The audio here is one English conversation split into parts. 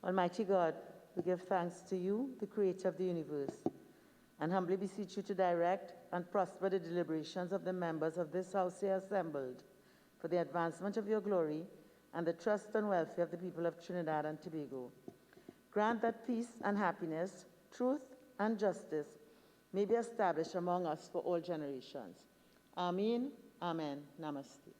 Almighty God, we give thanks to you, the creator of the universe, and humbly beseech you to direct and prosper the deliberations of the members of this house here assembled for the advancement of your glory and the trust and welfare of the people of Trinidad and Tobago. Grant that peace and happiness, truth and justice may be established among us for all generations. Amen. Amen. Namaste.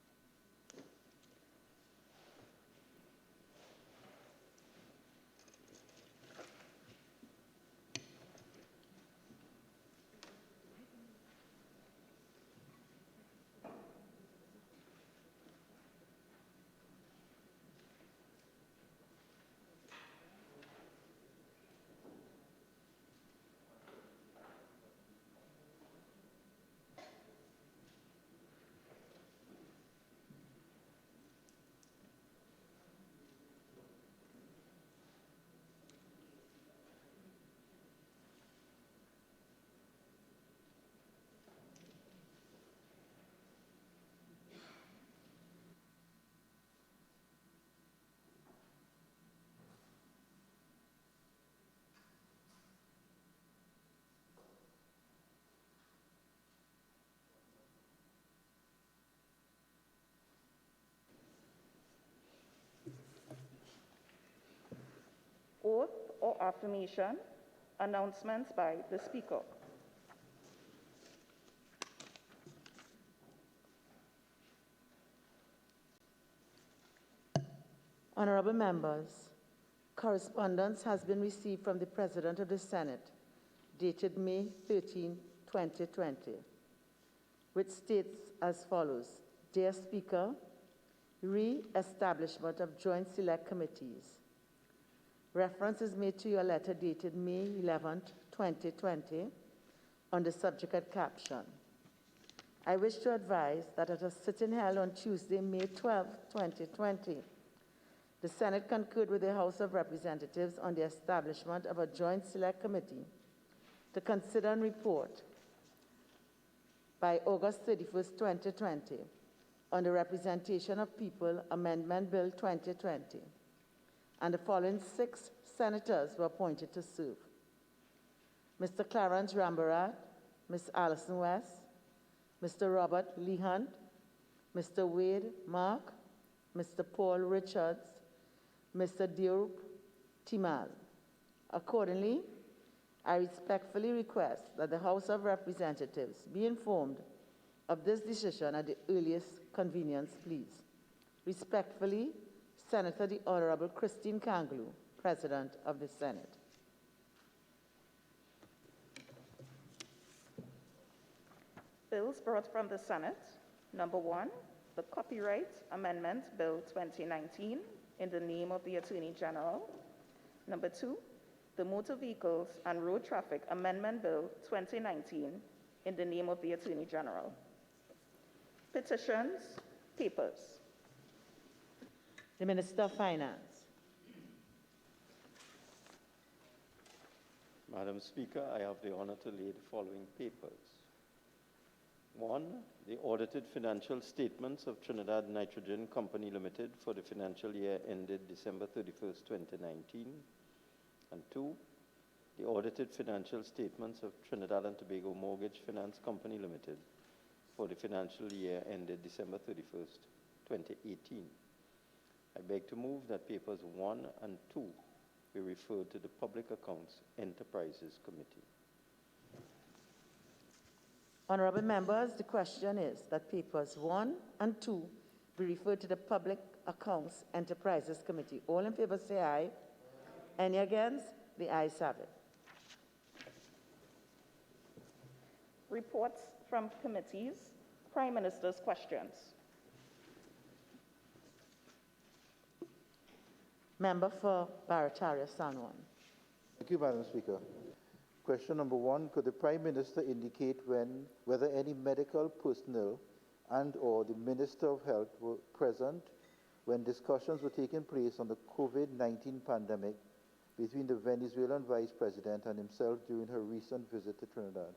Oath or affirmation, announcements by the Speaker. Honorable members, correspondence has been received from the President of the Senate, dated May 13, 2020, which states as follows: Dear Speaker, re-establishment of Joint Select Committees. Reference is made to your letter dated May 11, 2020, on the subject caption. I wish to advise that at a sitting held on Tuesday, May 12, 2020, the Senate concurred with the House of Representatives on the establishment of a Joint Select Committee to consider and report by August 31, 2020, on the Representation of People Amendment Bill 2020. And the following 6 senators were appointed to serve: Mr. Clarence Rambarat, Ms. Alison West, Mr. Robert Lee Hunt, Mr. Wade Mark, Mr. Paul Richards, Mr. Diop Timal. Accordingly, I respectfully request that the House of Representatives be informed of this decision at the earliest convenience, please. Respectfully, Senator the Honorable Christine Kanglu, President of the Senate. Bills brought from the Senate. Number 1, the Copyright Amendment Bill 2019 in the name of the Attorney General. Number 2, the Motor Vehicles and Road Traffic Amendment Bill 2019 in the name of the Attorney General. Petitions, papers. The Minister of Finance. Madam Speaker, I have the honor to lay the following papers. 1, the audited financial statements of Trinidad Nitrogen Company Limited for the financial year ended December 31st, 2019. And 2, the audited financial statements of Trinidad and Tobago Mortgage Finance Company Limited for the financial year ended December 31st, 2018. I beg to move that papers 1 and 2 be referred to the Public Accounts Enterprises Committee. Honorable members, the question is that papers 1 and 2 be referred to the Public Accounts Enterprises Committee. All in favor say aye. Any against? The ayes have it. Reports from committees. Prime Minister's questions. Member for Barataria, San Juan. Thank you, Madam Speaker. Question number 1, could the Prime Minister indicate whether any medical personnel and/or the Minister of Health were present when discussions were taking place on the COVID-19 pandemic between the Venezuelan Vice President and himself during her recent visit to Trinidad?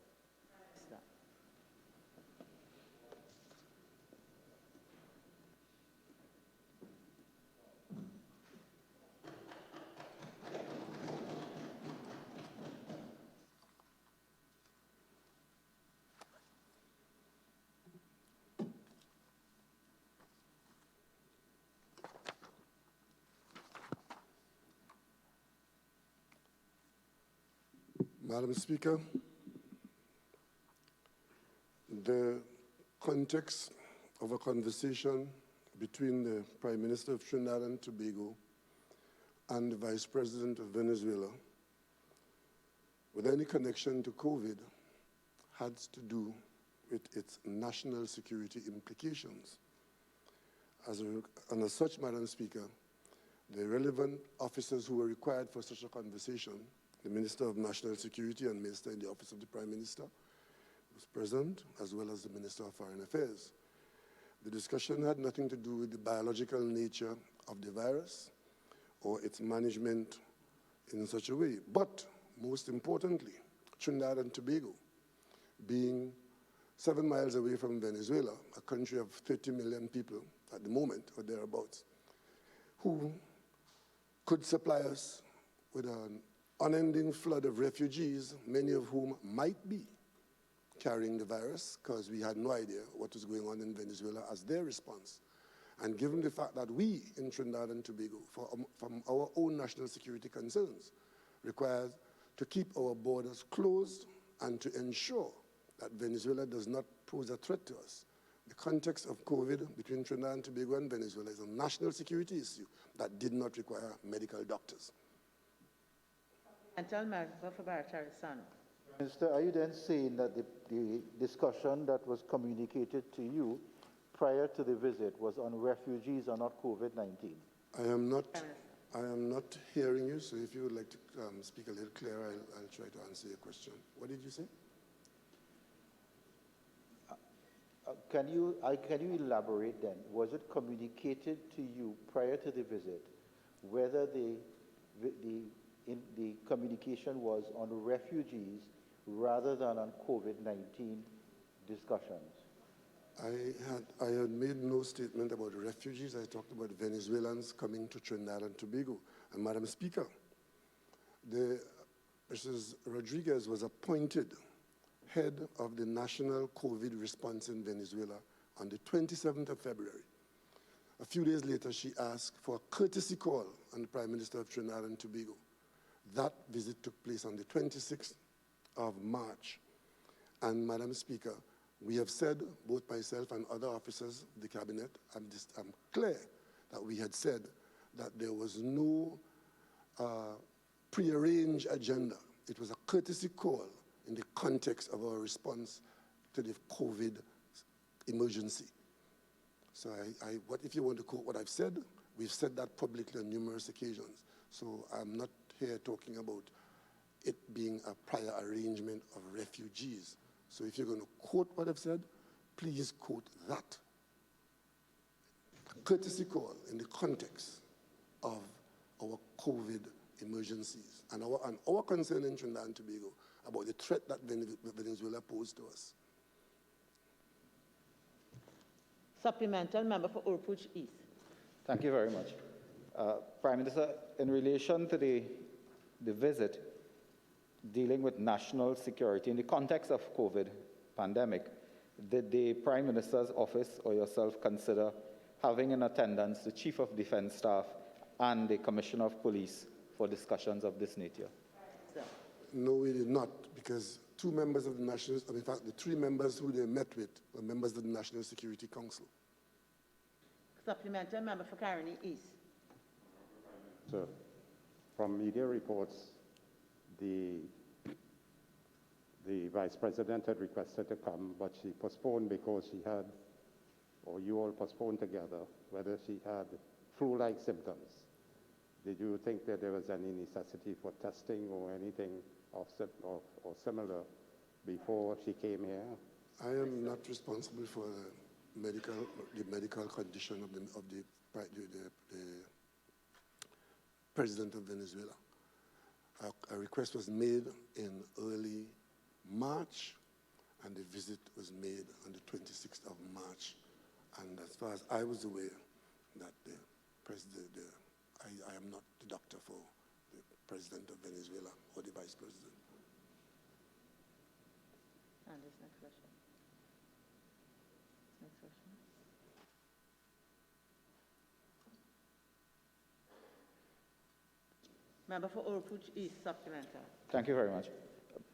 Madam Speaker, the context of a conversation between the Prime Minister of Trinidad and Tobago and the Vice President of Venezuela with any connection to COVID had to do with its national security implications. And as such, Madam Speaker, the relevant officers who were required for such a conversation, the Minister of National Security and Minister in the Office of the Prime Minister, was present, as well as the Minister of Foreign Affairs. The discussion had nothing to do with the biological nature of the virus or its management in such a way. But most importantly, Trinidad and Tobago, being 7 miles away from Venezuela, a country of 30 million people at the moment, or thereabouts, who could supply us with an unending flood of refugees, many of whom might be carrying the virus, because we had no idea what was going on in Venezuela as their response. And given the fact that we in Trinidad and Tobago, from our own national security concerns, require to keep our borders closed and to ensure that Venezuela does not pose a threat to us. The context of COVID between Trinidad and Tobago and Venezuela is a national security issue that did not require medical doctors. Minister, are you then saying that the discussion that was communicated to you prior to the visit was on refugees and not COVID-19? I am not hearing you, so if you would like to speak a little clearer, I'll try to answer your question. What did you say? Can you elaborate then? Was it communicated to you prior to the visit whether the communication was on refugees rather than on COVID-19 discussions? I had made no statement about refugees. I talked about Venezuelans coming to Trinidad and Tobago. And Madam Speaker, Mrs. Rodriguez was appointed head of the national COVID response in Venezuela on the 27th of February. A few days later, she asked for a courtesy call on the Prime Minister of Trinidad and Tobago. That visit took place on the 26th of March. And Madam Speaker, we have said, both myself and other officers of the cabinet, I'm clear that we had said that there was no prearranged agenda. It was a courtesy call in the context of our response to the COVID emergency. So what if you want to quote what I've said? We've said that publicly on numerous occasions. So I'm not here talking about it being a prior arrangement of refugees. So if you're going to quote what I've said, please quote that. A courtesy call in the context of our COVID emergencies and our concern in Trinidad and Tobago about the threat that Venezuela posed to us. Supplemental member for Orpuch East. Thank you very much. Prime Minister, in relation to the visit dealing with national security in the context of COVID pandemic, did the Prime Minister's office or yourself consider having in attendance the Chief of Defense Staff and the Commissioner of Police for discussions of this nature? No, we did not, because 2 members of the National, in fact, the 3 members who they met with were members of the National Security Council. Supplemental member for Caroni East. So, from media reports, the Vice President had requested to come, but she postponed because she had, or you all postponed together, whether she had flu-like symptoms. Did you think that there was any necessity for testing or anything or similar before she came here? I am not responsible for the medical condition of the President of Venezuela. A request was made in early March, and the visit was made on the 26th of March. And as far as I was aware, that I am not the doctor for the President of Venezuela or the Vice President. And this next question. Next question. Member for Orpuch East, supplemental. Thank you very much.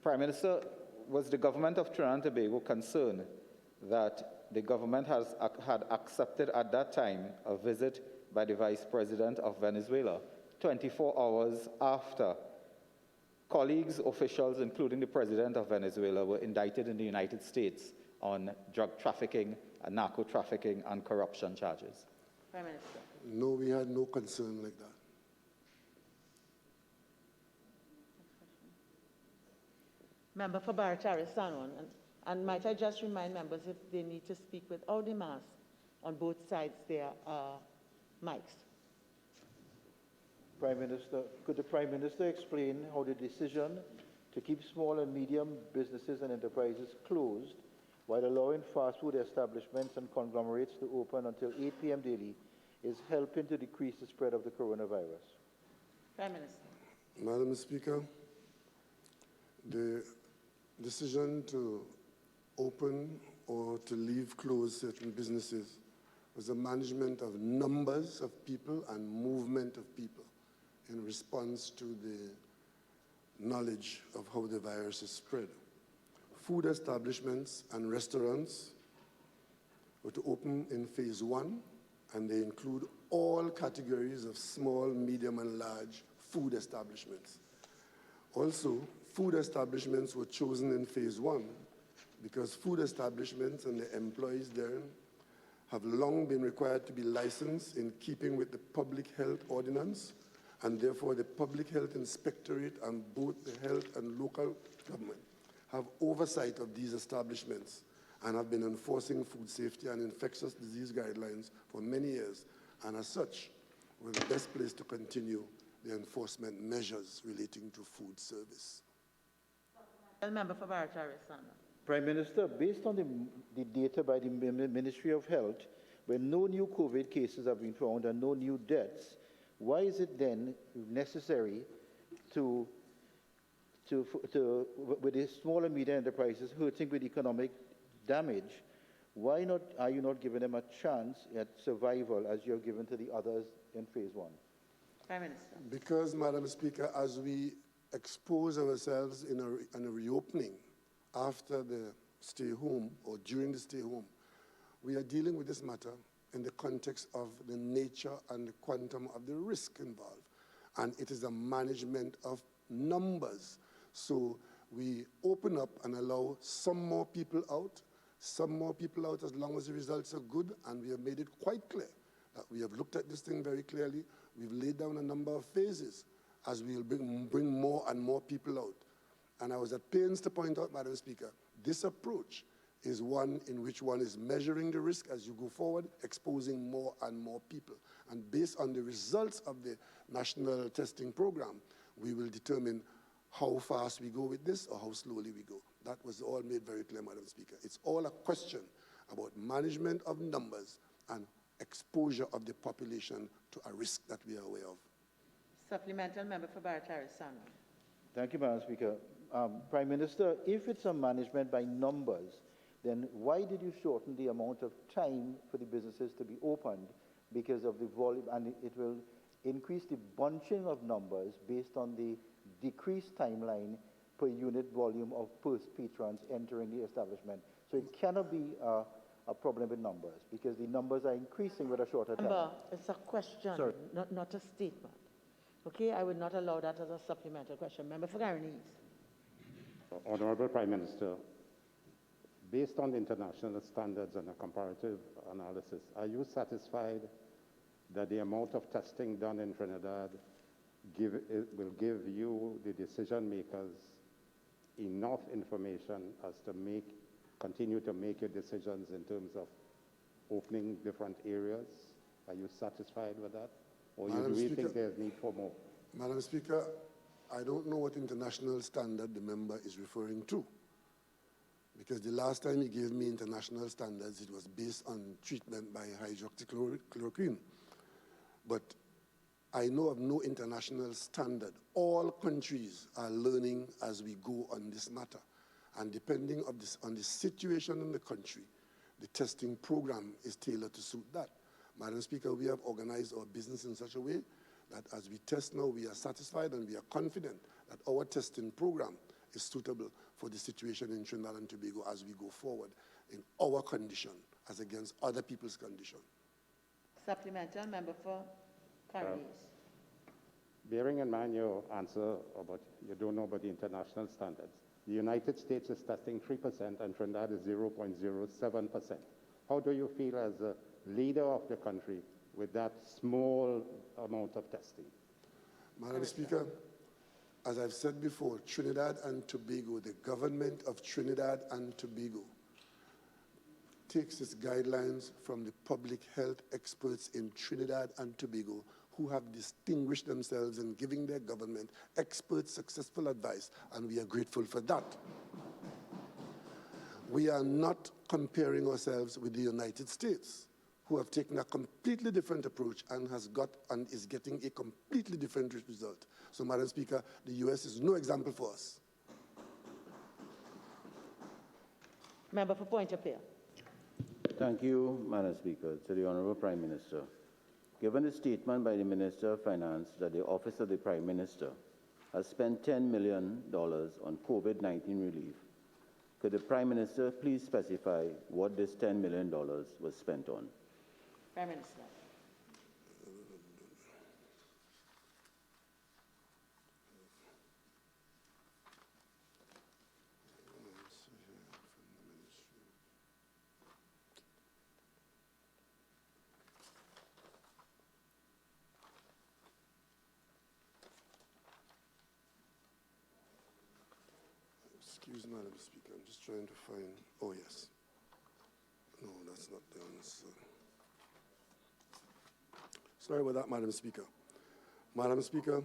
Prime Minister, was the government of Trinidad and Tobago concerned that the government had accepted at that time a visit by the Vice President of Venezuela 24 hours after colleagues, officials, including the President of Venezuela, were indicted in the United States on drug trafficking, narco trafficking, and corruption charges? Prime Minister. No, we had no concern like that. Member for Barataria-Sanwan, and might I just remind members if they need to speak without the mask, on both sides there are mics. Prime Minister, could the Prime Minister explain how the decision to keep small and medium businesses and enterprises closed while allowing fast food establishments and conglomerates to open until 8 p.m. daily is helping to decrease the spread of the coronavirus? Prime Minister. Madam Speaker, the decision to open or to leave closed certain businesses was a management of numbers of people and movement of people in response to the knowledge of how the virus is spread. Food establishments and restaurants were to open in phase 1, and they include all categories of small, medium, and large food establishments. Also, food establishments were chosen in phase 1 because food establishments and the employees there have long been required to be licensed in keeping with the Public Health Ordinance, and therefore the Public Health Inspectorate and both the health and local government have oversight of these establishments and have been enforcing food safety and infectious disease guidelines for many years, and as such, we're the best place to continue the enforcement measures relating to food service. Member for Barataria-Sanwan. Prime Minister, based on the data by the Ministry of Health, where no new COVID cases have been found and no new deaths, why is it then necessary with the small and medium enterprises hurting with economic damage, why not are you not giving them a chance at survival as you have given to the others in phase 1? Prime Minister. Because, Madam Speaker, as we expose ourselves in a reopening after the stay home or during the stay home, we are dealing with this matter in the context of the nature and the quantum of the risk involved. And it is a management of numbers. So we open up and allow some more people out as long as the results are good, and we have made it quite clear that we have looked at this thing very clearly. We've laid down a number of phases as we will bring more and more people out. And I was at pains to point out, Madam Speaker, this approach is one in which one is measuring the risk as you go forward, exposing more and more people. And based on the results of the national testing program, we will determine how fast we go with this or how slowly we go. That was all made very clear, Madam Speaker. It's all a question about management of numbers and exposure of the population to a risk that we are aware of. Supplemental member for Barataria-Sanwan. Thank you, Madam Speaker. Prime Minister, if it's a management by numbers, then why did you shorten the amount of time for the businesses to be opened because of the volume, and it will increase the bunching of numbers based on the decreased timeline per unit volume of patrons entering the establishment. So it cannot be a problem with numbers because the numbers are increasing with a shorter time. Member, it's a question, not a statement. Okay, I would not allow that as a supplemental question. Member for Guyanese. Honorable Prime Minister, based on the international standards and a comparative analysis, are you satisfied that the amount of testing done in Trinidad will give you, the decision makers, enough information as to continue to make your decisions in terms of opening different areas? Are you satisfied with that? Or do you think there's need for more? Madam Speaker, I don't know what international standard the member is referring to. Because the last time he gave me international standards, it was based on treatment by hydroxychloroquine. But I know of no international standard. All countries are learning as we go on this matter. And depending on the situation in the country, the testing program is tailored to suit that. Madam Speaker, we have organized our business in such a way that as we test now, we are satisfied and we are confident that our testing program is suitable for the situation in Trinidad and Tobago as we go forward in our condition as against other people's condition. Supplemental, member for Carries. Bearing in mind your answer about you don't know about the international standards, the United States is testing 3% and Trinidad is 0.07%. How do you feel as a leader of the country with that small amount of testing? Madam Speaker, as I've said before, Trinidad and Tobago, the government of Trinidad and Tobago takes its guidelines from the public health experts in Trinidad and Tobago who have distinguished themselves in giving their government expert, successful advice, and we are grateful for that. We are not comparing ourselves with the United States, who have taken a completely different approach and is getting a completely different result. So, Madam Speaker, the US is no example for us. Member for Point of View. Thank you, Madam Speaker. To the Honourable Prime Minister. Given the statement by the Minister of Finance that the Office of the Prime Minister has spent $10 million on COVID-19 relief, could the Prime Minister please specify what this $10 million was spent on? Prime Minister. Excuse me, Madam Speaker, I'm just trying to find, oh yes. No, that's not the answer. Sorry about that, Madam Speaker. Madam Speaker,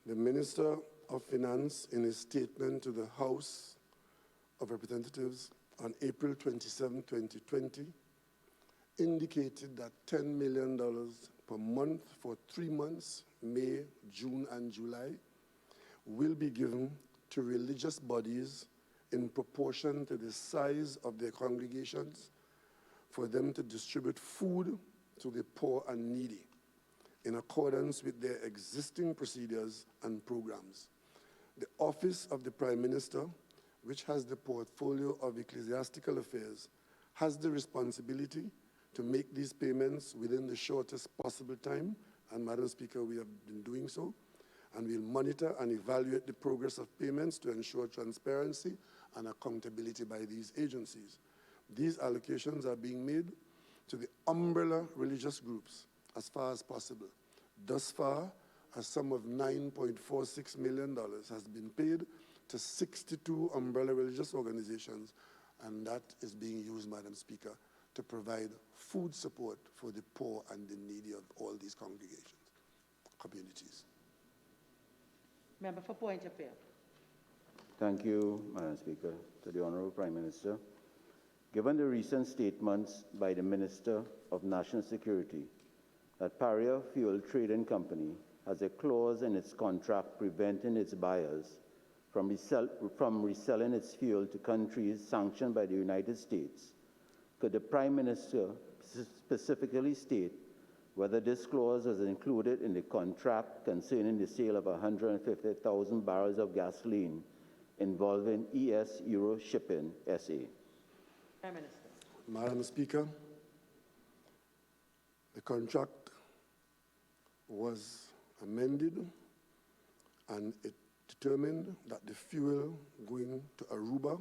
the Minister of Finance, in his statement to the House of Representatives on April 27, 2020, indicated that $10 million per month for 3 months, May, June, and July, will be given to religious bodies in proportion to the size of their congregations for them to distribute food to the poor and needy in accordance with their existing procedures and programs. The Office of the Prime Minister, which has the portfolio of ecclesiastical affairs, has the responsibility to make these payments within the shortest possible time, and Madam Speaker, we have been doing so, and we'll monitor and evaluate the progress of payments to ensure transparency and accountability by these agencies. These allocations are being made to the umbrella religious groups as far as possible. Thus far, a sum of $9.46 million has been paid to 62 umbrella religious organizations, and that is being used, Madam Speaker, to provide food support for the poor and the needy of all these congregations, communities. Member for Point of View. Thank you, Madam Speaker. To the Honourable Prime Minister. Given the recent statements by the Minister of National Security that Paria Fuel Trading Company has a clause in its contract preventing its buyers from reselling its fuel to countries sanctioned by the United States, could the Prime Minister specifically state whether this clause was included in the contract concerning the sale of 150,000 barrels of gasoline involving ES Euro Shipping SA? Prime Minister. Madam Speaker, the contract was amended and it determined that the fuel going to Aruba,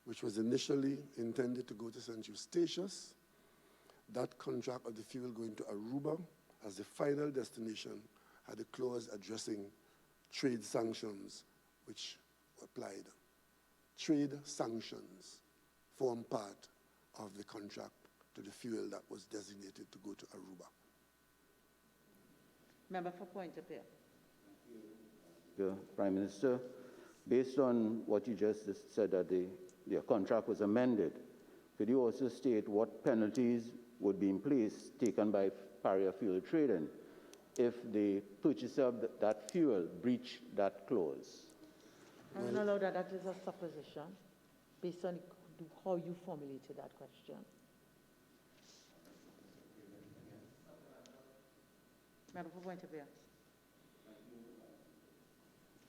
which was initially intended to go to St. Eustatius, that contract of the fuel going to Aruba as the final destination had a clause addressing trade sanctions which were applied. Trade sanctions form part of the contract to the fuel that was designated to go to Aruba. Member for Point of View. Prime Minister, based on what you just said that the contract was amended, could you also state what penalties would be in place taken by Paria Fuel Trading if the purchaser of that fuel breached that clause? I will allow that. That is a supposition based on how you formulated that question. Member for Point of View.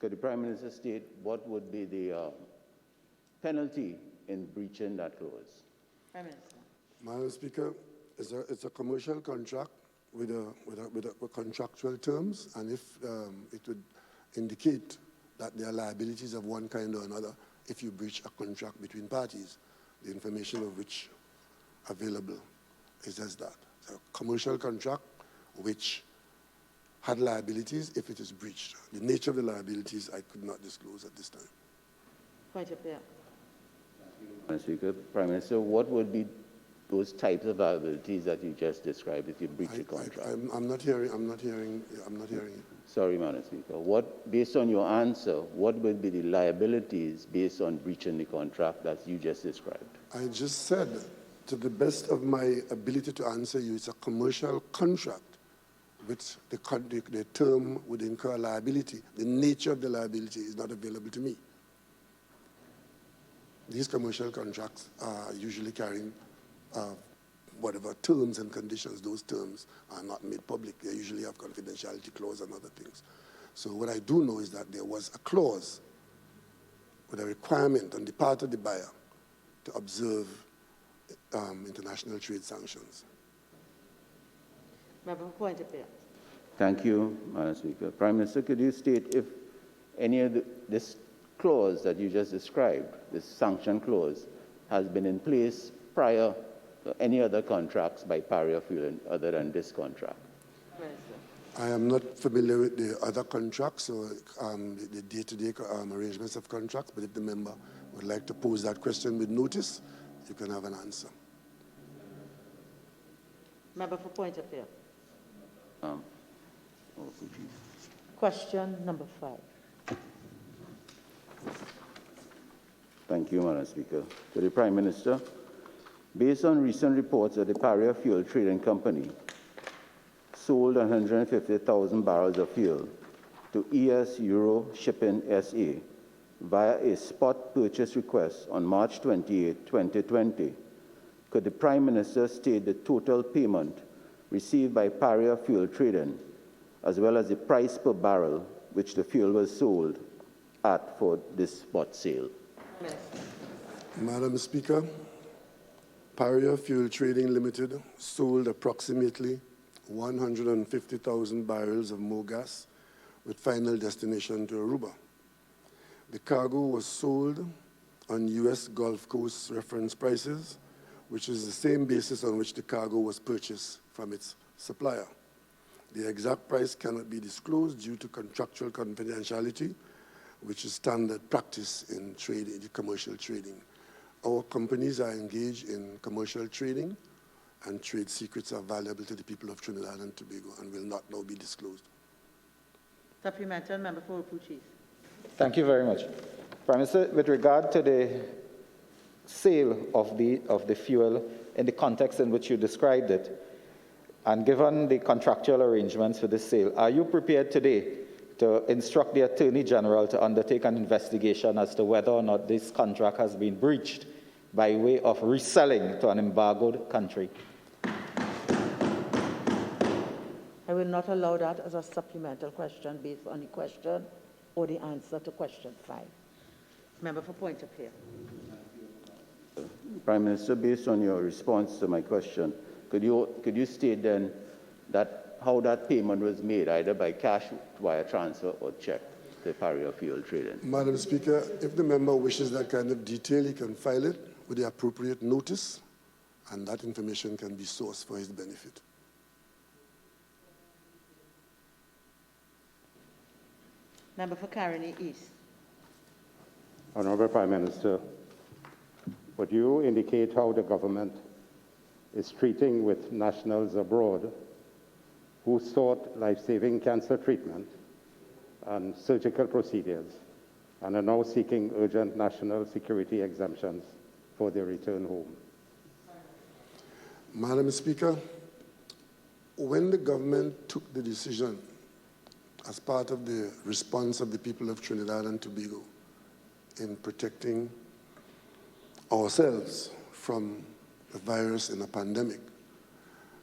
Could the Prime Minister state what would be the penalty in breaching that clause? Prime Minister. Madam Speaker, it's a commercial contract with contractual terms, and if it would indicate that there are liabilities of one kind or another if you breach a contract between parties, the information of which available is as that. So a commercial contract which had liabilities if it is breached. The nature of the liabilities I could not disclose at this time. Point of order. Madam Speaker, Prime Minister, what would be those types of liabilities that you just described if you breach a contract? I'm not hearing it. Sorry, Madam Speaker. Based on your answer, what would be the liabilities based on breaching the contract that you just described? I just said, to the best of my ability to answer you, it's a commercial contract which the term would incur liability. The nature of the liability is not available to me. These commercial contracts are usually carrying whatever terms and conditions. Those terms are not made public. They usually have confidentiality clause and other things. So what I do know is that there was a clause with a requirement on the part of the buyer to observe international trade sanctions. Member for Point of Order. Thank you, Madam Speaker. Prime Minister, could you state if any of this clause that you just described, this sanction clause, has been in place prior to any other contracts by ParlView other than this contract? I am not familiar with the other contracts or the day-to-day arrangements of contracts, but if the member would like to pose that question with notice, you can have an answer. Member for Point of Order. Question number 5. Thank you, Madam Speaker. To the Prime Minister, based on recent reports that the ParlView Trading Company sold 150,000 barrels of fuel to ES Euro Shipping SA via a spot purchase request on March 28, 2020, could the Prime Minister state the total payment received by ParlView Trading, as well as the price per barrel which the fuel was sold at for this spot sale? Madam Speaker, ParlView Trading Limited sold approximately 150,000 barrels of MoGas with final destination to Aruba. The cargo was sold on U.S. Gulf Coast reference prices, which is the same basis on which the cargo was purchased from its supplier. The exact price cannot be disclosed due to contractual confidentiality, which is standard practice in trading, commercial trading. Our companies are engaged in commercial trading, and trade secrets are valuable to the people of Trinidad and Tobago and will not now be disclosed. Supplemental, Member for Puchis. Thank you very much. Prime Minister, with regard to the sale of the fuel in the context in which you described it, and given the contractual arrangements for this sale, are you prepared today to instruct the Attorney General to undertake an investigation as to whether or not this contract has been breached by way of reselling to an embargoed country? I will not allow that as a supplemental question based on the question or the answer to question 5. Member for Point of Order. Prime Minister, based on your response to my question, could you state then that how that payment was made, either by cash, wire transfer, or check to ParlView Trading? Madam Speaker, if the member wishes that kind of detail, he can file it with the appropriate notice, and that information can be sourced for his benefit. Member for Caroni East. Honorable Prime Minister, would you indicate how the government is treating with nationals abroad who sought life-saving cancer treatment and surgical procedures and are now seeking urgent national security exemptions for their return home? Madam Speaker, when the government took the decision as part of the response of the people of Trinidad and Tobago in protecting ourselves from the virus in a pandemic,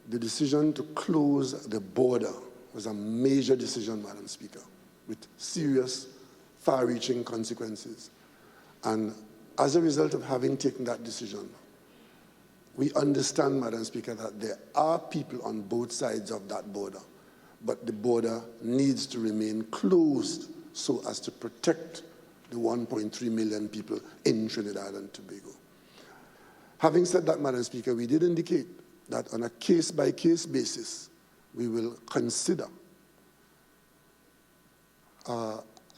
the decision to close the border was a major decision, Madam Speaker, with serious far-reaching consequences. And as a result of having taken that decision, we understand, Madam Speaker, that there are people on both sides of that border, but the border needs to remain closed so as to protect the 1.3 million people in Trinidad and Tobago. Having said that, Madam Speaker, we did indicate that on a case-by-case basis, we will consider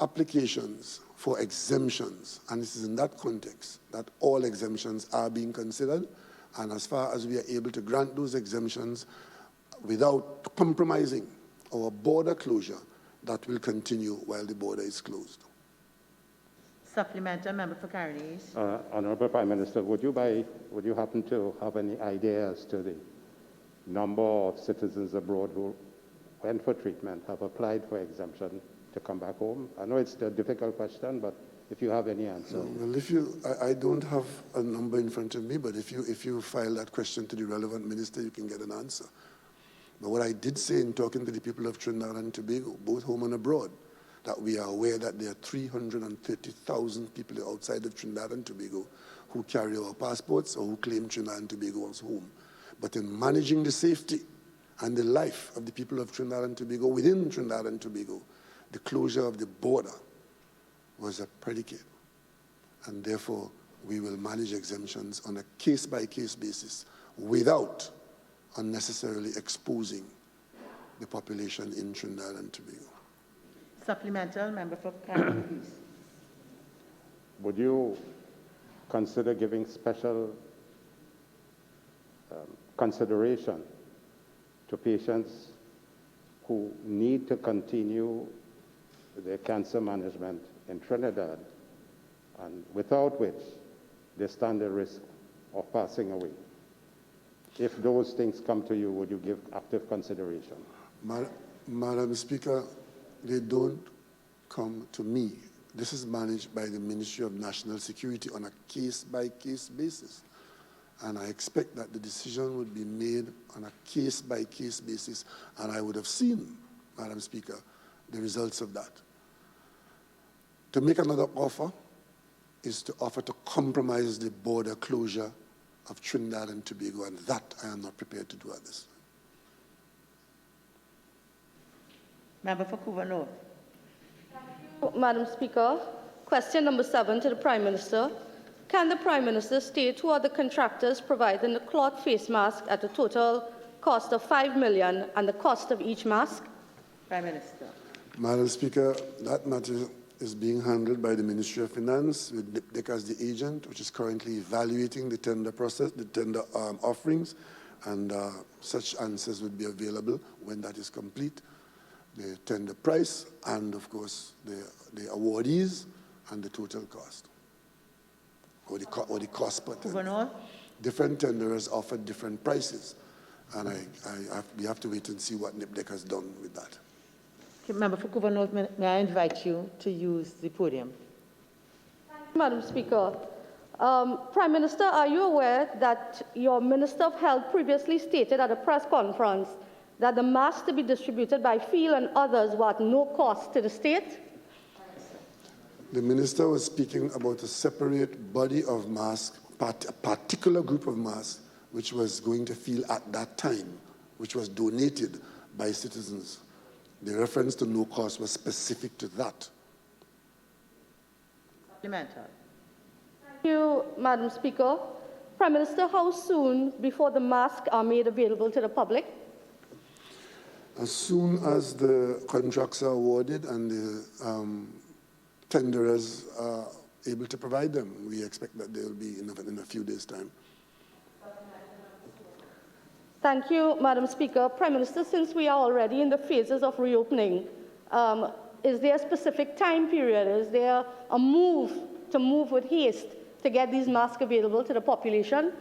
applications for exemptions, and this is in that context that all exemptions are being considered, and as far as we are able to grant those exemptions without compromising our border closure, that will continue while the border is closed. Supplemental, member for Carneys. Honorable Prime Minister, would you happen to have any idea as to the number of citizens abroad who went for treatment, have applied for exemption to come back home? I know it's a difficult question, but if you have any answer. Well, I don't have a number in front of me, but if you file that question to the relevant minister, you can get an answer. But what I did say in talking to the people of Trinidad and Tobago, both home and abroad, that we are aware that there are 330,000 people outside of Trinidad and Tobago who carry our passports or who claim Trinidad and Tobago as home. But in managing the safety and the life of the people of Trinidad and Tobago within Trinidad and Tobago, the closure of the border was a predicate. And therefore, we will manage exemptions on a case-by-case basis without unnecessarily exposing the population in Trinidad and Tobago. Supplemental, member for Carneys. Would you consider giving special consideration to patients who need to continue their cancer management in Trinidad, and without which they stand the risk of passing away? If those things come to you, would you give active consideration? Madam Speaker, they don't come to me. This is managed by the Ministry of National Security on a case-by-case basis. And I expect that the decision would be made on a case-by-case basis. And I would have seen, Madam Speaker, the results of that. To make another offer is to offer to compromise the border closure of Trinidad and Tobago, and that I am not prepared to do at this time. Member for Couva North. Madam Speaker, question number 7 to the Prime Minister. Can the Prime Minister state who are the contractors providing the cloth face mask at a total cost of $5 million and the cost of each mask? Prime Minister. Madam Speaker, that matter is being handled by the Ministry of Finance with NIPDEC as the agent, which is currently evaluating the tender process, the tender offerings, and such answers would be available when that is complete. The tender price and, of course, the awardees and the total cost, or the cost per tender. Different tenderers offer different prices, and we have to wait and see what NIPDEC has done with that. Member for Couva North, may I invite you to use the podium? Madam Speaker, Prime Minister, are you aware that your Minister of Health previously stated at a press conference that the masks to be distributed by Field and others were at no cost to the state? The minister was speaking about a separate body of masks, a particular group of masks, which was going to Field at that time, which was donated by citizens. The reference to no cost was specific to that. Supplemental. Thank you, Madam Speaker. Prime Minister, how soon before the masks are made available to the public? As soon as the contracts are awarded and the tenderers are able to provide them, we expect that they will be in a few days' time. Thank you, Madam Speaker. Prime Minister, since we are already in the phases of reopening, is there a specific time period? Is there a move with haste to get these masks available to the population?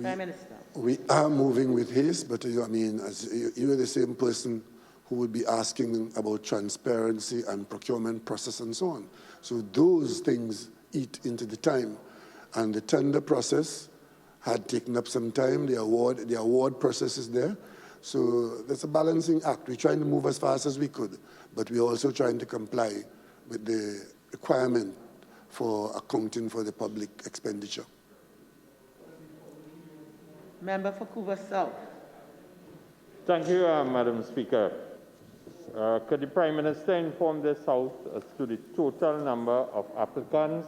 Prime Minister. We are moving with haste, but you are the same person who would be asking about transparency and procurement process and so on. So those things eat into the time. And the tender process had taken up some time. The award process is there. So that's a balancing act. We're trying to move as fast as we could, but we're also trying to comply with the requirement for accounting for the public expenditure. Member for Couva South. Thank you, Madam Speaker. Could the Prime Minister inform this House as to the total number of applicants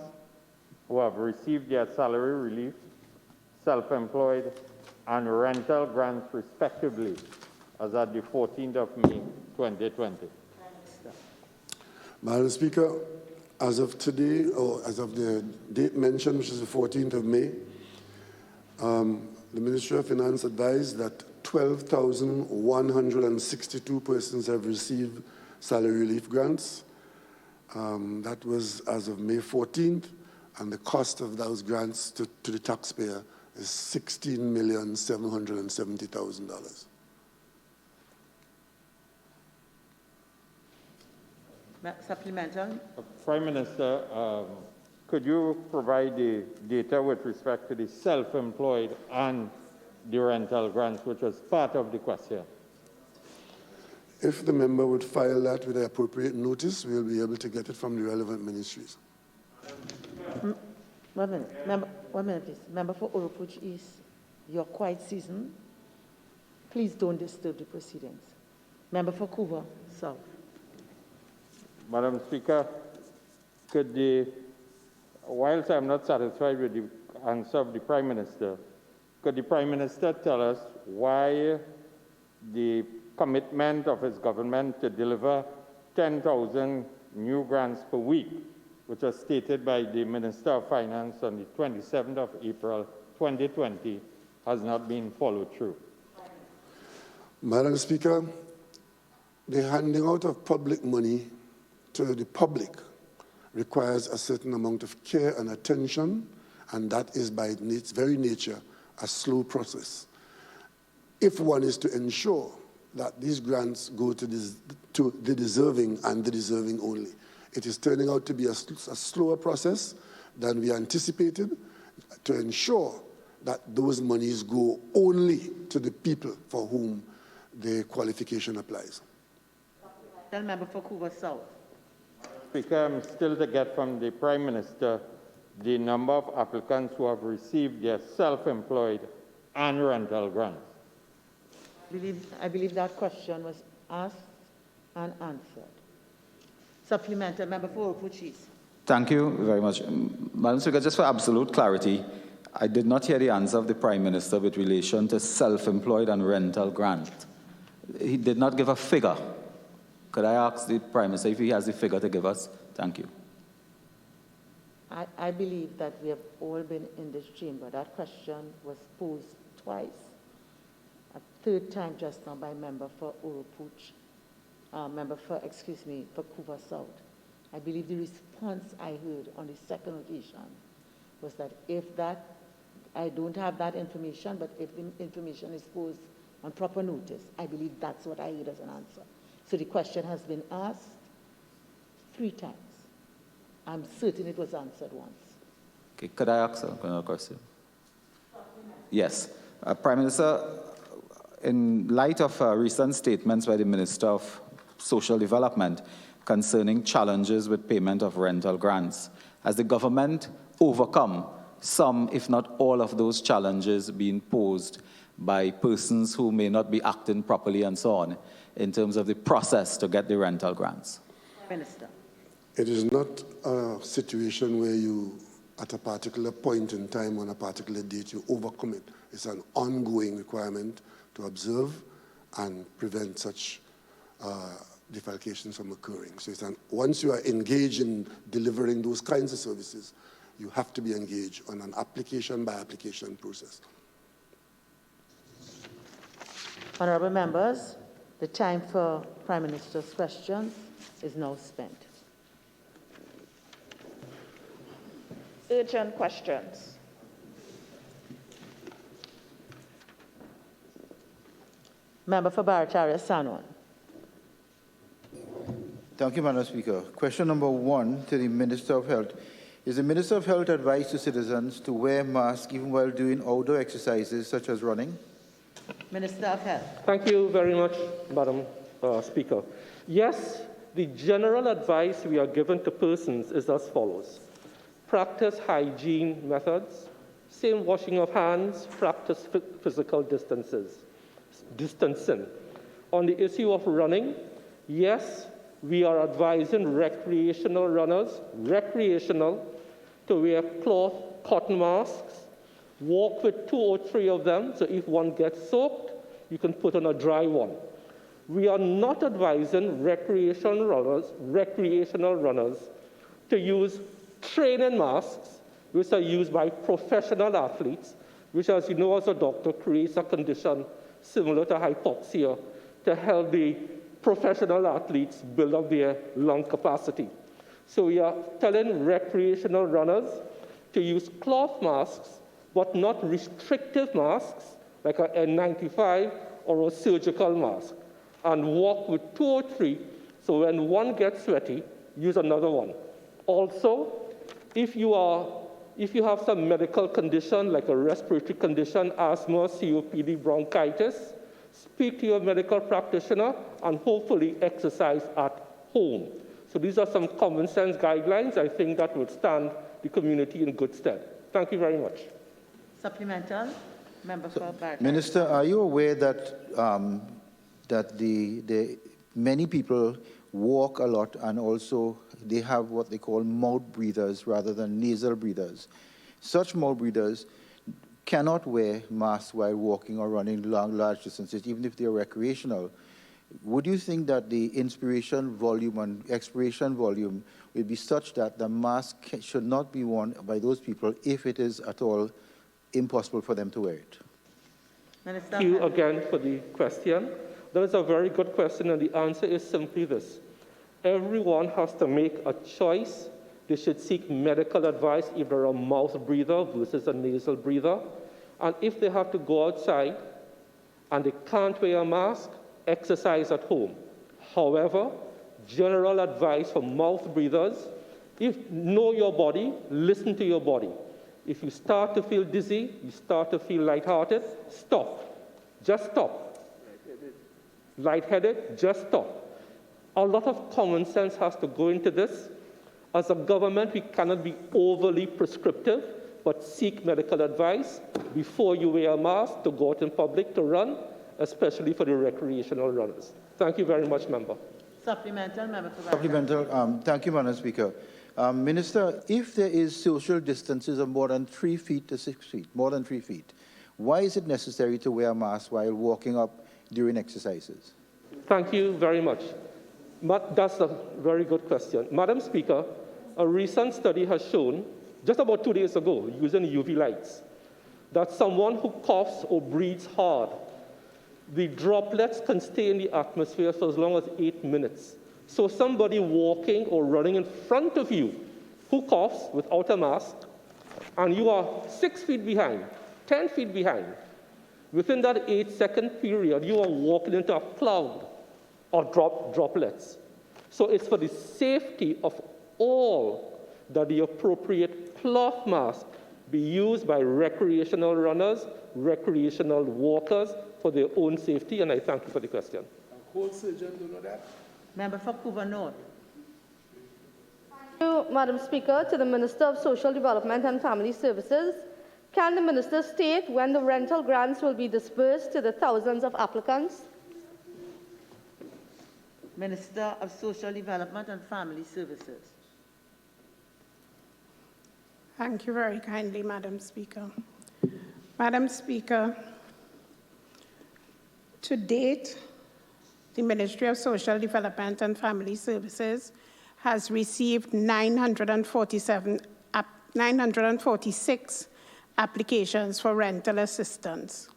who have received their salary relief, self-employed, and rental grants respectively as at the 14th of May, 2020? Madam Speaker, as of today, or as of the date mentioned, which is the 14th of May, the Ministry of Finance advised that 12,162 persons have received salary relief grants. That was as of May 14th, and the cost of those grants to the taxpayer is $16,770,000. Supplemental. Prime Minister, could you provide the data with respect to the self-employed and the rental grants, which was part of the question? If the member would file that with the appropriate notice, we'll be able to get it from the relevant ministries. 1 minute. One minute, please. Member for Urupuch East, you're quite seasoned. Please don't disturb the proceedings. Member for Couva South. Madam Speaker, whilst I'm not satisfied with the answer of the Prime Minister, could the Prime Minister tell us why the commitment of his government to deliver 10,000 new grants per week, which was stated by the Minister of Finance on the 27th of April 2020, has not been followed through? Madam Speaker, the handing out of public money to the public requires a certain amount of care and attention, and that is by its very nature a slow process. If one is to ensure that these grants go to the deserving and the deserving only, it is turning out to be a slower process than we anticipated to ensure that those monies go only to the people for whom the qualification applies. Tell member for Couva South. Speaker, I'm still to get from the Prime Minister the number of applicants who have received their self-employed and rental grants. I believe that question was asked and answered. Supplemental, member for Urupuch East. Thank you very much. Madam Speaker, just for absolute clarity, I did not hear the answer of the Prime Minister with relation to self-employed and rental grant. He did not give a figure. Could I ask the Prime Minister if he has the figure to give us? Thank you. I believe that we have all been in this chamber. That question was posed twice. A third time just now by member for Urupuch, for Couva South. I believe the response I heard on the second occasion was that I don't have that information, but if the information is posed on proper notice, I believe that's what I heard as an answer. So the question has been asked 3 times. I'm certain it was answered once. Okay, could I ask another question? Yes. Prime Minister, in light of recent statements by the Minister of Social Development concerning challenges with payment of rental grants, has the government overcome some, if not all, of those challenges being posed by persons who may not be acting properly and so on, in terms of the process to get the rental grants? Minister. It is not a situation where you, at a particular point in time on a particular date, you overcome it. It's an ongoing requirement to observe and prevent such defalcations from occurring. So once you are engaged in delivering those kinds of services, you have to be engaged on an application-by-application process. Honorable members, the time for Prime Minister's questions is now spent. Urgent questions. Member for Barataria Sanwan. Thank you, Madam Speaker. Question number 1 to the Minister of Health. Is the Minister of Health advised to citizens to wear masks even while doing outdoor exercises such as running? Minister of Health. Thank you very much, Madam Speaker. Yes, the general advice we are given to persons is as follows. Practice hygiene methods, same washing of hands, practice physical distancing. On the issue of running, yes, we are advising recreational runners, to wear cloth cotton masks, walk with 2 or 3 of them, so if one gets soaked, you can put on a dry one. We are not advising recreational runners to use training masks, which are used by professional athletes, which, as you know as a doctor, creates a condition similar to hypoxia to help the professional athletes build up their lung capacity. So we are telling recreational runners to use cloth masks, but not restrictive masks, like an N95 or a surgical mask, and walk with 2 or 3, so when one gets sweaty, use another one. Also, if you have some medical condition, like a respiratory condition, asthma, COPD, bronchitis, speak to your medical practitioner and hopefully exercise at home. So these are some common sense guidelines. I think that would stand the community in good stead. Thank you very much. Supplemental, Member for Barton. Minister, are you aware that the many people walk a lot and also they have what they call mouth breathers rather than nasal breathers? Such mouth breathers cannot wear masks while walking or running large distances, even if they're recreational. Would you think that the inspiration volume and expiration volume will be such that the mask should not be worn by those people if it is at all impossible for them to wear it? Minister. Thank you again for the question. That is a very good question, and the answer is simply this. Everyone has to make a choice. They should seek medical advice if they're a mouth breather versus a nasal breather. And if they have to go outside and they can't wear a mask, exercise at home. However, general advice for mouth breathers, know your body, listen to your body. If you start to feel dizzy, you start to feel lighthearted, stop. Just stop. Lightheaded, just stop. A lot of common sense has to go into this. As a government, we cannot be overly prescriptive, but seek medical advice before you wear a mask to go out in public to run, especially for the recreational runners. Thank you very much, Member. Supplemental, Member for Supplemental. Thank you, Madam Speaker. Minister, if there is social distances of more than 3 feet to 6 feet, more than 3 feet, why is it necessary to wear a mask while walking up during exercises? Thank you very much. That's a very good question. Madam Speaker, a recent study has shown, just about 2 days ago, using UV lights, that someone who coughs or breathes hard, the droplets can stay in the atmosphere for as long as 8 minutes. So somebody walking or running in front of you who coughs without a mask, and you are 6 feet behind, 10 feet behind, within that 8-second period, you are walking into a cloud of droplets. So it's for the safety of all that the appropriate cloth mask be used by recreational runners, recreational walkers for their own safety, and I thank you for the question. Whole surgeon do know that? Member for Couva North. Thank you, Madam Speaker. To the Minister of Social Development and Family Services, can the Minister state when the rental grants will be disbursed to the thousands of applicants? Minister of Social Development and Family Services. Thank you very kindly, Madam Speaker. Madam Speaker, to date, the Ministry of Social Development and Family Services has received 946 applications for rental assistance.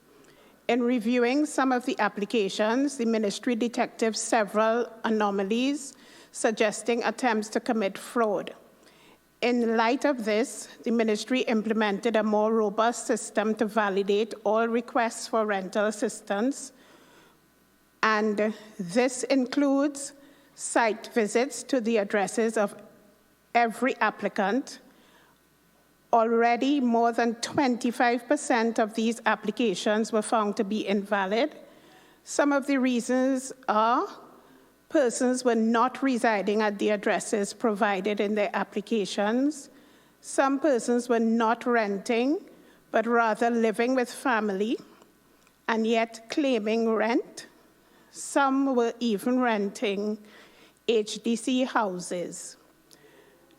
In reviewing some of the applications, the ministry detected several anomalies suggesting attempts to commit fraud. In light of this, the ministry implemented a more robust system to validate all requests for rental assistance, and this includes site visits to the addresses of every applicant. Already, more than 25% of these applications were found to be invalid. Some of the reasons are persons were not residing at the addresses provided in their applications. Some persons were not renting, but rather living with family and yet claiming rent. Some were even renting HDC houses.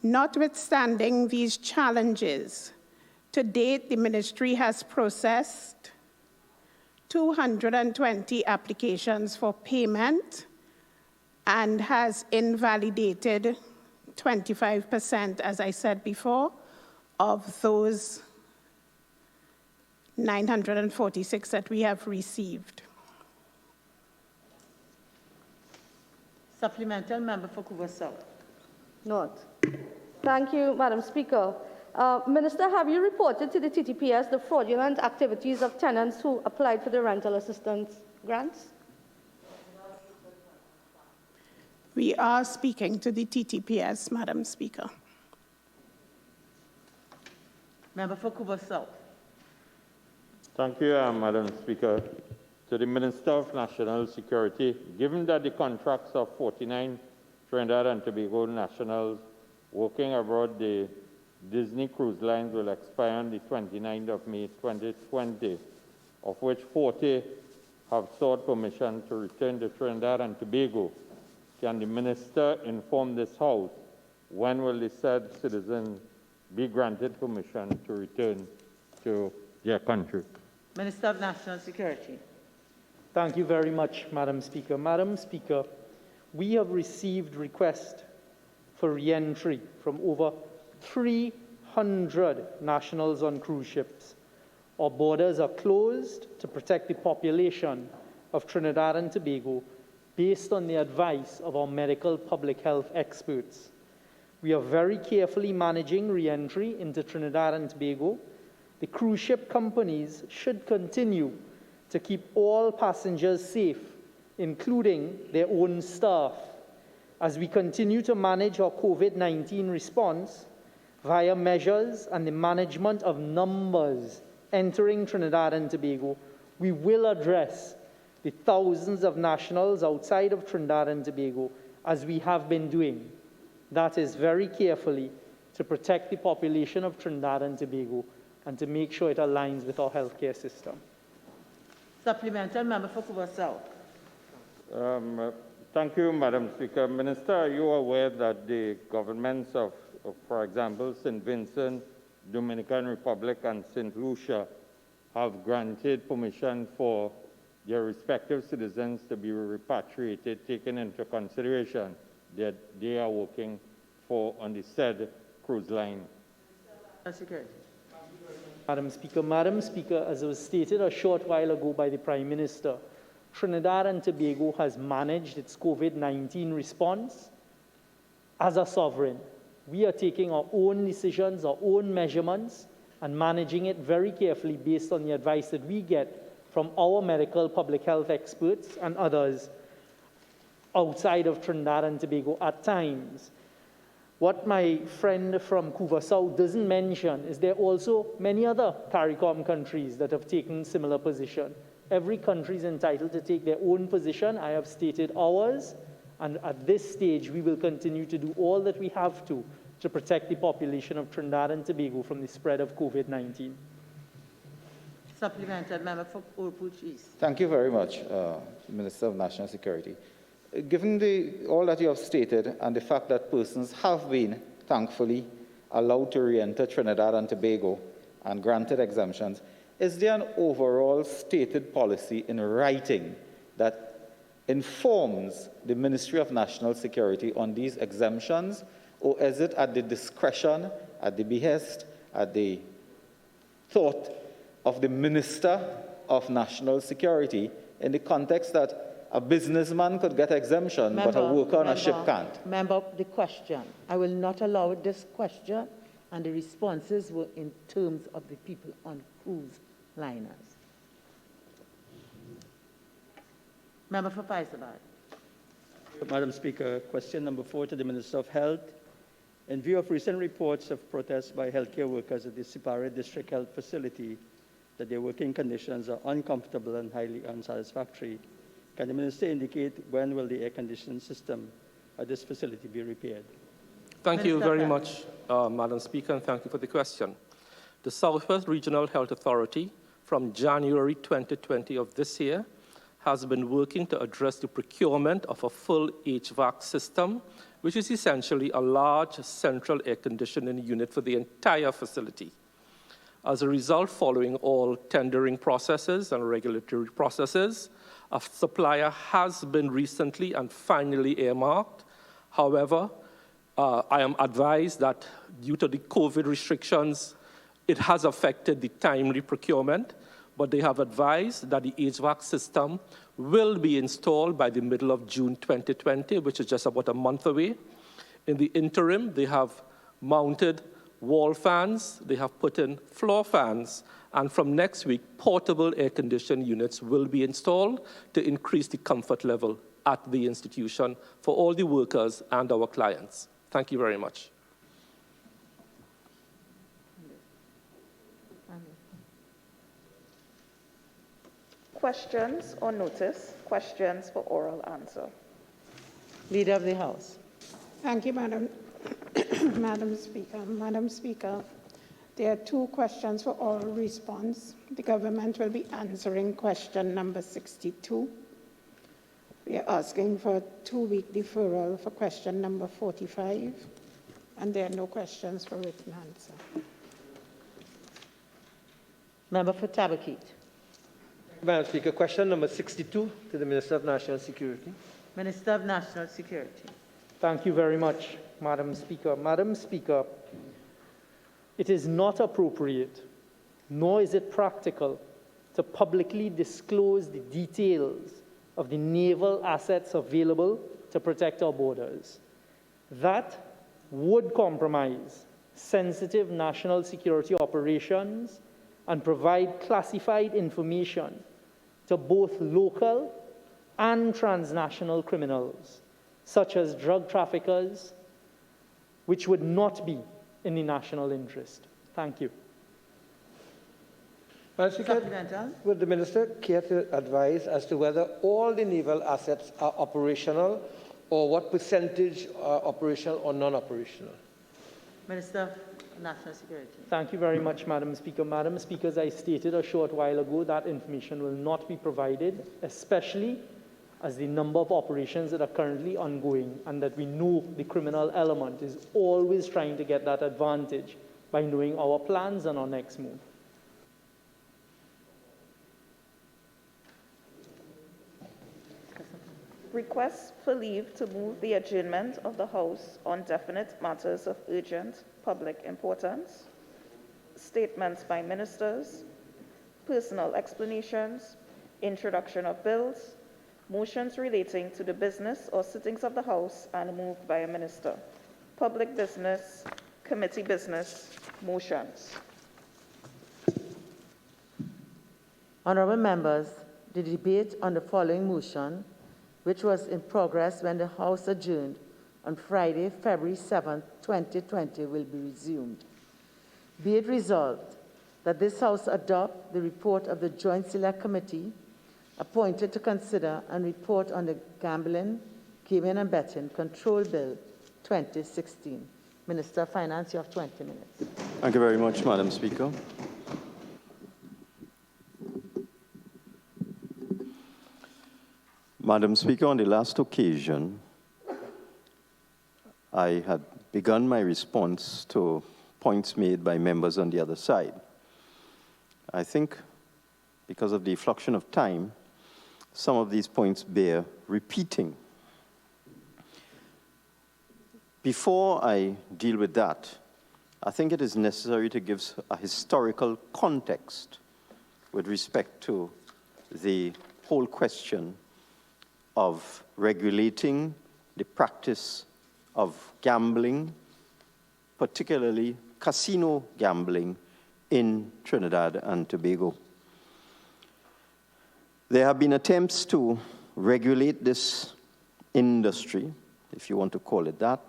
Notwithstanding these challenges, to date, the ministry has processed 220 applications for payment and has invalidated 25%, as I said before, of those 946 that we have received. Supplemental member for Couva South. Not. Thank you, Madam Speaker. Minister, have you reported to the TTPS the fraudulent activities of tenants who applied for the rental assistance grants? We are speaking to the TTPS, Madam Speaker. Member for Couva South. Thank you, Madam Speaker. To the Minister of National Security, given that the contracts of 49 Trinidad and Tobago nationals working abroad the Disney Cruise Lines will expire on the 29th of May 2020, of which 40 have sought permission to return to Trinidad and Tobago, can the Minister inform this House when will the said citizens be granted permission to return to their country? Minister of National Security. Thank you very much, Madam Speaker. Madam Speaker, we have received requests for re-entry from over 300 nationals on cruise ships. Our borders are closed to protect the population of Trinidad and Tobago based on the advice of our medical public health experts. We are very carefully managing re-entry into Trinidad and Tobago. The cruise ship companies should continue to keep all passengers safe, including their own staff, as we continue to manage our COVID-19 response via measures and the management of numbers entering Trinidad and Tobago. We will address the thousands of nationals outside of Trinidad and Tobago, as we have been doing. That is very carefully to protect the population of Trinidad and Tobago and to make sure it aligns with our healthcare system. Supplemental member for Couva South. Thank you, Madam Speaker. Minister, are you aware that the governments of, for example, St. Vincent, Dominican Republic, and St. Lucia have granted permission for their respective citizens to be repatriated, taking into consideration that they are working for on the said cruise line? Security. Madam Speaker, as was stated a short while ago by the Prime Minister, Trinidad and Tobago has managed its COVID-19 response as a sovereign. We are taking our own decisions, our own measurements, and managing it very carefully based on the advice that we get from our medical public health experts and others outside of Trinidad and Tobago at times. What my friend from Couva South doesn't mention is there are also many other CARICOM countries that have taken similar position. Every country is entitled to take their own position. I have stated ours, and at this stage, we will continue to do all that we have to protect the population of Trinidad and Tobago from the spread of COVID-19. Supplemental member for Oropouche East. Thank you very much, Minister of National Security. Given all that you have stated and the fact that persons have been, thankfully, allowed to re-enter Trinidad and Tobago and granted exemptions, is there an overall stated policy in writing that informs the Ministry of National Security on these exemptions, or is it at the discretion, at the behest, at the thought of the Minister of National Security, in the context that a businessman could get exemption, but a worker on a ship can't? Member, the question. I will not allow this question, and the responses were in terms of the people on cruise liners. Member for Faisabad. Madam Speaker, question number 4 to the Minister of Health. In view of recent reports of protests by healthcare workers at the Sipare District Health Facility that their working conditions are uncomfortable and highly unsatisfactory, Can the minister indicate when will the air conditioning system at this facility be repaired? Thank you very much, Madam Speaker, and thank you for the question. The Southwest Regional Health Authority, from January 2020 of this year, has been working to address the procurement of a full HVAC system, which is essentially a large central air conditioning unit for the entire facility. As a result, following all tendering processes and regulatory processes, a supplier has been recently and finally earmarked. However, I am advised that due to the COVID restrictions, it has affected the timely procurement, but they have advised that the HVAC system will be installed by the middle of June 2020, which is just about a month away. In the interim, they have mounted wall fans, they have put in floor fans, and from next week, portable air conditioning units will be installed to increase the comfort level at the institution for all the workers and our clients. Thank you very much. Questions or notice? Questions for oral answer. Leader of the House. Thank you, Madam Speaker. Madam Speaker, there are 2 questions for oral response. The government will be answering question number 62. We are asking for a 2-week deferral for question number 45, and there are no questions for written answer. Member for Tabakit. Madam Speaker, question number 62 to the Minister of National Security. Minister of National Security. Thank you very much, Madam Speaker. Madam Speaker, it is not appropriate, nor is it practical, to publicly disclose the details of the naval assets available to protect our borders. That would compromise sensitive national security operations and provide classified information to both local and transnational criminals, such as drug traffickers, which would not be in the national interest. Thank you. Madam Speaker, would the Minister care to advise as to whether all the naval assets are operational, or what percentage are operational or non-operational? Minister of National Security. Thank you very much, Madam Speaker. Madam Speaker, as I stated a short while ago, that information will not be provided, especially as the number of operations that are currently ongoing, and that we know the criminal element is always trying to get that advantage by knowing our plans and our next move. Request for leave to move the adjournment of the House on definite matters of urgent public importance, statements by ministers, personal explanations, introduction of bills, motions relating to the business or sittings of the House and moved by a minister, public business, committee business, motions. Honourable members, the debate on the following motion, which was in progress when the House adjourned on Friday, February 7, 2020, will be resumed. Be it resolved that this House adopt the report of the Joint Select Committee appointed to consider and report on the Gambling, Gaming and Betting Control Bill 2016. Minister of Finance, you have 20 minutes. Thank you very much, Madam Speaker. Madam Speaker, on the last occasion, I had begun my response to points made by members on the other side. I think because of the effluxion of time, some of these points bear repeating. Before I deal with that, I think it is necessary to give a historical context with respect to the whole question of regulating the practice of gambling, particularly casino gambling in Trinidad and Tobago. There have been attempts to regulate this industry, if you want to call it that,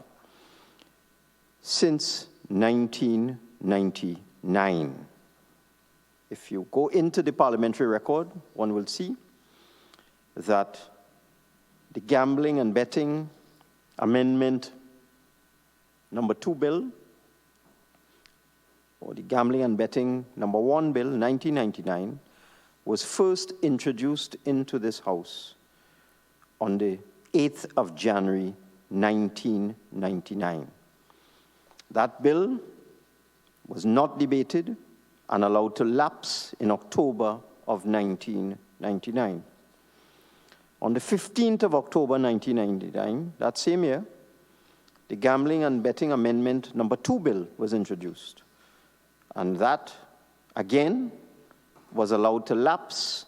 since 1999. If you go into the parliamentary record, one will see that the Gambling and Betting Amendment number 2 bill, or the Gambling and Betting number 1 bill, 1999, was first introduced into this House on the 8th of January, 1999. That bill was not debated and allowed to lapse in October of 1999. On the 15th of October 1999, that same year, the Gambling and Betting Amendment number 2 bill was introduced. And that, again, was allowed to lapse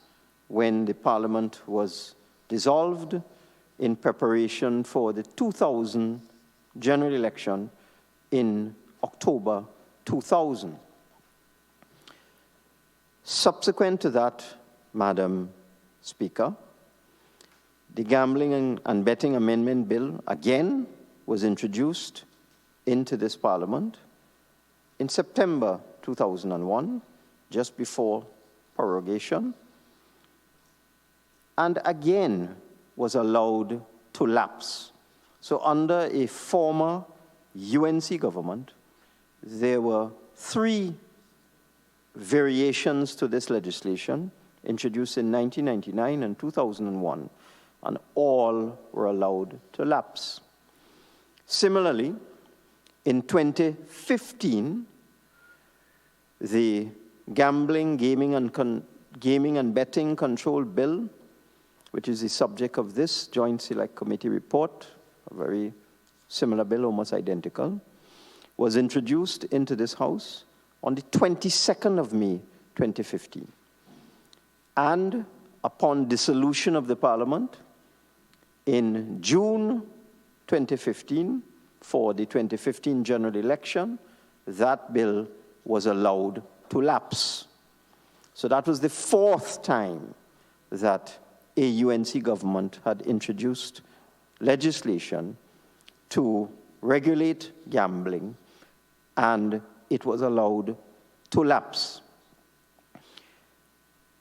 when the Parliament was dissolved in preparation for the 2000 general election in October 2000. Subsequent to that, Madam Speaker, the Gambling and Betting Amendment Bill again was introduced into this Parliament in September 2001, just before prorogation, and again was allowed to lapse. So under a former UNC government, there were 3 variations to this legislation introduced in 1999 and 2001, and all were allowed to lapse. Similarly, in 2015, the Gambling, Gaming and Betting Control Bill, which is the subject of this Joint Select Committee report, a very similar bill, almost identical, was introduced into this House on the 22nd of May, 2015. And upon dissolution of the Parliament in June 2015, for the 2015 general election, that bill was allowed to lapse. So that was the 4th time that a UNC government had introduced legislation to regulate gambling, and it was allowed to lapse.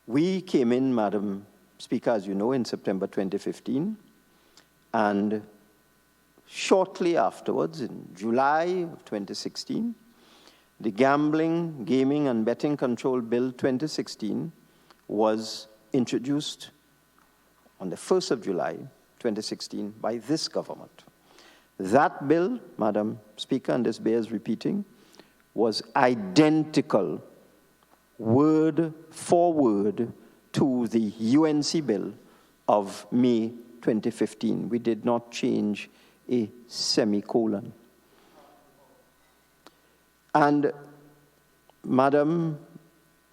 We came in, Madam Speaker, as you know, in September 2015, and shortly afterwards, in July of 2016, the Gambling, Gaming and Betting Control Bill 2016 was introduced on the 1st of July 2016 by this government. That bill, Madam Speaker, and this bears repeating, was identical, word for word, to the UNC bill of May 2015. We did not change a semicolon. And, Madam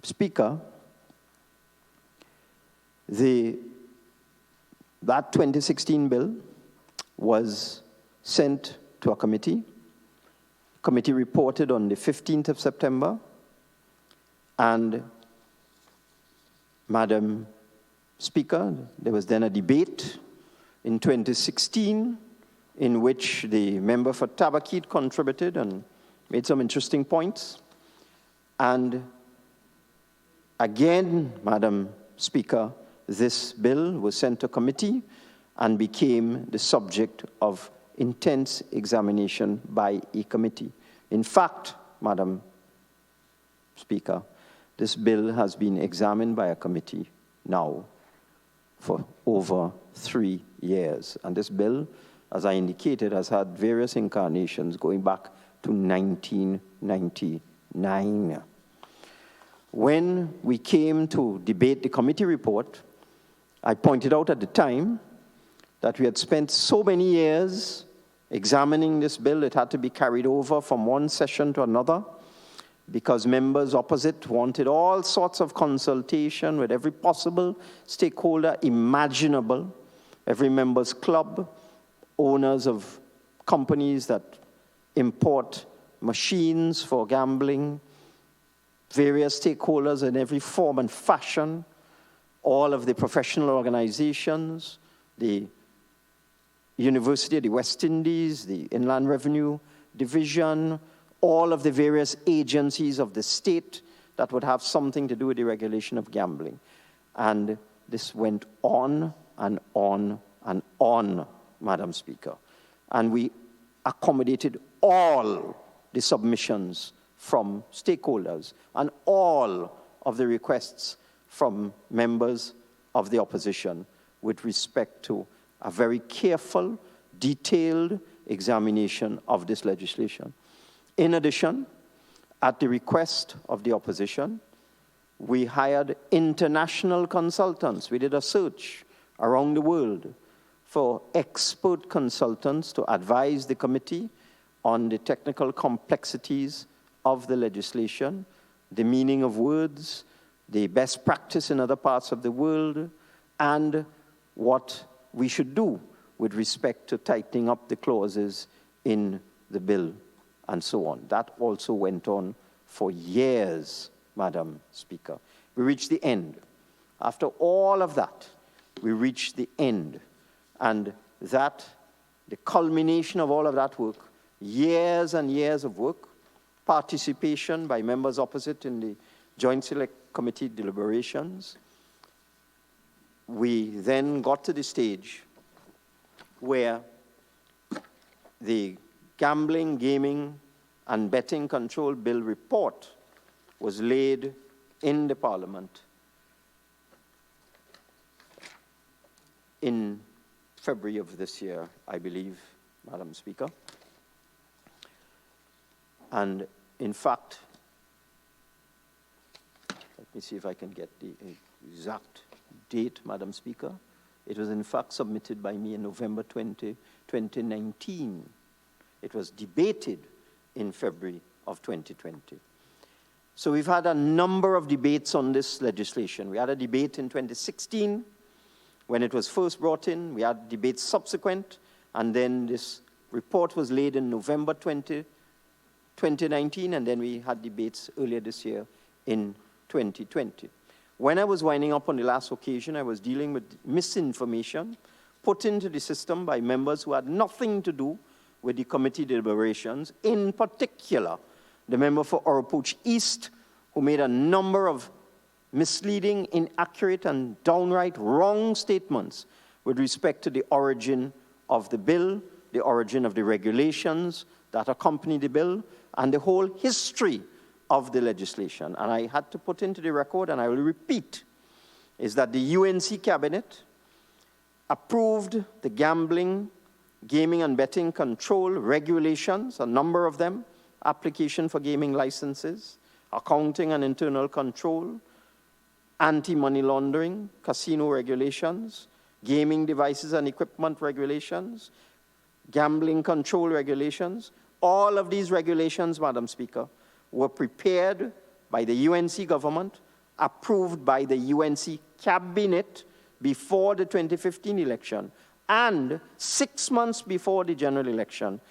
Speaker, that 2016 bill was sent to a committee. The committee reported on the 15th of September, and, Madam Speaker, there was then a debate in 2016 in which the member for Tabaquite contributed and made some interesting points. And again, Madam Speaker, this bill was sent to committee and became the subject of intense examination by a committee. In fact, Madam Speaker, this bill has been examined by a committee now for over 3 years. And this bill, as I indicated, has had various incarnations going back to 1999. When we came to debate the committee report, I pointed out at the time that we had spent so many years examining this bill, it had to be carried over from one session to another because members opposite wanted all sorts of consultation with every possible stakeholder imaginable, every member's club, owners of companies that import machines for gambling, various stakeholders in every form and fashion, all of the professional organizations, the University of the West Indies, the Inland Revenue Division, all of the various agencies of the state that would have something to do with the regulation of gambling. And this went on and on and on, Madam Speaker. And we accommodated all the submissions from stakeholders and all of the requests from members of the opposition with respect to a very careful, detailed examination of this legislation. In addition, at the request of the opposition, we hired international consultants. We did a search around the world for expert consultants to advise the committee on the technical complexities of the legislation, the meaning of words, the best practice in other parts of the world, and what we should do with respect to tightening up the clauses in the bill, and so on. That also went on for years, Madam Speaker. We reached the end. After all of that, we reached the end. And that, the culmination of all of that work, years and years of work, participation by members opposite in the Joint Select Committee deliberations, we then got to the stage where the Gambling, Gaming, and Betting Control Bill report was laid in the Parliament in February of this year, I believe, Madam Speaker. And in fact, let me see if I can get the exact date, Madam Speaker. It was in fact submitted by me in November 2019. It was debated in February of 2020. So we've had a number of debates on this legislation. We had a debate in 2016 when it was first brought in. We had debates subsequent, and then this report was laid in November 2019, and then we had debates earlier this year in 2020. When I was winding up on the last occasion, I was dealing with misinformation put into the system by members who had nothing to do with the committee deliberations, in particular, the member for Oropouche East, who made a number of misleading, inaccurate, and downright wrong statements with respect to the origin of the bill, the origin of the regulations that accompany the bill, and the whole history of the legislation. And I had to put into the record, and I will repeat, is that the UNC Cabinet approved the Gambling, Gaming and Betting Control regulations, a number of them, application for gaming licenses, accounting and internal control, anti-money laundering, casino regulations, gaming devices and equipment regulations, gambling control regulations. All of these regulations, Madam Speaker, were prepared by the UNC government, approved by the UNC Cabinet before the 2015 election, and 6 months before the general election,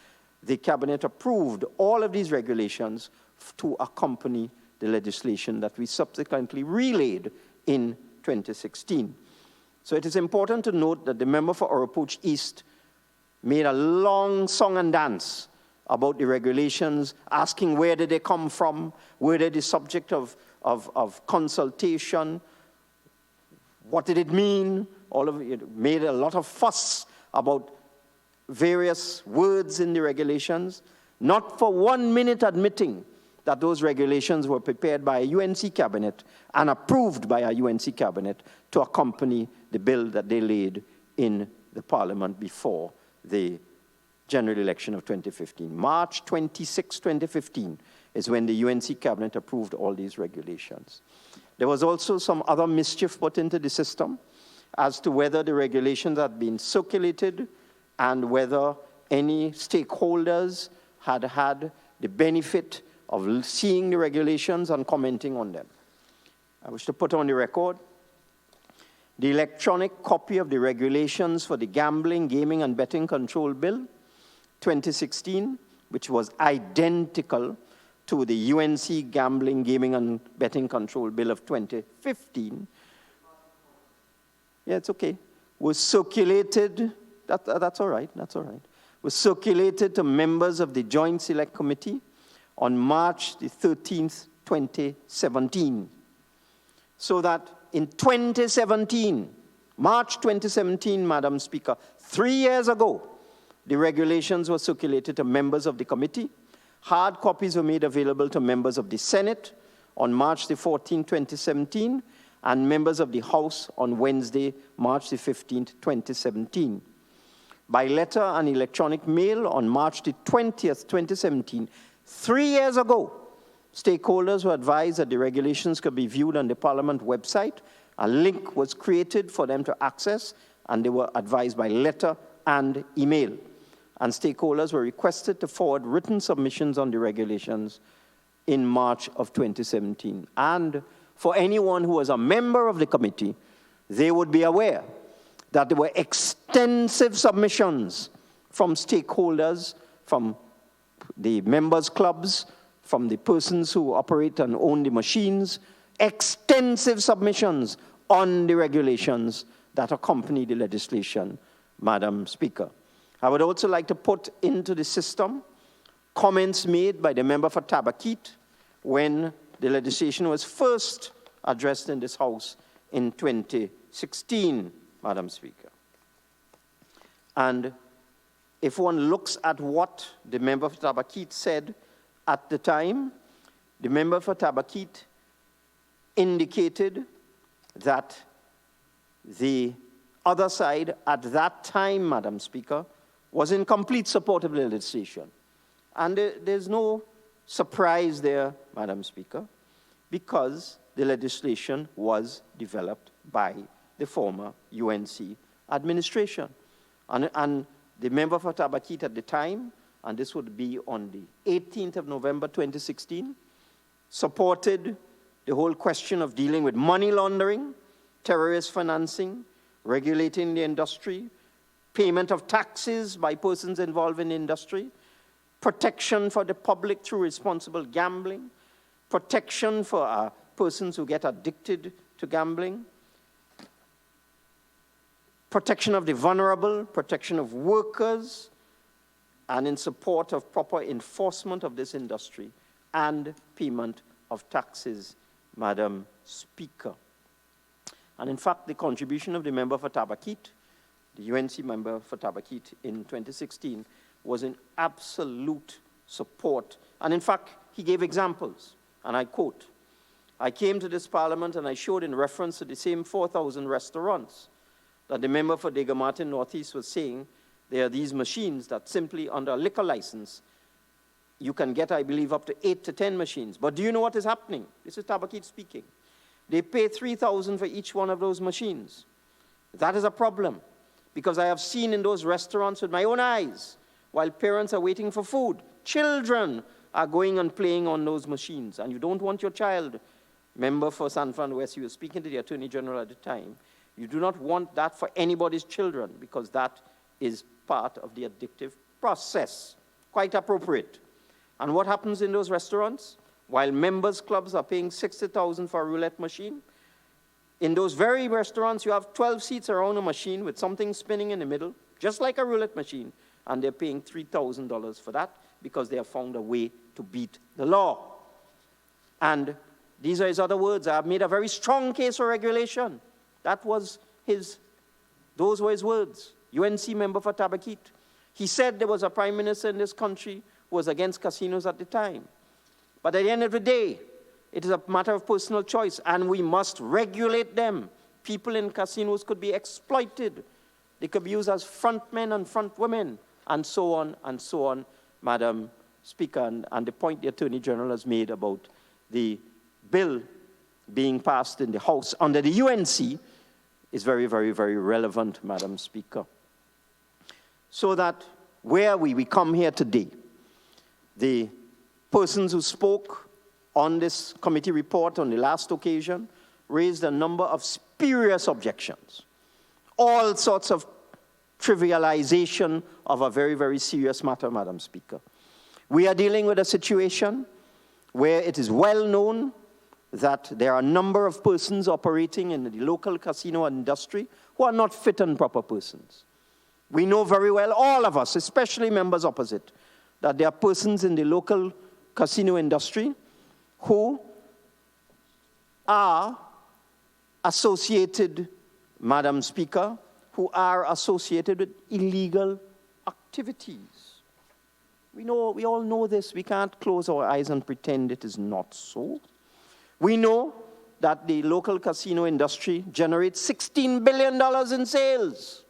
the Cabinet approved all of these regulations to accompany the legislation that we subsequently relayed in 2016. So it is important to note that the member for Oropouche East made a long song and dance about the regulations, asking where did they come from, were they the subject of consultation, what did it mean? All of it made a lot of fuss about various words in the regulations, not for 1 minute admitting that those regulations were prepared by a UNC cabinet and approved by a UNC cabinet to accompany the bill that they laid in the Parliament before the general election of 2015. March 26, 2015 is when the UNC cabinet approved all these regulations. There was also some other mischief put into the system as to whether the regulations had been circulated and whether any stakeholders had had the benefit of seeing the regulations and commenting on them. I wish to put on the record the electronic copy of the regulations for the Gambling, Gaming and Betting Control Bill 2016, which was identical to the UNC Gambling, Gaming and Betting Control Bill of 2015. Yeah, it's okay. Was circulated, that's all right, was circulated to members of the Joint Select Committee on March the 13th, 2017. So that in 2017, March 2017, Madam Speaker, 3 years ago, the regulations were circulated to members of the committee. Hard copies were made available to members of the Senate on March the 14th, 2017, and members of the House on Wednesday, March the 15th, 2017. By letter and electronic mail on March the 20th, 2017, 3 years ago, stakeholders were advised that the regulations could be viewed on the Parliament website. A link was created for them to access, and they were advised by letter and email. And stakeholders were requested to forward written submissions on the regulations in March of 2017. And for anyone who was a member of the committee, they would be aware that there were extensive submissions from stakeholders, from the members' clubs, from the persons who operate and own the machines, extensive submissions on the regulations that accompany the legislation, Madam Speaker. I would also like to put into the system comments made by the member for Tabaquite when the legislation was first addressed in this House in 2016, Madam Speaker. And if one looks at what the member for Tabaquite said at the time, the member for Tabaquite indicated that the other side at that time, Madam Speaker, was in complete support of the legislation. And there's no surprise there, Madam Speaker, because the legislation was developed by the former UNC administration. And the member for Tabaquite at the time, and this would be on the 18th of November 2016, supported the whole question of dealing with money laundering, terrorist financing, regulating the industry, payment of taxes by persons involved in the industry, protection for the public through responsible gambling, protection for persons who get addicted to gambling, protection of the vulnerable, protection of workers, and in support of proper enforcement of this industry and payment of taxes, Madam Speaker. And in fact, the contribution of the member for Tabaquite, the UNC member for Tabaquite in 2016, was in absolute support. And in fact, he gave examples, and I quote, "I came to this parliament and I showed in reference to the same 4,000 restaurants that the member for Diego Martin Northeast was saying there are these machines that simply under a liquor license, you can get, I believe, up to 8 to 10 machines. But do you know what is happening?" This is Tabaquite speaking. "They pay $3,000 for each one of those machines. That is a problem, because I have seen in those restaurants with my own eyes, while parents are waiting for food, children are going and playing on those machines. And you don't want your child," member for San Fran West, you were speaking to the Attorney General at the time, "you do not want that for anybody's children, because that is part of the addictive process." Quite appropriate. And what happens in those restaurants? While members' clubs are paying $60,000 for a roulette machine, in those very restaurants, you have 12 seats around a machine with something spinning in the middle, just like a roulette machine, and they're paying $3,000 for that because they have found a way to beat the law. And these are his other words. "I have made a very strong case for regulation." Those were his words. UNC member for Tabaquite. He said there was a prime minister in this country who was against casinos at the time. But at the end of the day, it is a matter of personal choice, and we must regulate them. People in casinos could be exploited. They could be used as front men and front women, and so on, Madam Speaker. And the point the Attorney General has made about the bill being passed in the House under the UNC is very, very, very relevant, Madam Speaker. So that where we come here today, the persons who spoke on this committee report on the last occasion raised a number of spurious objections, all sorts of trivialization of a very, very serious matter, Madam Speaker. We are dealing with a situation where it is well known that there are a number of persons operating in the local casino industry who are not fit and proper persons. We know very well, all of us, especially members opposite, that there are persons in the local casino industry who are associated Madam Speaker, who are associated with illegal activities. We all know this. We can't close our eyes and pretend it is not so. We know that the local casino industry generates $16 billion in sales,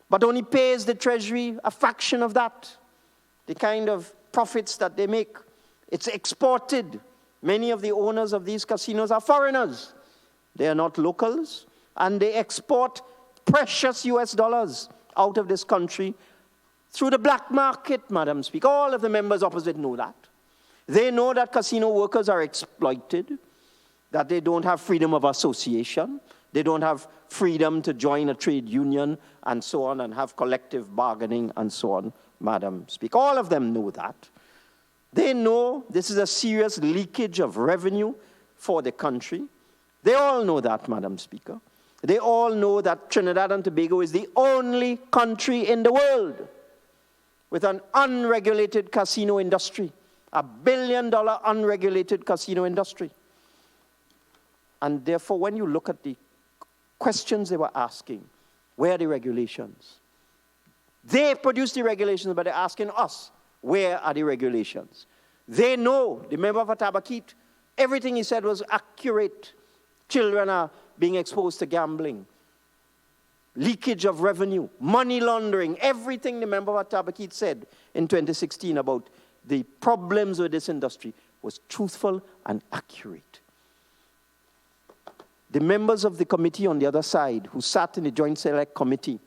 but only pays the Treasury a fraction of that, the kind of profits that they make. It's exported. Many of the owners of these casinos are foreigners. They are not locals, and they export precious US dollars out of this country through the black market, Madam Speaker. All of the members opposite know that. They know that casino workers are exploited, that they don't have freedom of association, they don't have freedom to join a trade union and so on and have collective bargaining and so on, Madam Speaker. All of them know that. They know this is a serious leakage of revenue for the country. They all know that, Madam Speaker. They all know that Trinidad and Tobago is the only country in the world with an unregulated casino industry, $1 billion unregulated casino industry. And therefore, when you look at the questions they were asking, where are the regulations? They produce the regulations, but they're asking us, where are the regulations? They know, the member for Tabakit, everything he said was accurate. Children are being exposed to gambling, leakage of revenue, money laundering, everything the member of Tabakit said in 2016 about the problems with this industry was truthful and accurate. The members of the committee on the other side who sat in the Joint Select Committee,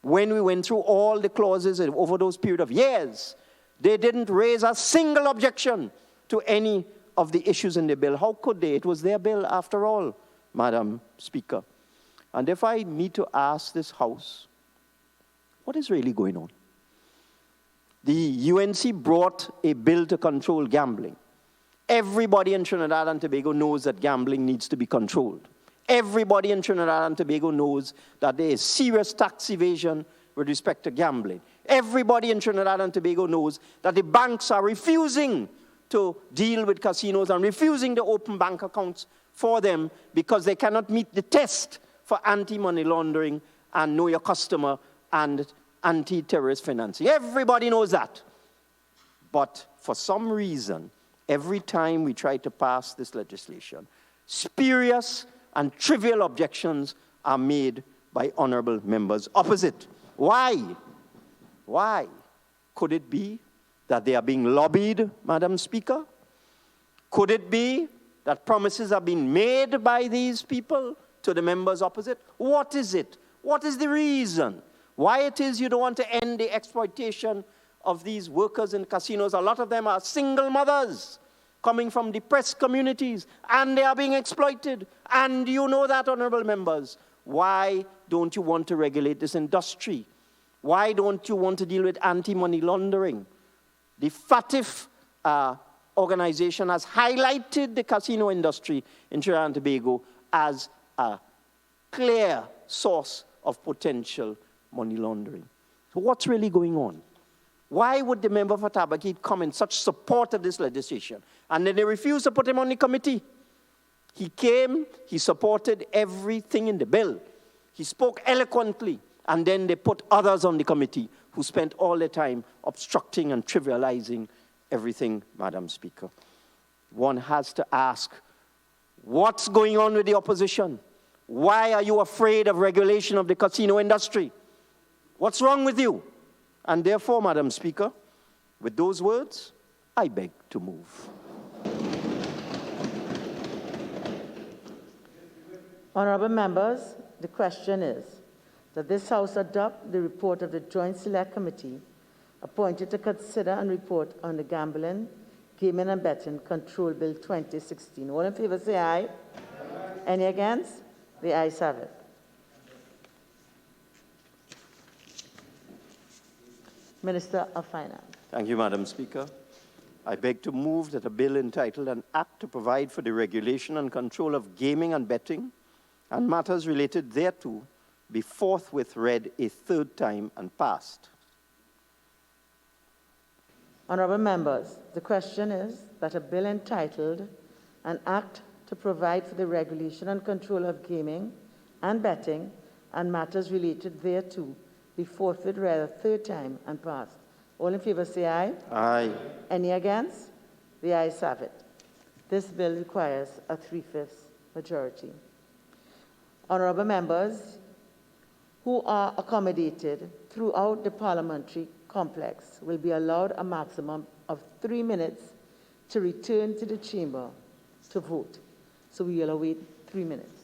when we went through all the clauses over those period of years, they didn't raise a single objection to any of the issues in the bill. How could they? It was their bill after all, Madam Speaker. And if I need to ask this House, what is really going on? The UNC brought a bill to control gambling. Everybody in Trinidad and Tobago knows that gambling needs to be controlled. Everybody in Trinidad and Tobago knows that there is serious tax evasion with respect to gambling. Everybody in Trinidad and Tobago knows that the banks are refusing to deal with casinos and refusing to open bank accounts for them because they cannot meet the test for anti-money laundering and know your customer and anti-terrorist financing. Everybody knows that. But for some reason, every time we try to pass this legislation, spurious and trivial objections are made by honorable members opposite. Why? Why? Could it be that they are being lobbied, Madam Speaker? Could it be that promises are being made by these people to the members opposite? What is it? What is the reason? Why it is you don't want to end the exploitation of these workers in casinos? A lot of them are single mothers coming from depressed communities, and they are being exploited. And you know that, honorable members. Why don't you want to regulate this industry? Why don't you want to deal with anti-money laundering? The FATF organization has highlighted the casino industry in Trinidad and Tobago as a clear source of potential money laundering. So what's really going on? Why would the member for Tabakit come in such support of this legislation? And then they refused to put him on the committee. He came, he supported everything in the bill. He spoke eloquently, and then they put others on the committee who spent all their time obstructing and trivializing everything, Madam Speaker. One has to ask, what's going on with the opposition? Why are you afraid of regulation of the casino industry? What's wrong with you? And therefore, Madam Speaker, with those words, I beg to move. Honorable members, the question is that this House adopt the report of the Joint Select Committee appointed to consider and report on the Gambling, Gaming and Betting Control Bill 2016. All in favor say aye. Aye. Any against? The ayes have it. Minister of Finance. Thank you, Madam Speaker. I beg to move that a bill entitled An Act to Provide for the Regulation and Control of Gaming and Betting and matters related thereto be forthwith read a third time and passed. Honorable members, the question is that a bill entitled An Act to Provide for the Regulation and Control of Gaming and betting, and matters related thereto be forfeited, read a third time, and passed. All in favor say aye. Aye. Any against? The ayes have it. This bill requires a 3/5 majority. Honourable members who are accommodated throughout the parliamentary complex will be allowed a maximum of 3 minutes to return to the chamber to vote. So we will await 3 minutes.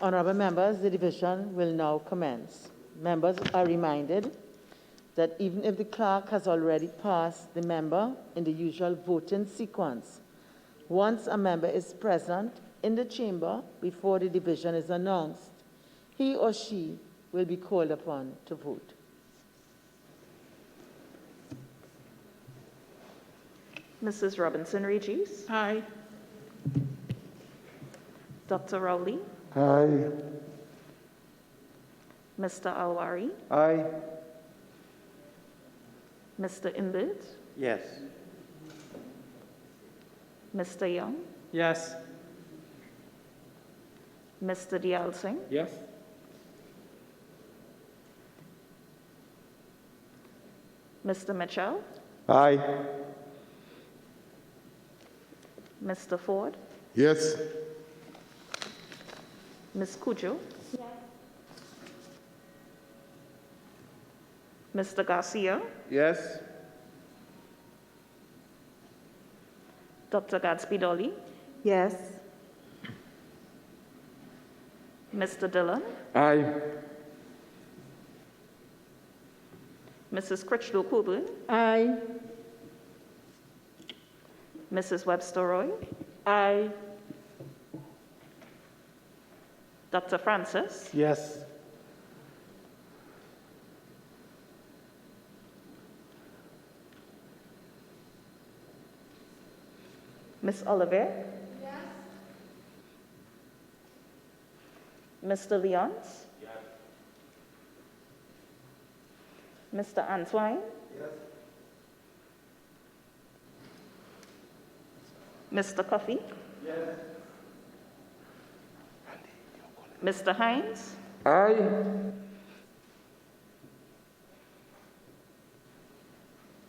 Honourable members, the division will now commence. Members are reminded that even if the clerk has already passed the member in the usual voting sequence, once a member is present in the chamber before the division is announced, he or she will be called upon to vote. Mrs. Robinson-Regis. Aye. Dr. Rowley. Aye. Mr. Alwari. Aye. Mr. Imbert. Yes. Mr. Young. Yes. Mr. Dial Singh. Yes. Mr. Mitchell. Aye. Mr. Ford. Yes. Ms. Cujo. Yes. Mr. Garcia. Yes. Dr. Gadsby Dolly. Yes. Mr. Dillon. Aye. Mrs. Critchlow Coburn. Aye. Mrs. Webster Roy. Aye. Dr. Francis, Yes. Ms. Oliver, Mr. Leons, Mr. Antwine, Mr. Coffey, Mr. Hines, Aye.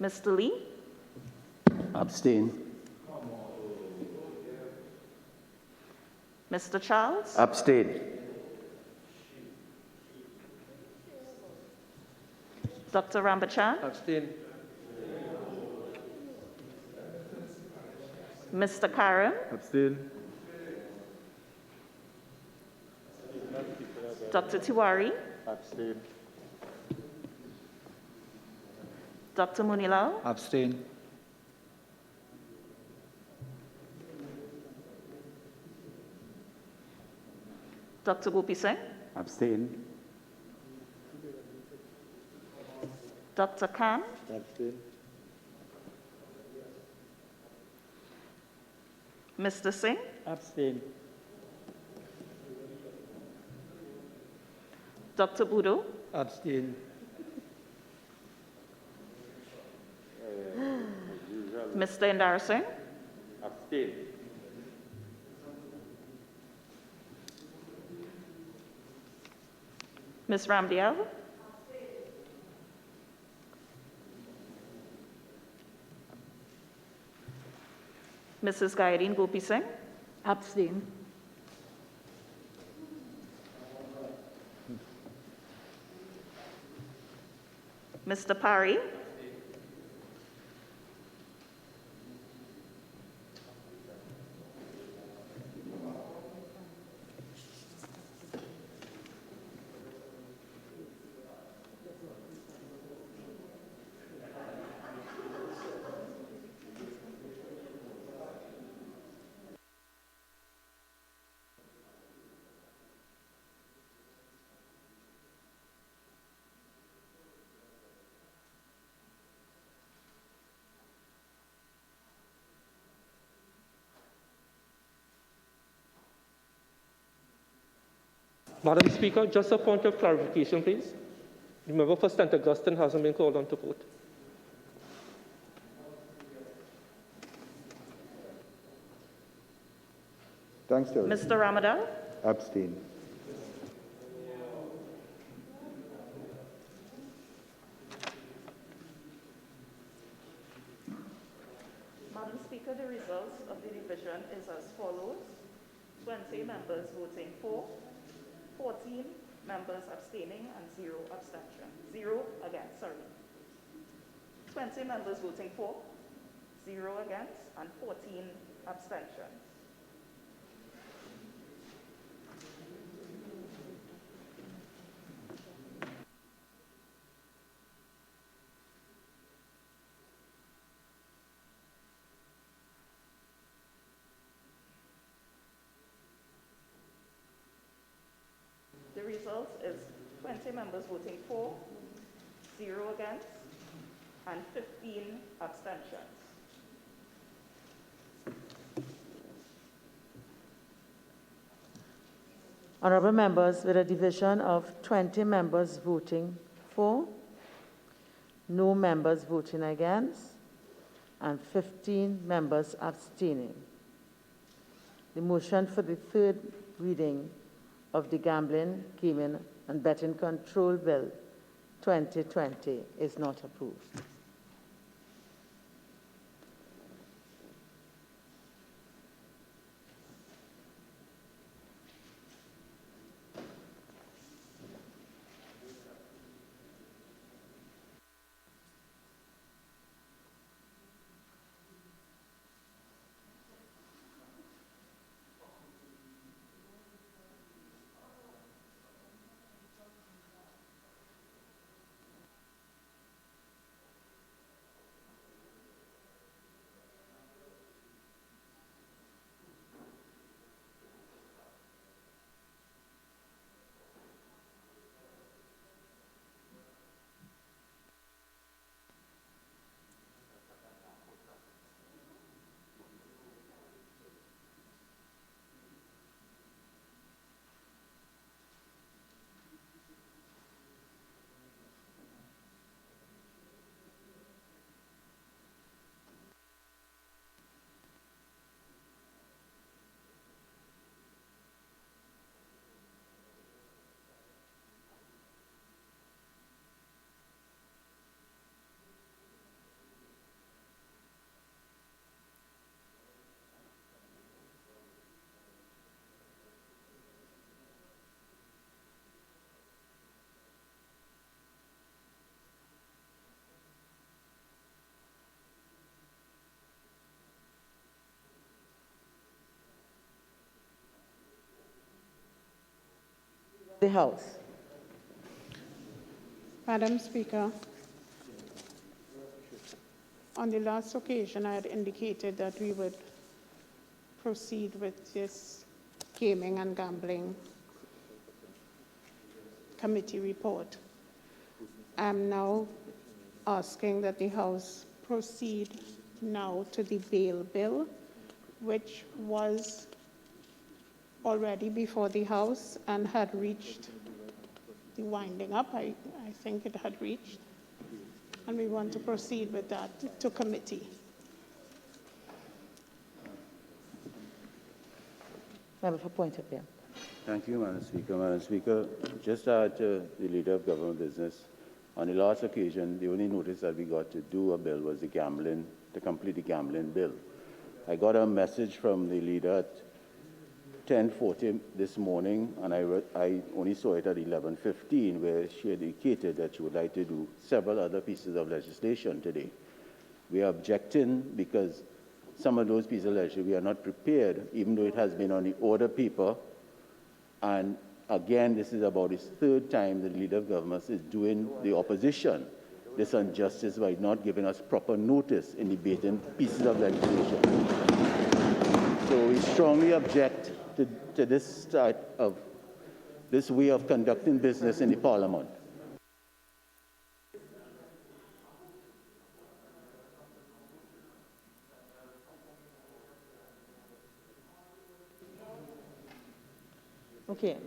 Mr. Lee, Abstain. Mr. Charles, Abstain. Dr. Rambachan, Abstain. Mr. Karam, Abstain. Dr. Tiwari, Abstain. Dr. Munilal, Abstain. Dr. Gopi Singh, Abstain. Dr. Khan, Abstain. Mr. Singh, Abstain. Dr. Budo, Abstain. Mr. Indar Singh, Abstain. Ms. Ramdial, Mrs. Gayadeen Gopi Singh, Abstain. Mr. Parry, Madam Speaker, just a point of clarification, please. The member for St. Augustine hasn't been called on to vote. Thanks, Terry. Mr. Ramadan, Abstain. Madam Speaker, the results of the division is as follows. 20 members voting for, 14 members abstaining, and 0 abstention. 0 against, sorry. 20 members voting for, 0 against, and 14 abstentions. The result is 20 members voting for, 0 against, and 15 abstentions. Honorable members, with a division of 20 members voting for, no members voting against, and 15 members abstaining. The motion for the third reading of the Gambling, Gaming and Betting Control Bill 2020 is not approved. The House. Madam Speaker, on the last occasion, I had indicated that we would proceed with this gaming and gambling committee report. I'm now asking that the House proceed now to the bail bill, which was already before the House and had reached the winding up. I think it had reached. And we want to proceed with that to committee. Member for Point of View. Thank you, Madam Speaker. Madam Speaker, just to add to the Leader of Government Business, on the last occasion, the only notice that we got to do a bill was to complete the gambling bill. I got a message from the Leader at 10:40 this morning, and I only saw it at 11:15, where she indicated that she would like to do several other pieces of legislation today. We are objecting because some of those pieces of legislation we are not prepared, even though it has been on the order paper. And again, this is about his third time the Leader of Government is doing the opposition this injustice by not giving us proper notice in debating pieces of legislation. So we strongly object to this type of, this way of conducting business in the Parliament. Okay.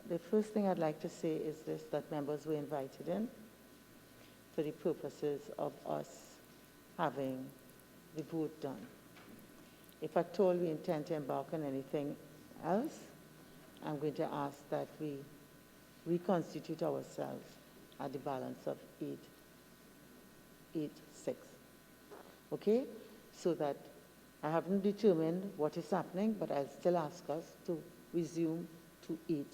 The first thing I'd like to say is this, that members were invited in for the purposes of us having the vote done. If at all we intend to embark on anything else, I'm going to ask that we reconstitute ourselves at the balance of 8-6. Okay? So that I haven't determined what is happening, but I'll still ask us to resume to 8-6.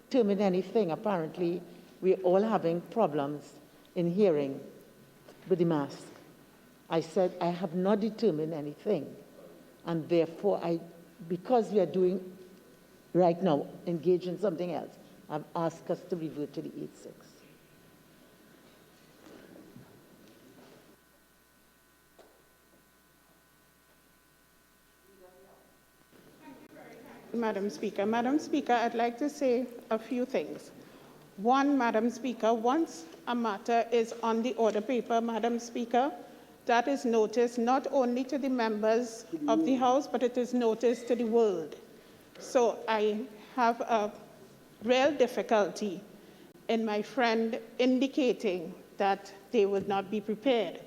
Determine anything. Apparently, we're all having problems in hearing with the mask. I said I have not determined anything, and therefore, because we are doing right now, engage in something else, I've asked us to revert to the 8-6. Madam Speaker, I'd like to say a few things. One, Madam Speaker, once a matter is on the order paper, Madam Speaker, that is noticed not only to the members of the House, but it is noticed to the world. So I have a real difficulty in my friend indicating that they would not be prepared.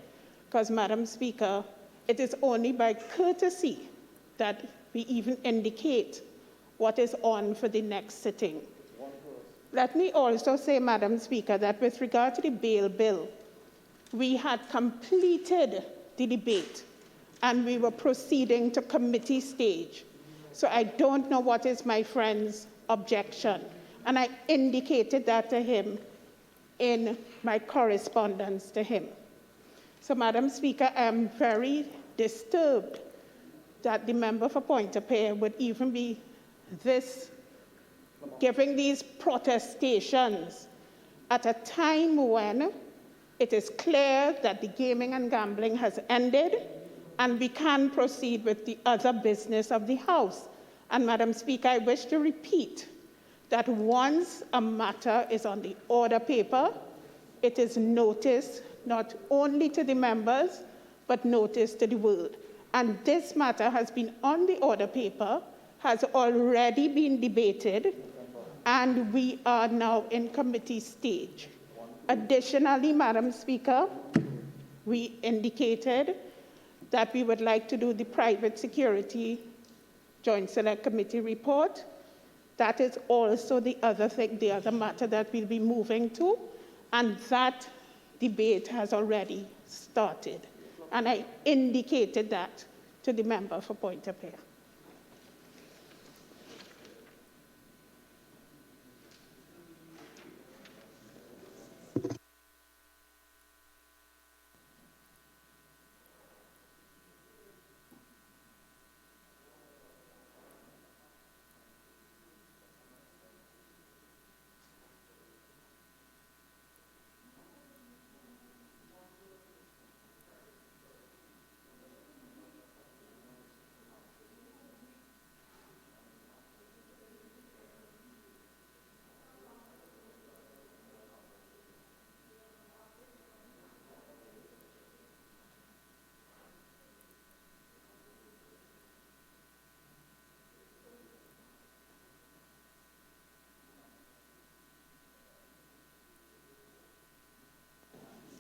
Because, Madam Speaker, it is only by courtesy that we even indicate what is on for the next sitting. Let me also say, Madam Speaker, that with regard to the bail bill, we had completed the debate and we were proceeding to committee stage. So I don't know what is my friend's objection. And I indicated that to him in my correspondence to him. So, Madam Speaker, I am very disturbed that the member for Pointe-a-Pierre would even be giving these protestations at a time when it is clear that the gaming and gambling has ended and we can proceed with the other business of the House. And, Madam Speaker, I wish to repeat that once a matter is on the order paper, it is noticed not only to the members, but noticed to the world. And this matter has been on the order paper, has already been debated, and we are now in committee stage. Additionally, Madam Speaker, we indicated that we would like to do the private security Joint Select Committee report. That is also the other thing, the other matter that we'll be moving to, and that debate has already started. And I indicated that to the member for point of order.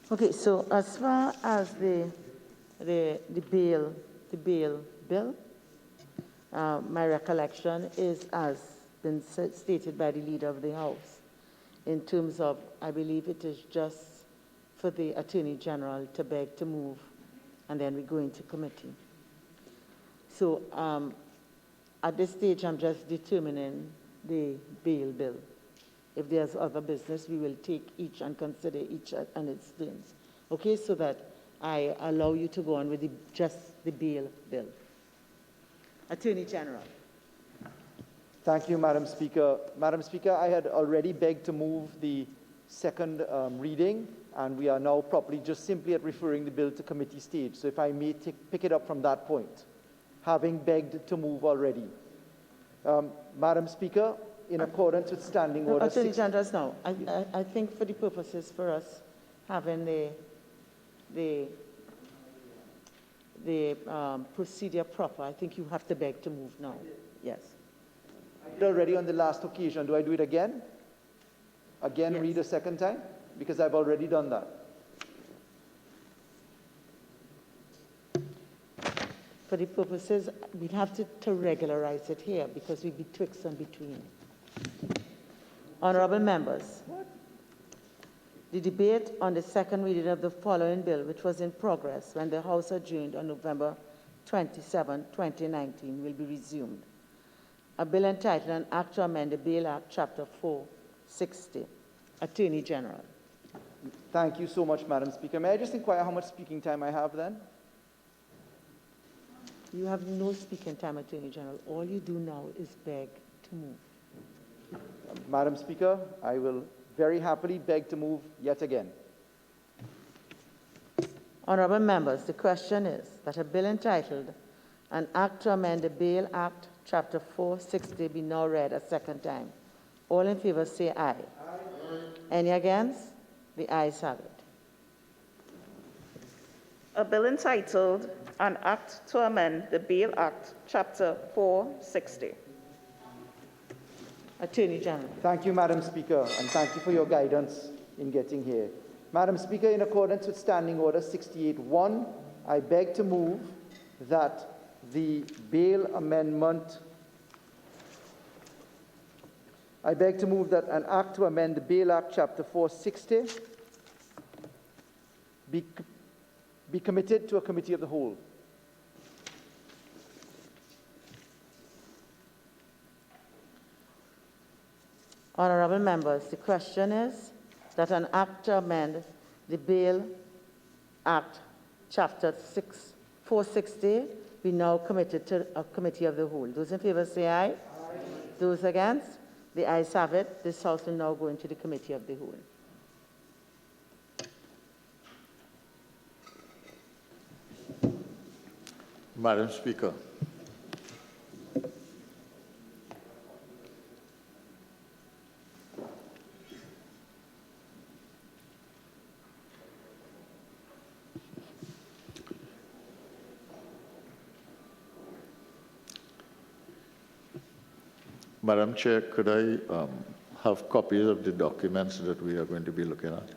Okay, so as far as the bail bill, my recollection is as been stated by the leader of the House, in terms of, I believe it is just for the Attorney General to beg to move, and then we go into committee. So at this stage, I'm just determining the bail bill. If there's other business, we will take each and consider each on its turns. Okay, so that I allow you to go on with just the bail bill. Attorney General. Thank you, Madam Speaker. Madam Speaker, I had already begged to move the second reading, and we are now properly just simply at referring the bill to committee stage. So if I may pick it up from that point, having begged to move already. Madam Speaker, in accordance with Standing Order... Attorney General, now, I think for the purposes for us having the procedure proper, I think you have to beg to move now. Yes. I did already on the last occasion. Do I do it again? Again, yes. Read a second time? Because I've already done that. For the purposes, we'd have to regularize it here because we'd be twixt and between. Honorable members, the debate on the second reading of the following bill, which was in progress when the House adjourned on November 27, 2019, will be resumed. A bill entitled An Act to Amend the Bail Act, Chapter 460. Attorney General. Thank you so much, Madam Speaker. May I just inquire how much speaking time I have then? You have no speaking time, Attorney General. All you do now is beg to move. Madam Speaker, I will very happily beg to move yet again. Honorable members, the question is that a bill entitled An Act to Amend the Bail Act, Chapter 460 be now read a second time. All in favor say aye. Aye. Any against? The ayes have it. A bill entitled An Act to Amend the Bail Act, Chapter 460. Attorney General. Thank you, Madam Speaker, and thank you for your guidance in getting here. Madam Speaker, in accordance with Standing Order 68-1, I beg to move that the bail amendment, I beg to move that an act to amend the Bail Act, Chapter 460, be committed to a committee of the whole. Honorable members, the question is that an act to amend the Bail Act, Chapter 460, be now committed to a committee of the whole. Those in favor say aye. Aye. Those against? The ayes have it. This House will now go into the committee of the whole. Madam Speaker. Madam Chair, could I have copies of the documents that we are going to be looking at?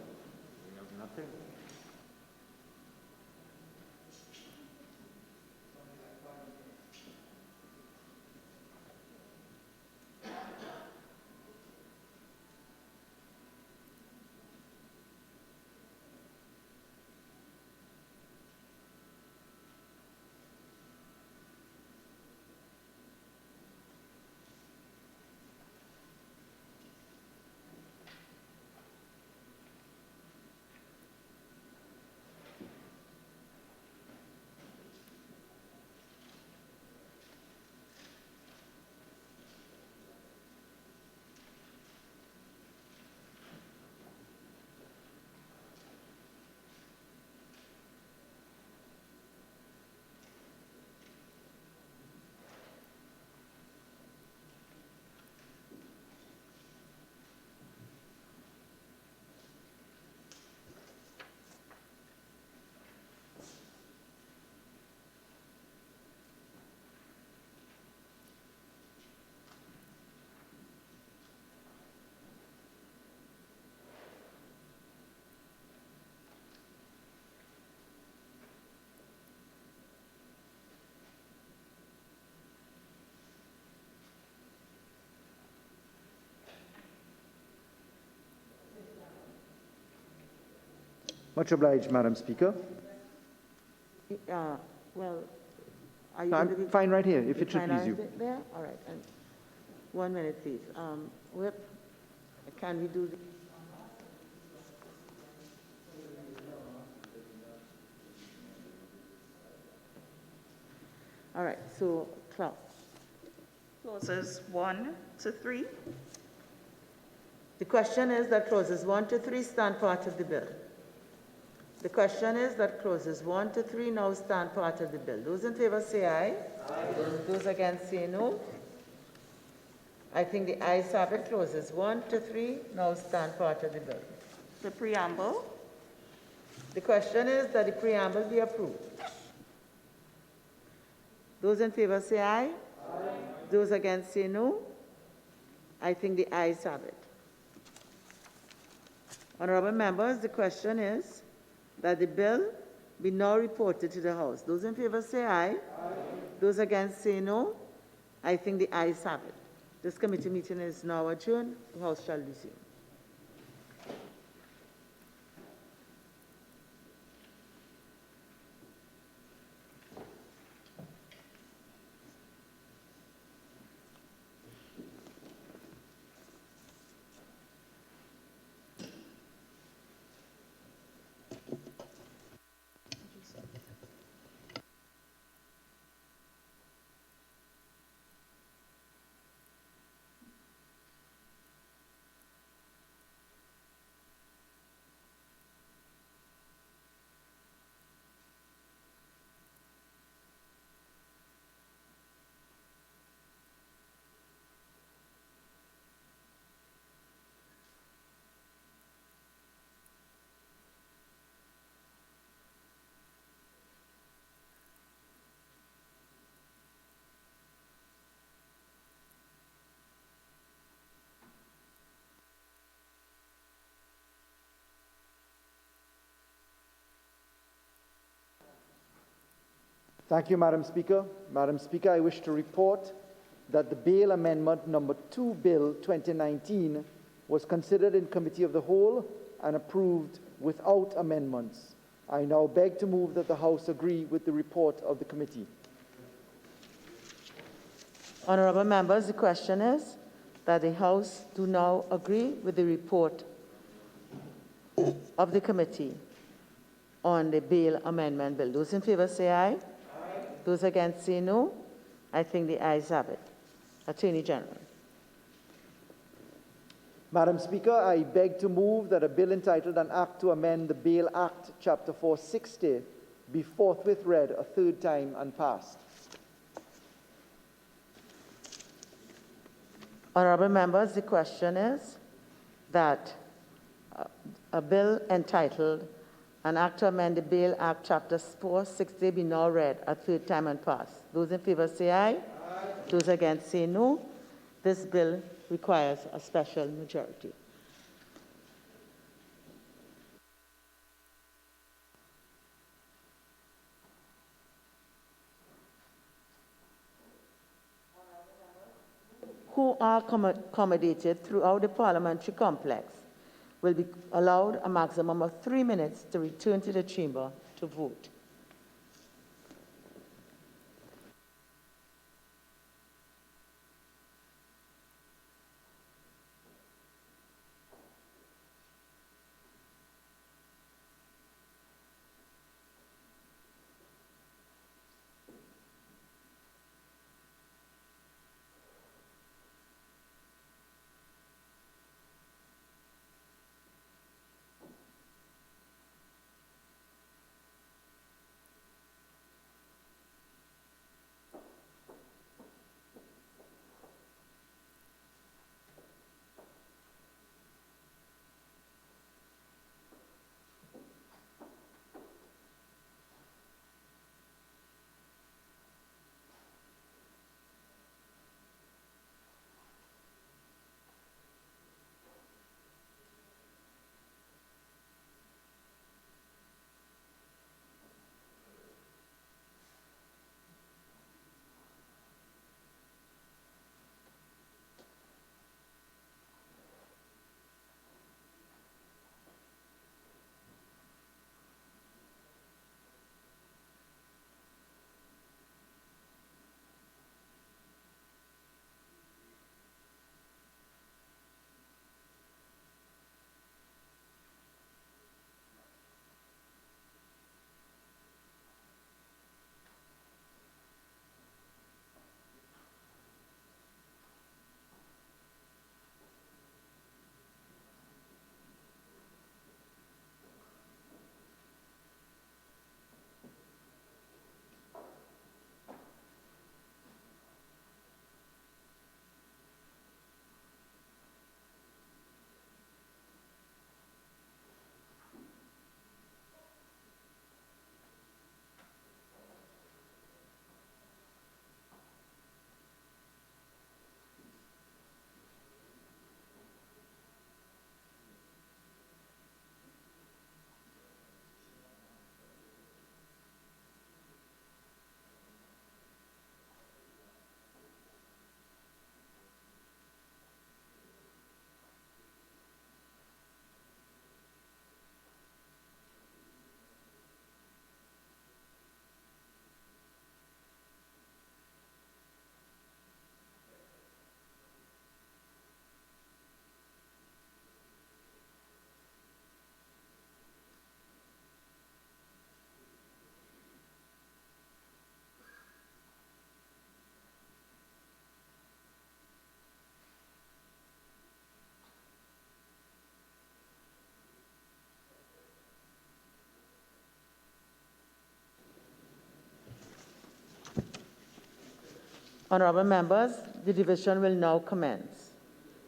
Much obliged, Madam Speaker. Well, are you No, going to I'm be fine right here, if you it should fine please you. right there? All right. And 1 minute, please. Whip, can we do this? All right, so clock. Clauses 1 to 3. The question is that clauses 1 to 3 stand part of the bill. The question is that clauses 1 to 3 now stand part of the bill. Those in favor say aye. Aye. Those against say no. I think the ayes have it. Clauses 1 to 3 now stand part of the bill. The preamble. The question is that the preamble be approved. Those in favor say aye. Aye. Those against say no. I think the ayes have it. Honorable members, the question is that the bill be now reported to the House. Those in favor say aye. Aye. Those against say no. I think the ayes have it. This committee meeting is now adjourned. The House shall resume. Thank you, Madam Speaker. Madam Speaker, I wish to report that the Bail Amendment Number 2 Bill 2019 was considered in Committee of the Whole and approved without amendments. I now beg to move that the House agree with the report of the committee. Honorable members, the question is that the House do now agree with the report of the committee on the bail amendment bill. Those in favor say aye. Aye. Those against say no. I think the ayes have it. Attorney General. Madam Speaker, I beg to move that a bill entitled An Act to Amend the Bail Act, Chapter 460, be forthwith read a third time and passed. Honorable members, the question is that a bill entitled An Act to Amend the Bail Act, Chapter 460, be now read a third time and passed. Those in favor say aye. Aye. Those against say no. This bill requires a special majority. Who are accommodated throughout the parliamentary complex will be allowed a maximum of 3 minutes to return to the chamber to vote. Honorable members, the division will now commence.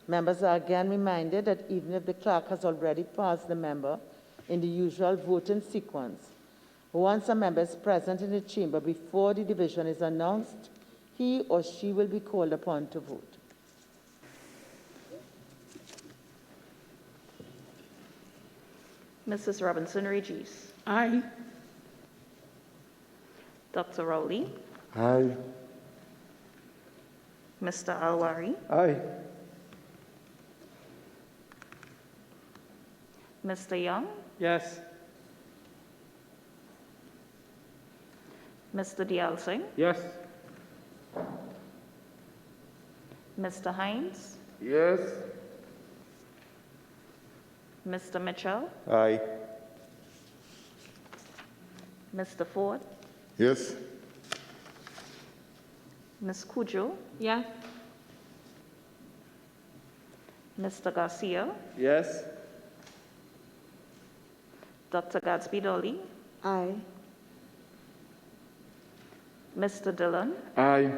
Members are again reminded that even if the clerk has already passed the member in the usual voting sequence, once a member is present in the chamber before the division is announced, he or she will be called upon to vote. Mrs. Robinson-Regis. Aye. Dr. Rowley. Aye. Mr. Alwari. Aye. Mr. Young. Yes. Mr. Dial Singh. Yes. Mr. Hines. Yes. Mr. Mitchell. Aye. Mr. Ford. Yes. Ms. Cujo. Yes. Mr. Garcia. Yes. Dr. Gadsby Dolly. Aye. Mr. Dillon. Aye.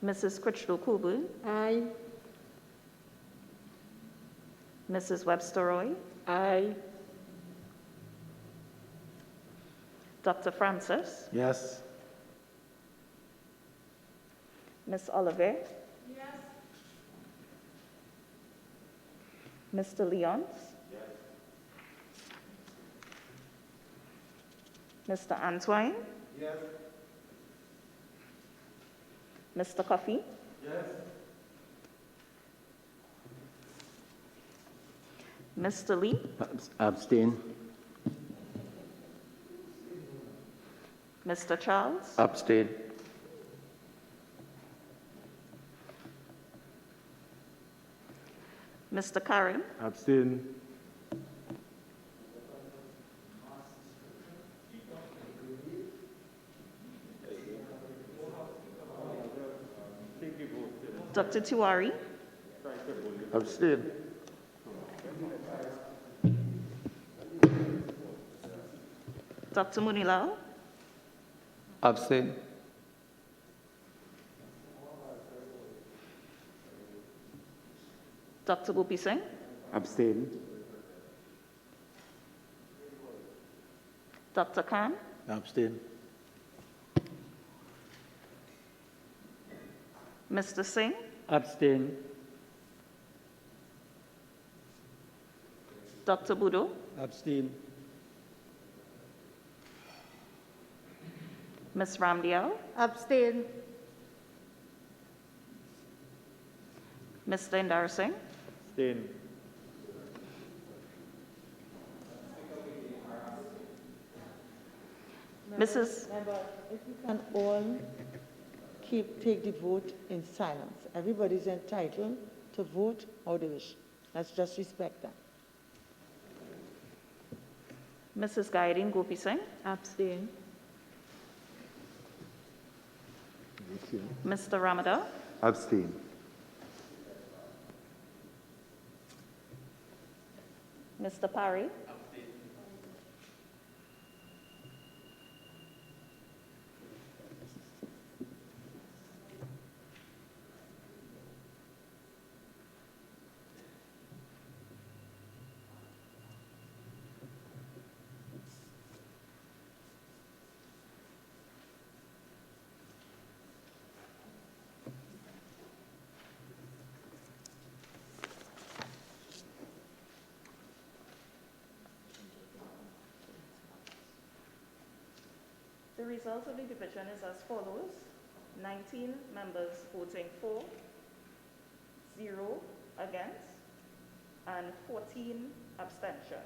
Mrs. Critchlow Kubu. Aye. Mrs. Webster Roy. Aye. Dr. Francis. Yes. Ms. Oliver. Yes. Mr. Leons. Mr. Antwine. Yes. Mr. Coffey. Yes. Mr. Lee. Abstain. Mr. Charles. Abstain. Mr. Karim. Abstain. Dr. Tiwari. Abstain. Dr. Munilal. Abstain. Dr. Gopi Singh. Abstain. Dr. Khan. Abstain. Mr. Singh. Abstain. Dr. Budo. Abstain. Ms. Ramdial. Abstain. Mr. Indar Singh. Abstain. Mrs. Member, if you can all take the vote in silence. Everybody's entitled to vote how they wish. Let's just respect that. Mrs. Gaidin Gopi Singh. Abstain. Mr. Ramada. Abstain. Mr. Parry. The results of the division is as follows. 19 members voting for, 0 against, and 14 abstentions.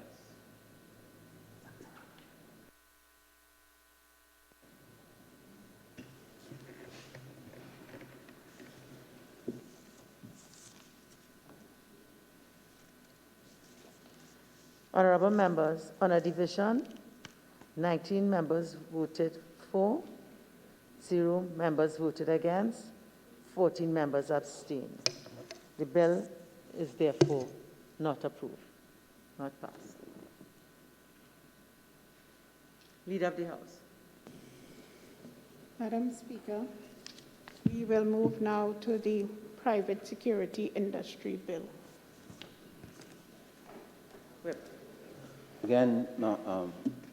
Honorable members, on a division, 19 members voted for, 0 members voted against, 14 members abstained. The bill is therefore not approved, not passed. Leader of the House. Madam Speaker, we will move now to the private security industry bill. Again,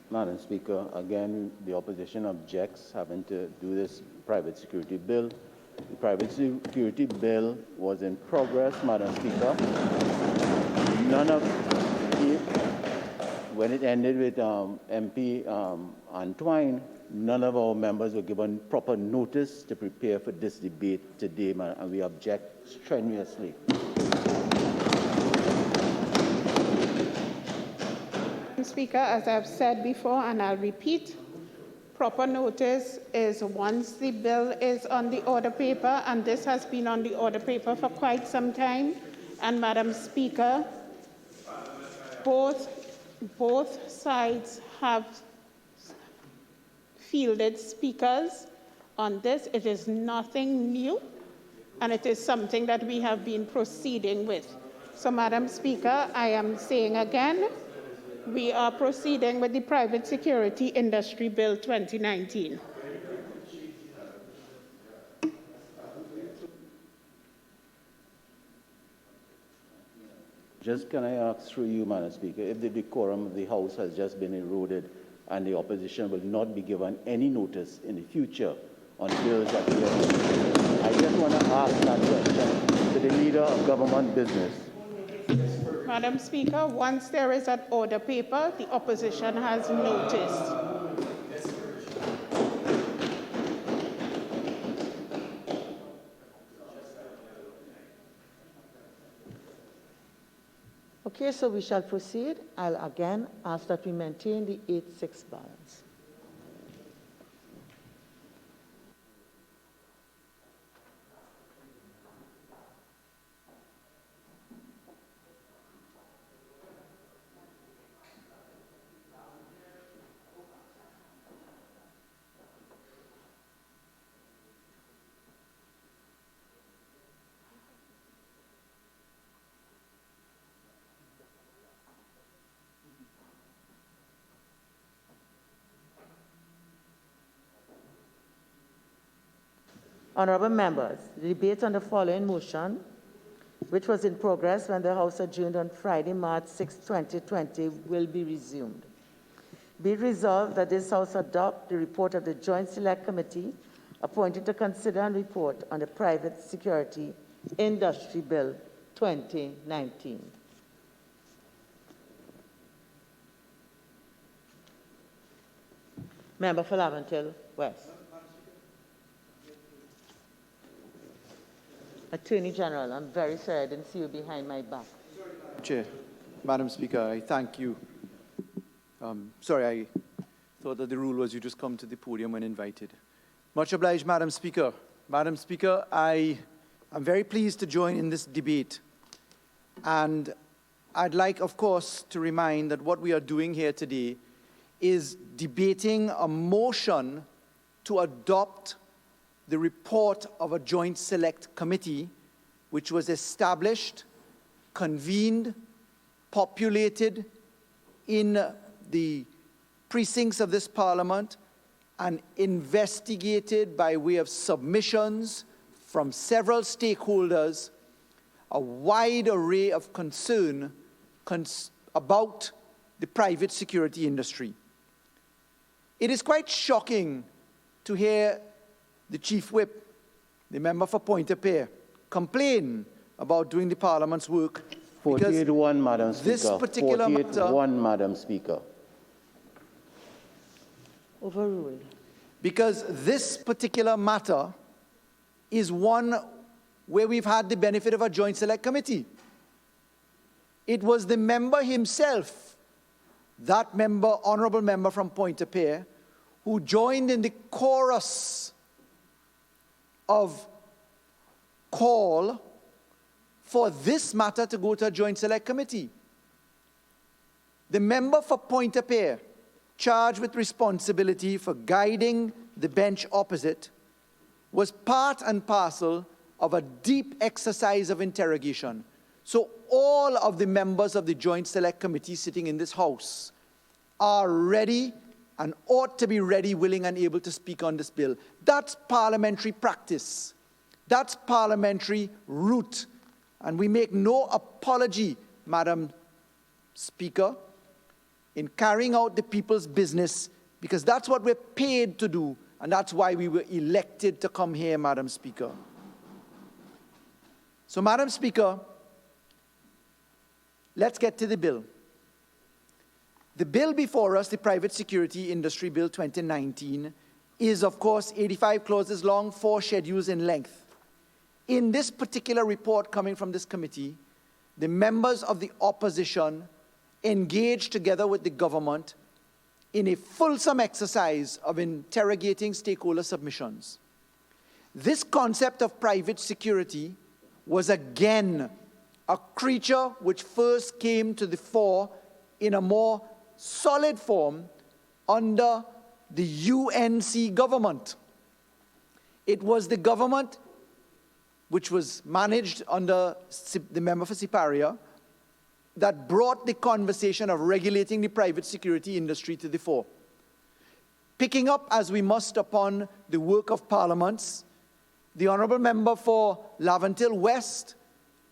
Madam Speaker, again, the opposition objects having to do this private security bill. The private security bill was in progress, Madam Speaker. When it ended with MP Antoine, none of our members were given proper notice to prepare for this debate today, and we object strenuously. Speaker, as I've said before, and I'll repeat, proper notice is once the bill is on the order paper, and this has been on the order paper for quite some time. And Madam Speaker, both sides have fielded speakers on this. It is nothing new, and it is something that we have been proceeding with. So, Madam Speaker, I am saying again, we are proceeding with the Private Security Industry Bill 2019. Just can I ask through you, Madam Speaker, if the decorum of the House has just been eroded and the opposition will not be given any notice in the future on bills that we are, I just want to ask that question to the Leader of Government Business. Madam Speaker, once there is an order paper, the opposition has noticed. Okay, so we shall proceed. I'll again ask that we maintain the 8-6 balance. Honourable members, the debate on the following motion, which was in progress when the House adjourned on Friday, March 6, 2020, will be resumed. Be it resolved that this House adopt the report of the Joint Select Committee appointed to consider and report on the Private Security Industry Bill 2019. Member for Laventille West. Attorney General, I'm very sorry I didn't see you behind my back. Chair, Madam Speaker, I thank you. Sorry, I thought that the rule was you just come to the podium when invited. Much obliged, Madam Speaker. Madam Speaker, I am very pleased to join in this debate. And I'd like, of course, to remind that what we are doing here today is debating a motion to adopt the report of a Joint Select Committee, which was established, convened, populated in the precincts of this Parliament, and investigated by way of submissions from several stakeholders, a wide array of concern about the private security industry. It is quite shocking to hear the Chief Whip, the member for Pointe-a-Pierre, complain about doing the Parliament's work. 48-1, Madam Speaker. This particular 48-1, Madam Speaker. Overruled. Because this particular matter is one where we've had the benefit of a Joint Select Committee. It was the member himself, that member, honourable member from Pointe-a-Pierre, who joined in the chorus of call for this matter to go to a Joint Select Committee. The member for Pointe-a-Pierre, charged with responsibility for guiding the bench opposite, was part and parcel of a deep exercise of interrogation. So all of the members of the Joint Select Committee sitting in this House are ready and ought to be ready, willing, and able to speak on this bill. That's parliamentary practice. That's parliamentary route. And we make no apology, Madam Speaker, in carrying out the people's business, because that's what we're paid to do, and that's why we were elected to come here, Madam Speaker. So, Madam Speaker, let's get to the bill. The bill before us, the Private Security Industry Bill 2019, is, of course, 85 clauses long, 4 schedules in length. In this particular report coming from this committee, the members of the opposition engaged together with the government in a fulsome exercise of interrogating stakeholder submissions. This concept of private security was again a creature which first came to the fore in a more solid form under the UNC government. It was the government which was managed under the member for Siparia that brought the conversation of regulating the private security industry to the fore. Picking up, as we must, upon the work of parliaments, the Honourable Member for Laventille West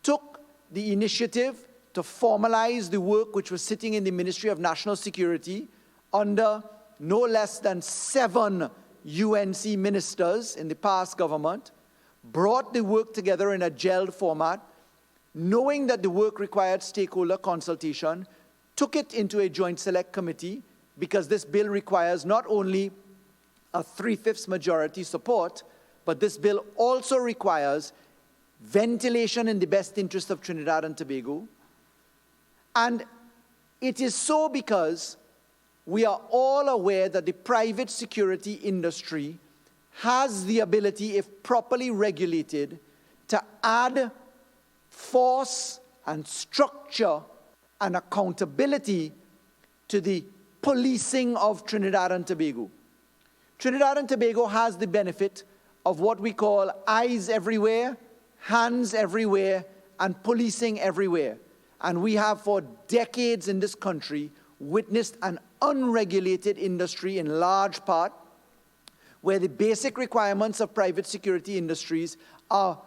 took the initiative to formalize the work which was sitting in the Ministry of National Security under no less than 7 UNC ministers in the past government, brought the work together in a gelled format, knowing that the work required stakeholder consultation, took it into a joint select committee, because this bill requires not only a 3/5 majority support, but this bill also requires ventilation in the best interest of Trinidad and Tobago. And it is so because we are all aware that the private security industry has the ability, if properly regulated, to add force and structure and accountability to the policing of Trinidad and Tobago. Trinidad and Tobago has the benefit of what we call eyes everywhere, hands everywhere, and policing everywhere. And we have for decades in this country witnessed an unregulated industry in large part, where the basic requirements of private security industries are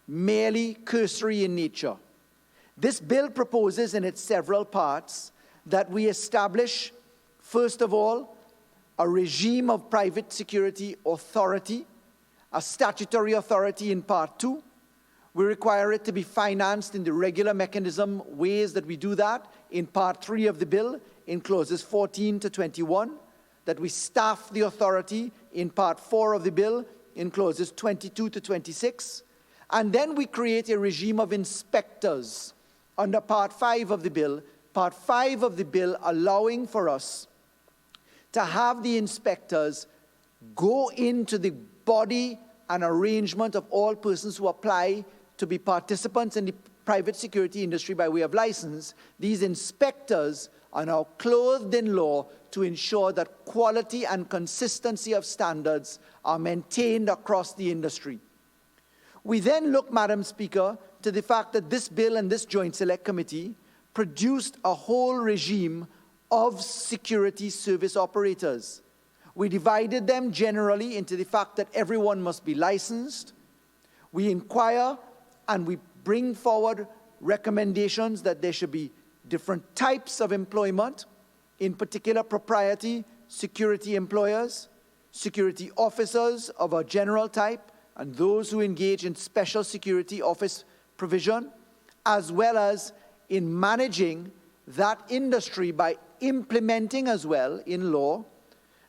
merely cursory in nature. This bill proposes in its several parts that we establish, first of all, a regime of private security authority, a statutory authority in Part 2. We require it to be financed in the regular mechanism ways that we do that in Part 3 of the bill, in clauses 14 to 21, that we staff the authority in Part 4 of the bill, in clauses 22 to 26, and then we create a regime of inspectors under Part 5 of the bill, Part 5 of the bill allowing for us to have the inspectors go into the body and arrangement of all persons who apply to be participants in the private security industry by way of license. These inspectors are now clothed in law to ensure that quality and consistency of standards are maintained across the industry. We then look, Madam Speaker, to the fact that this bill and this Joint Select Committee produced a whole regime of security service operators. We divided them generally into the fact that everyone must be licensed. We inquire and we bring forward recommendations that there should be different types of employment, in particular propriety, security employers, security officers of a general type, and those who engage in special security office provision, as well as in managing that industry by implementing as well in law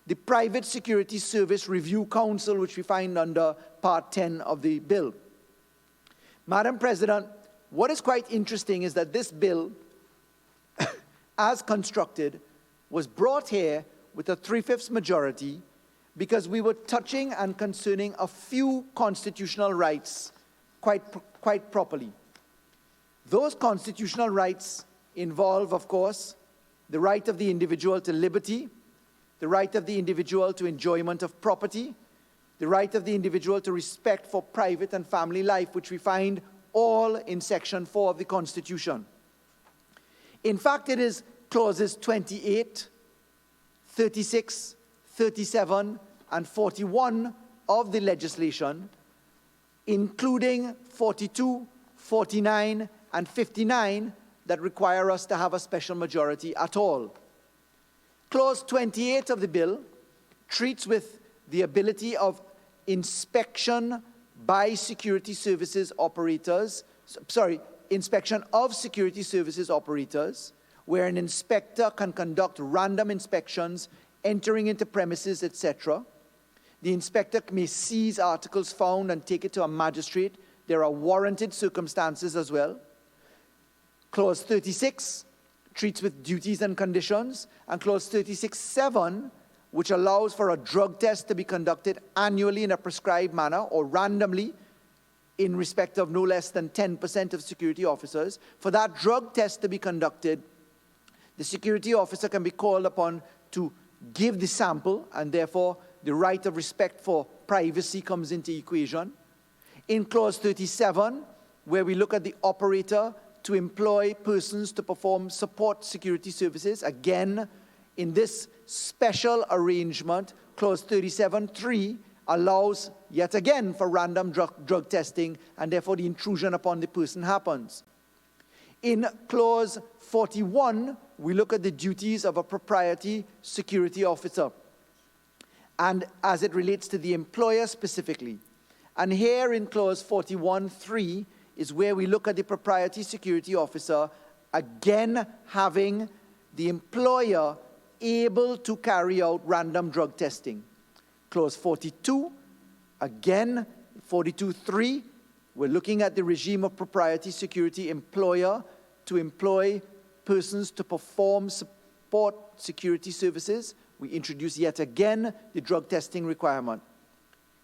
the Private Security Service Review Council, which we find under Part 10 of the bill. Madam President, what is quite interesting is that this bill, as constructed, was brought here with a 3/5 majority because we were touching and concerning a few constitutional rights quite properly. Those constitutional rights involve, of course, the right of the individual to liberty, the right of the individual to enjoyment of property, the right of the individual to respect for private and family life, which we find all in Section 4 of the Constitution. In fact, it is clauses 28, 36, 37, and 41 of the legislation, including 42, 49, and 59 that require us to have a special majority at all. Clause 28 of the bill treats with the ability of inspection by security services operators, inspection of security services operators, where an inspector can conduct random inspections, entering into premises, etc. The inspector may seize articles found and take it to a magistrate. There are warranted circumstances as well. Clause 36 treats with duties and conditions, and Clause 36(7), which allows for a drug test to be conducted annually in a prescribed manner or randomly in respect of no less than 10% of security officers. For that drug test to be conducted, the security officer can be called upon to give the sample, and therefore the right of respect for privacy comes into equation. In Clause 37, where we look at the operator to employ persons to perform support security services, again, in this special arrangement, Clause 37(3) allows, yet again, for random drug testing, and therefore the intrusion upon the person happens. In Clause 41, we look at the duties of a propriety security officer, and as it relates to the employer specifically. And here in Clause 41(3) is where we look at the propriety security officer, again having the employer able to carry out random drug testing. Clause 42, again, 42(3), we're looking at the regime of propriety security employer to employ persons to perform support security services. We introduce yet again the drug testing requirement.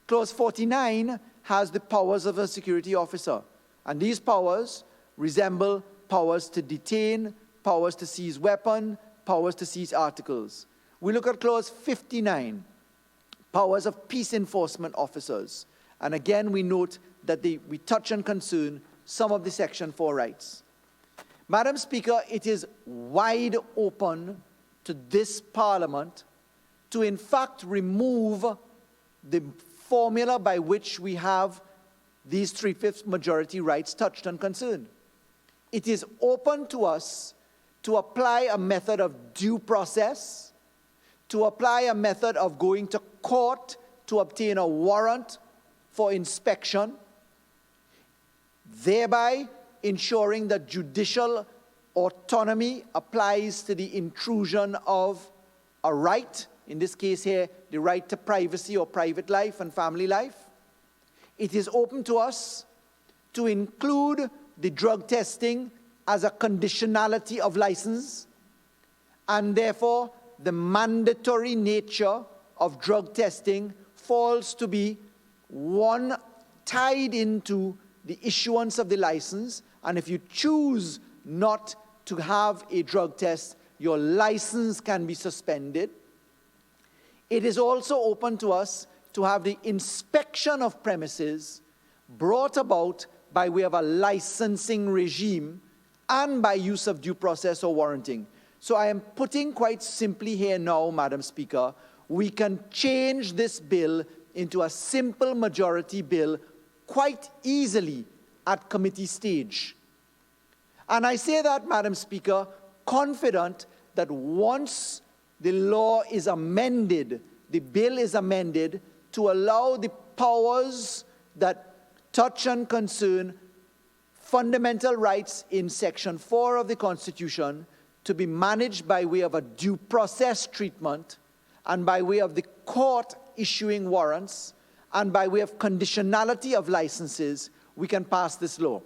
Clause 49 has the powers of a security officer, and these powers resemble powers to detain, powers to seize weapon, powers to seize articles. We look at Clause 59, powers of peace enforcement officers. And again, we note that we touch and concern some of the Section 4 rights. Madam Speaker, it is wide open to this Parliament to in fact remove the formula by which we have these 3/5 majority rights touched and concerned. It is open to us to apply a method of due process, to apply a method of going to court to obtain a warrant for inspection, thereby ensuring that judicial autonomy applies to the intrusion of a right, in this case here, the right to privacy or private life and family life. It is open to us to include the drug testing as a conditionality of license, and therefore the mandatory nature of drug testing falls to be one tied into the issuance of the license, and if you choose not to have a drug test, your license can be suspended. It is also open to us to have the inspection of premises brought about by way of a licensing regime and by use of due process or warranting. So I am putting quite simply here now, Madam Speaker, we can change this bill into a simple majority bill quite easily at committee stage. And I say that, Madam Speaker, confident that once the law is amended, the bill is amended to allow the powers that touch and concern fundamental rights in Section 4 of the Constitution to be managed by way of a due process treatment and by way of the court issuing warrants and by way of conditionality of licenses, we can pass this law.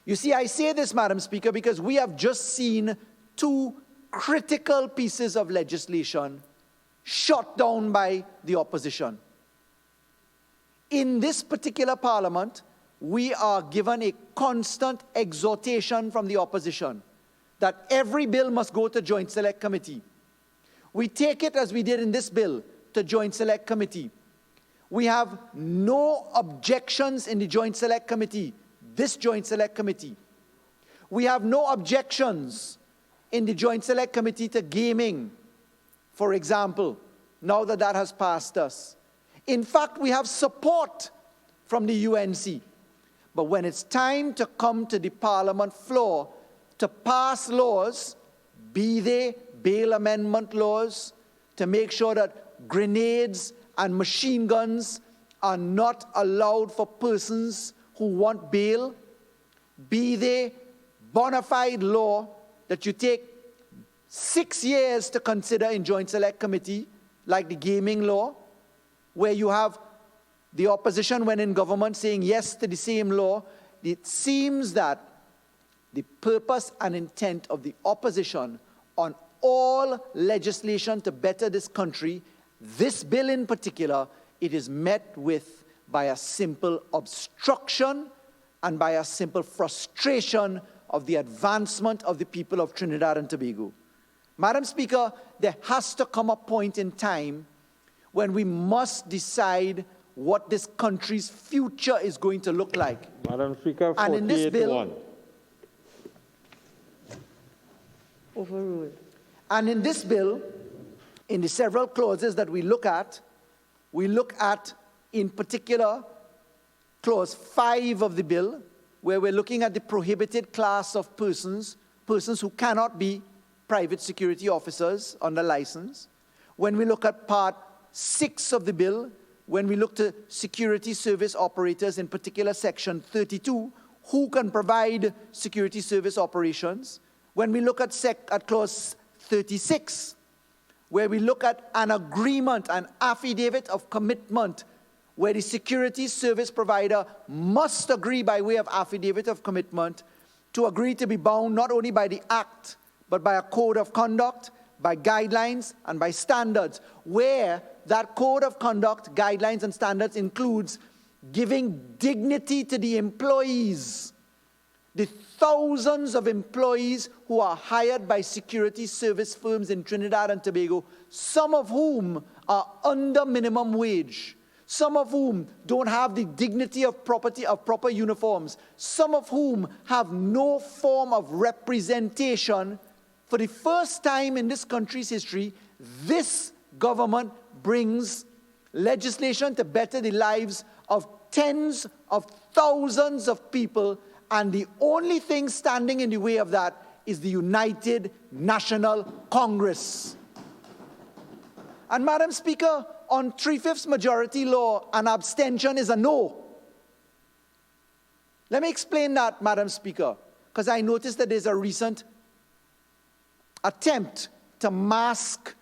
You see, I say this, Madam Speaker, because we have just seen two critical pieces of legislation shot down by the opposition. In this particular Parliament, we are given a constant exhortation from the opposition that every bill must go to Joint Select Committee. We take it, as we did in this bill, to Joint Select Committee. We have no objections in the Joint Select Committee, this Joint Select Committee. We have no objections in the Joint Select Committee to gaming, for example, now that that has passed us. In fact, we have support from the UNC. But when it's time to come to the Parliament floor to pass laws, be they bail amendment laws, to make sure that grenades and machine guns are not allowed for persons who want bail, be they bona fide law that you take 6 years to consider in Joint Select Committee, like the gaming law, where you have the opposition when in government saying yes to the same law. It seems that the purpose and intent of the opposition on all legislation to better this country, this bill in particular, it is met with by a simple obstruction and by a simple frustration of the advancement of the people of Trinidad and Tobago. Madam Speaker, there has to come a point in time when we must decide what this country's future is going to look like. Madam Speaker, and in this bill, 48-1. Overruled. And in this bill, in the several clauses that we look at in particular clause 5 of the bill, where we're looking at the prohibited class of persons who cannot be private security officers under license. When we look at part 6 of the bill, when we look to security service operators, in particular section 32, who can provide security service operations. When we look at clause 36, where we look at an agreement, an affidavit of commitment, where the security service provider must agree by way of affidavit of commitment to agree to be bound not only by the act, but by a code of conduct, by guidelines, and by standards, where that code of conduct, guidelines, and standards includes giving dignity to the employees, the thousands of employees who are hired by security service firms in Trinidad and Tobago, some of whom are under minimum wage, some of whom don't have the dignity of proper uniforms, some of whom have no form of representation. For the first time in this country's history, this government brings legislation to better the lives of tens of thousands of people, and the only thing standing in the way of that is the United National Congress. And Madam Speaker, on 3/5 majority law, an abstention is a no. Let me explain that, Madam Speaker, because I noticed that there's a recent attempt to mask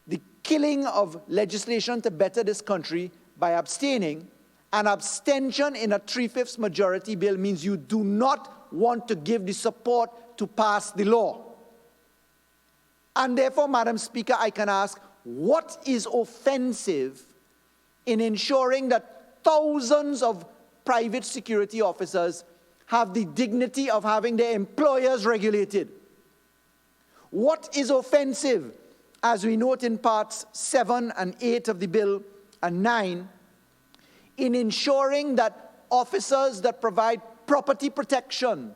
the killing of legislation to better this country by abstaining. An abstention in a 3/5 majority bill means you do not want to give the support to pass the law. And therefore, Madam Speaker, I can ask, what is offensive in ensuring that thousands of private security officers have the dignity of having their employers regulated? What is offensive, as we note in parts 7 and 8 of the bill and 9, in ensuring that officers that provide property protection,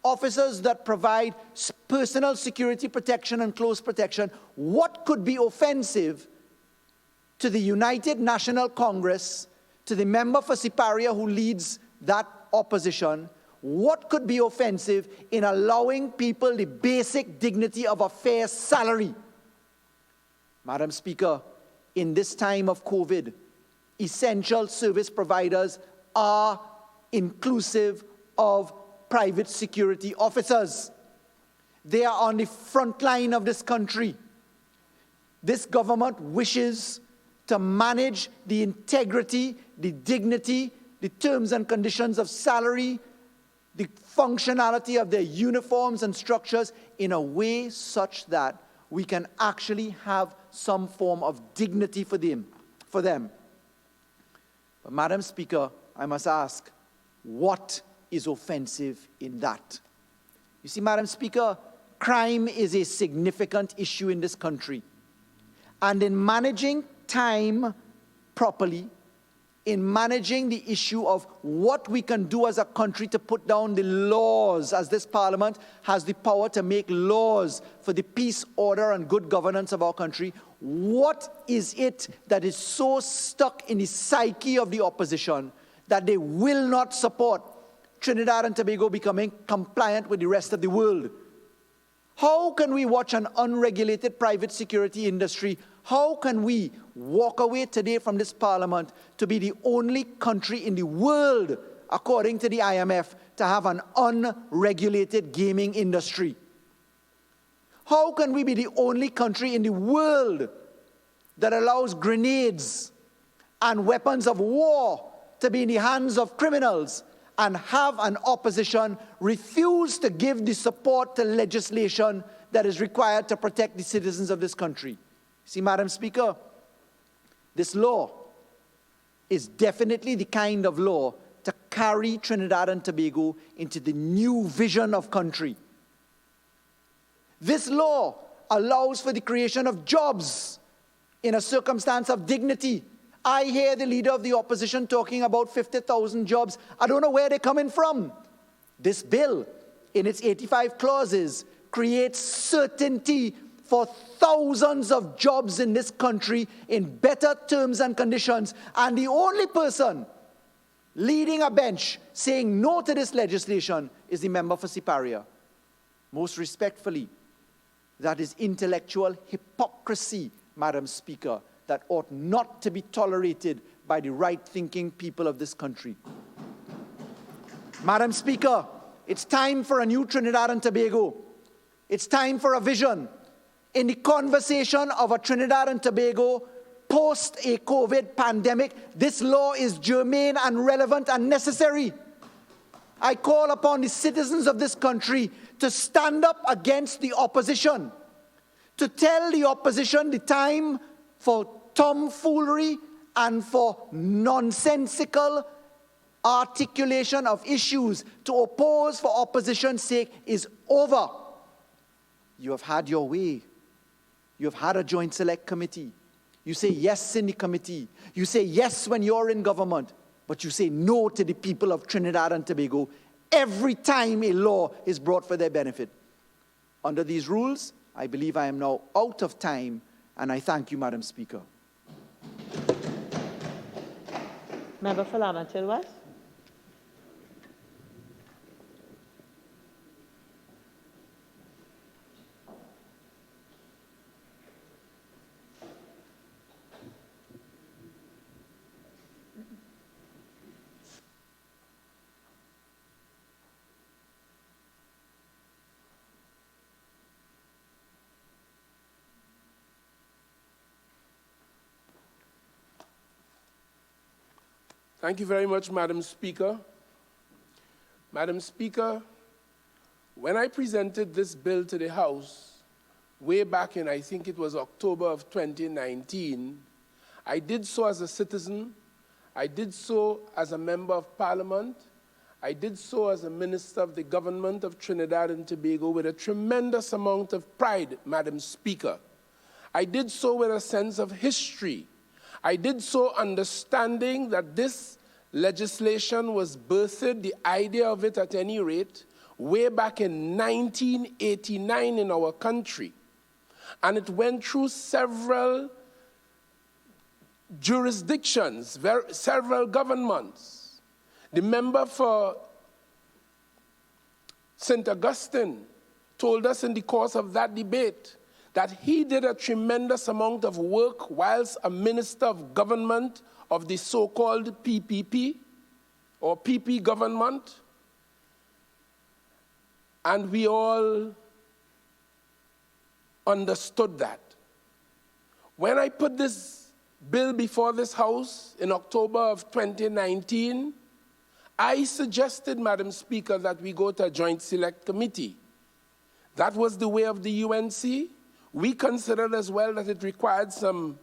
officers that provide personal security protection and close protection, what could be offensive to the United National Congress, to the member for Siparia who leads that opposition? What could be offensive in allowing people the basic dignity of a fair salary? Madam Speaker, in this time of COVID, essential service providers are inclusive of private security officers. They are on the front line of this country. This government wishes to manage the integrity, the dignity, the terms and conditions of salary, the functionality of their uniforms and structures in a way such that we can actually have some form of dignity for them. But Madam Speaker, I must ask, what is offensive in that? You see, Madam Speaker, crime is a significant issue in this country. And in managing time properly, in managing the issue of what we can do as a country to put down the laws, as this parliament has the power to make laws for the peace, order, and good governance of our country. What is it that is so stuck in the psyche of the opposition that they will not support Trinidad and Tobago becoming compliant with the rest of the world? How can we watch an unregulated private security industry? How can we walk away today from this parliament to be the only country in the world, according to the IMF, to have an unregulated gaming industry? How can we be the only country in the world that allows grenades and weapons of war to be in the hands of criminals and have an opposition refuse to give the support to legislation that is required to protect the citizens of this country? See, Madam Speaker, this law is definitely the kind of law to carry Trinidad and Tobago into the new vision of country. This law allows for the creation of jobs in a circumstance of dignity. I hear the leader of the opposition talking about 50,000 jobs. I don't know where they're coming from. This bill, in its 85 clauses, creates certainty for thousands of jobs in this country in better terms and conditions. And the only person leading a bench saying no to this legislation is the member for Siparia. Most respectfully, that is intellectual hypocrisy, Madam Speaker, that ought not to be tolerated by the right-thinking people of this country. Madam Speaker, it's time for a new Trinidad and Tobago. It's time for a vision. In the conversation of a Trinidad and Tobago post a COVID pandemic, this law is germane and relevant and necessary. I call upon the citizens of this country to stand up against the opposition, to tell the opposition the time for tomfoolery and for nonsensical articulation of issues to oppose for opposition's sake is over. You have had your way. You have had a joint select committee. You say yes in the committee. You say yes when you're in government, but you say no to the people of Trinidad and Tobago every time a law is brought for their benefit. Under these rules, I believe I am now out of time, and I thank you, Madam Speaker. Member for Lamantille West. Thank you very much, Madam Speaker. Madam Speaker, when I presented this bill to the House, way back in, I think it was October of 2019, I did so as a citizen, I did so as a member of Parliament, I did so as a minister of the government of Trinidad and Tobago with a tremendous amount of pride, Madam Speaker. I did so with a sense of history. I did so understanding that this legislation was birthed, the idea of it at any rate, way back in 1989 in our country. And it went through several jurisdictions, several governments. The member for St. Augustine told us in the course of that debate that he did a tremendous amount of work whilst a minister of government of the so-called PPP, or PP government, and we all understood that. When I put this bill before this House in October of 2019, I suggested, Madam Speaker, that we go to a joint select committee. That was the way of the UNC. We considered as well that it required some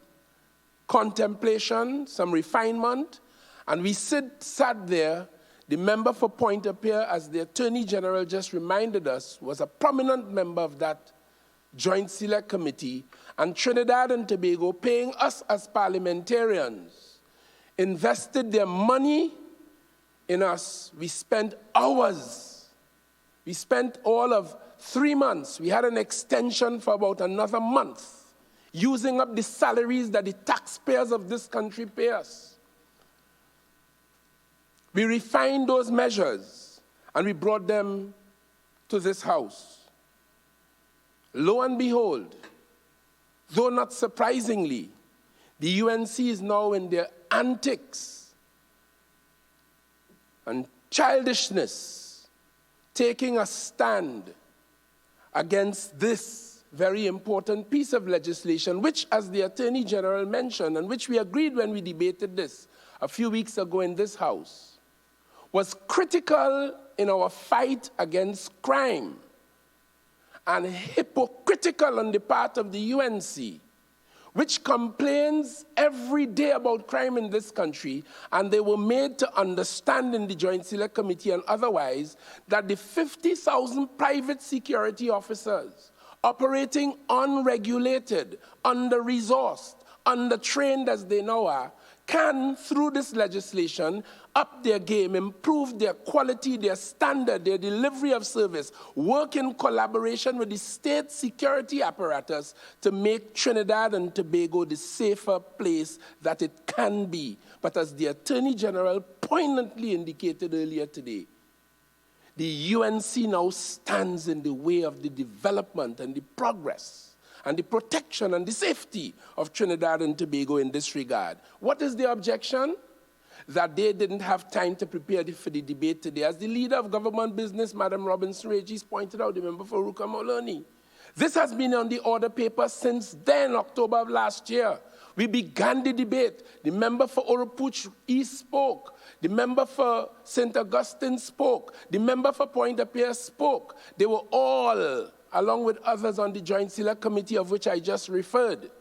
contemplation, some refinement, and we sat there. The member for Pointe-à-Pierre, as the Attorney General just reminded us, was a prominent member of that Joint Select Committee, and Trinidad and Tobago, paying us as parliamentarians invested their money in us. We spent hours. We spent all of 3 months. We had an extension for about another month, using up the salaries that the taxpayers of this country pay us. We refined those measures and we brought them to this house. Lo and behold, though not surprisingly, the UNC is now in their antics and childishness, taking a stand against this very important piece of legislation, which, as the Attorney General mentioned, and which we agreed when we debated this a few weeks ago in this House, was critical in our fight against crime and hypocritical on the part of the UNC, which complains every day about crime in this country, and they were made to understand in the Joint Select Committee and otherwise that the 50,000 private security officers operating unregulated, under-resourced, under-trained as they now are, can, through this legislation, up their game, improve their quality, their standard, their delivery of service, work in collaboration with the state security apparatus to make Trinidad and Tobago the safer place that it can be. But as the Attorney General poignantly indicated earlier today, the UNC now stands in the way of the development and the progress and the protection and the safety of Trinidad and Tobago in this regard. What is the objection? That they didn't have time to prepare for the debate today. As the leader of government business, Madam Robinson Regis, pointed out, the member for Ruka Moloney, this has been on the order paper since then, October of last year. We began the debate. The member for Oropuch East spoke. The member for St. Augustine spoke. The member for Pointe-à-Pierre spoke. They were all, along with others on the Joint Select Committee of which I just referred.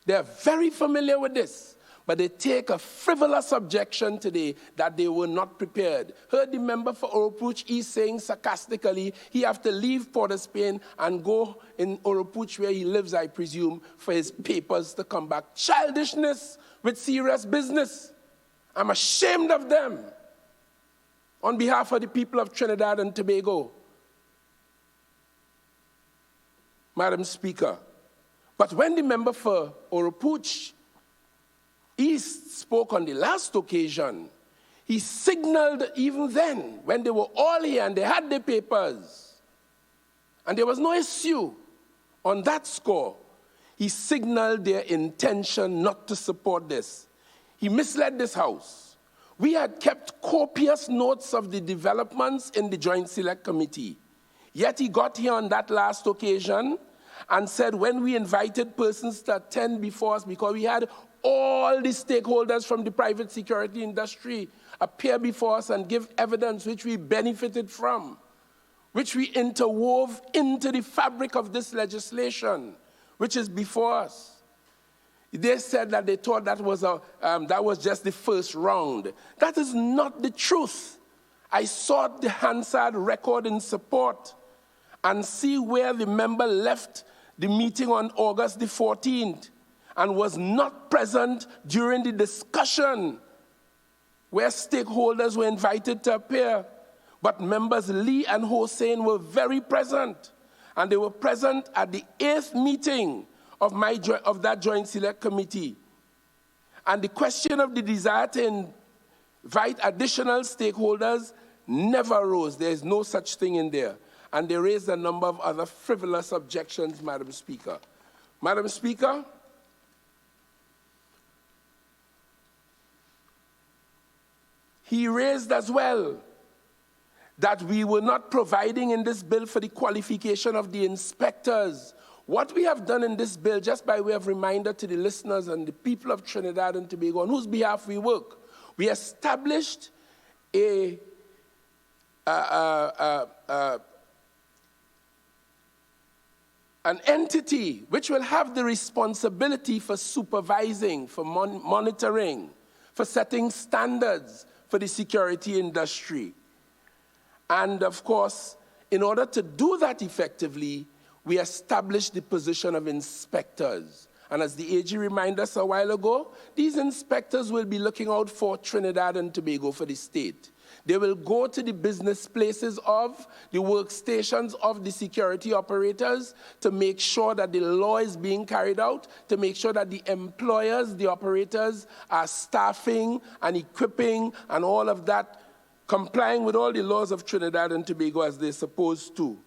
They are very familiar with this. But they take a frivolous objection today that they were not prepared. Heard the member for Oropuch East saying sarcastically he have to leave Port of Spain and go in Oropuch, where he lives, I presume, for his papers to come back. Childishness with serious business. I'm ashamed of them on behalf of the people of Trinidad and Tobago. Madam Speaker, but when the member for Oropuch East spoke on the last occasion, he signaled even then, when they were all here and they had their papers, and there was no issue on that score, he signaled their intention not to support this. He misled this House. We had kept copious notes of the developments in the Joint Select Committee. Yet he got here on that last occasion and said when we invited persons to attend before us, because we had all the stakeholders from the private security industry appear before us and give evidence which we benefited from, which we interwove into the fabric of this legislation, which is before us. They said that they thought that was just the first round. That is not the truth. I sought the Hansard record in support and see where the member left the meeting on August the 14th. And was not present during the discussion where stakeholders were invited to appear. But members Lee and Hossein were very present. And they were present at the 8th meeting of that Joint Select Committee. And the question of the desire to invite additional stakeholders never arose. There is no such thing in there. And they raised a number of other frivolous objections, Madam Speaker. Madam Speaker, he raised as well that we were not providing in this bill for the qualification of the inspectors. What we have done in this bill, just by way of reminder to the listeners and the people of Trinidad and Tobago, on whose behalf we work, we established an entity which will have the responsibility for supervising, for monitoring, for setting standards, for the security industry. And of course, in order to do that effectively, we established the position of inspectors. And as the AG reminded us a while ago, these inspectors will be looking out for Trinidad and Tobago for the state. They will go to the business places of, the workstations of the security operators to make sure that the law is being carried out, to make sure that the employers, the operators, are staffing and equipping and all of that, complying with all the laws of Trinidad and Tobago as they're supposed to.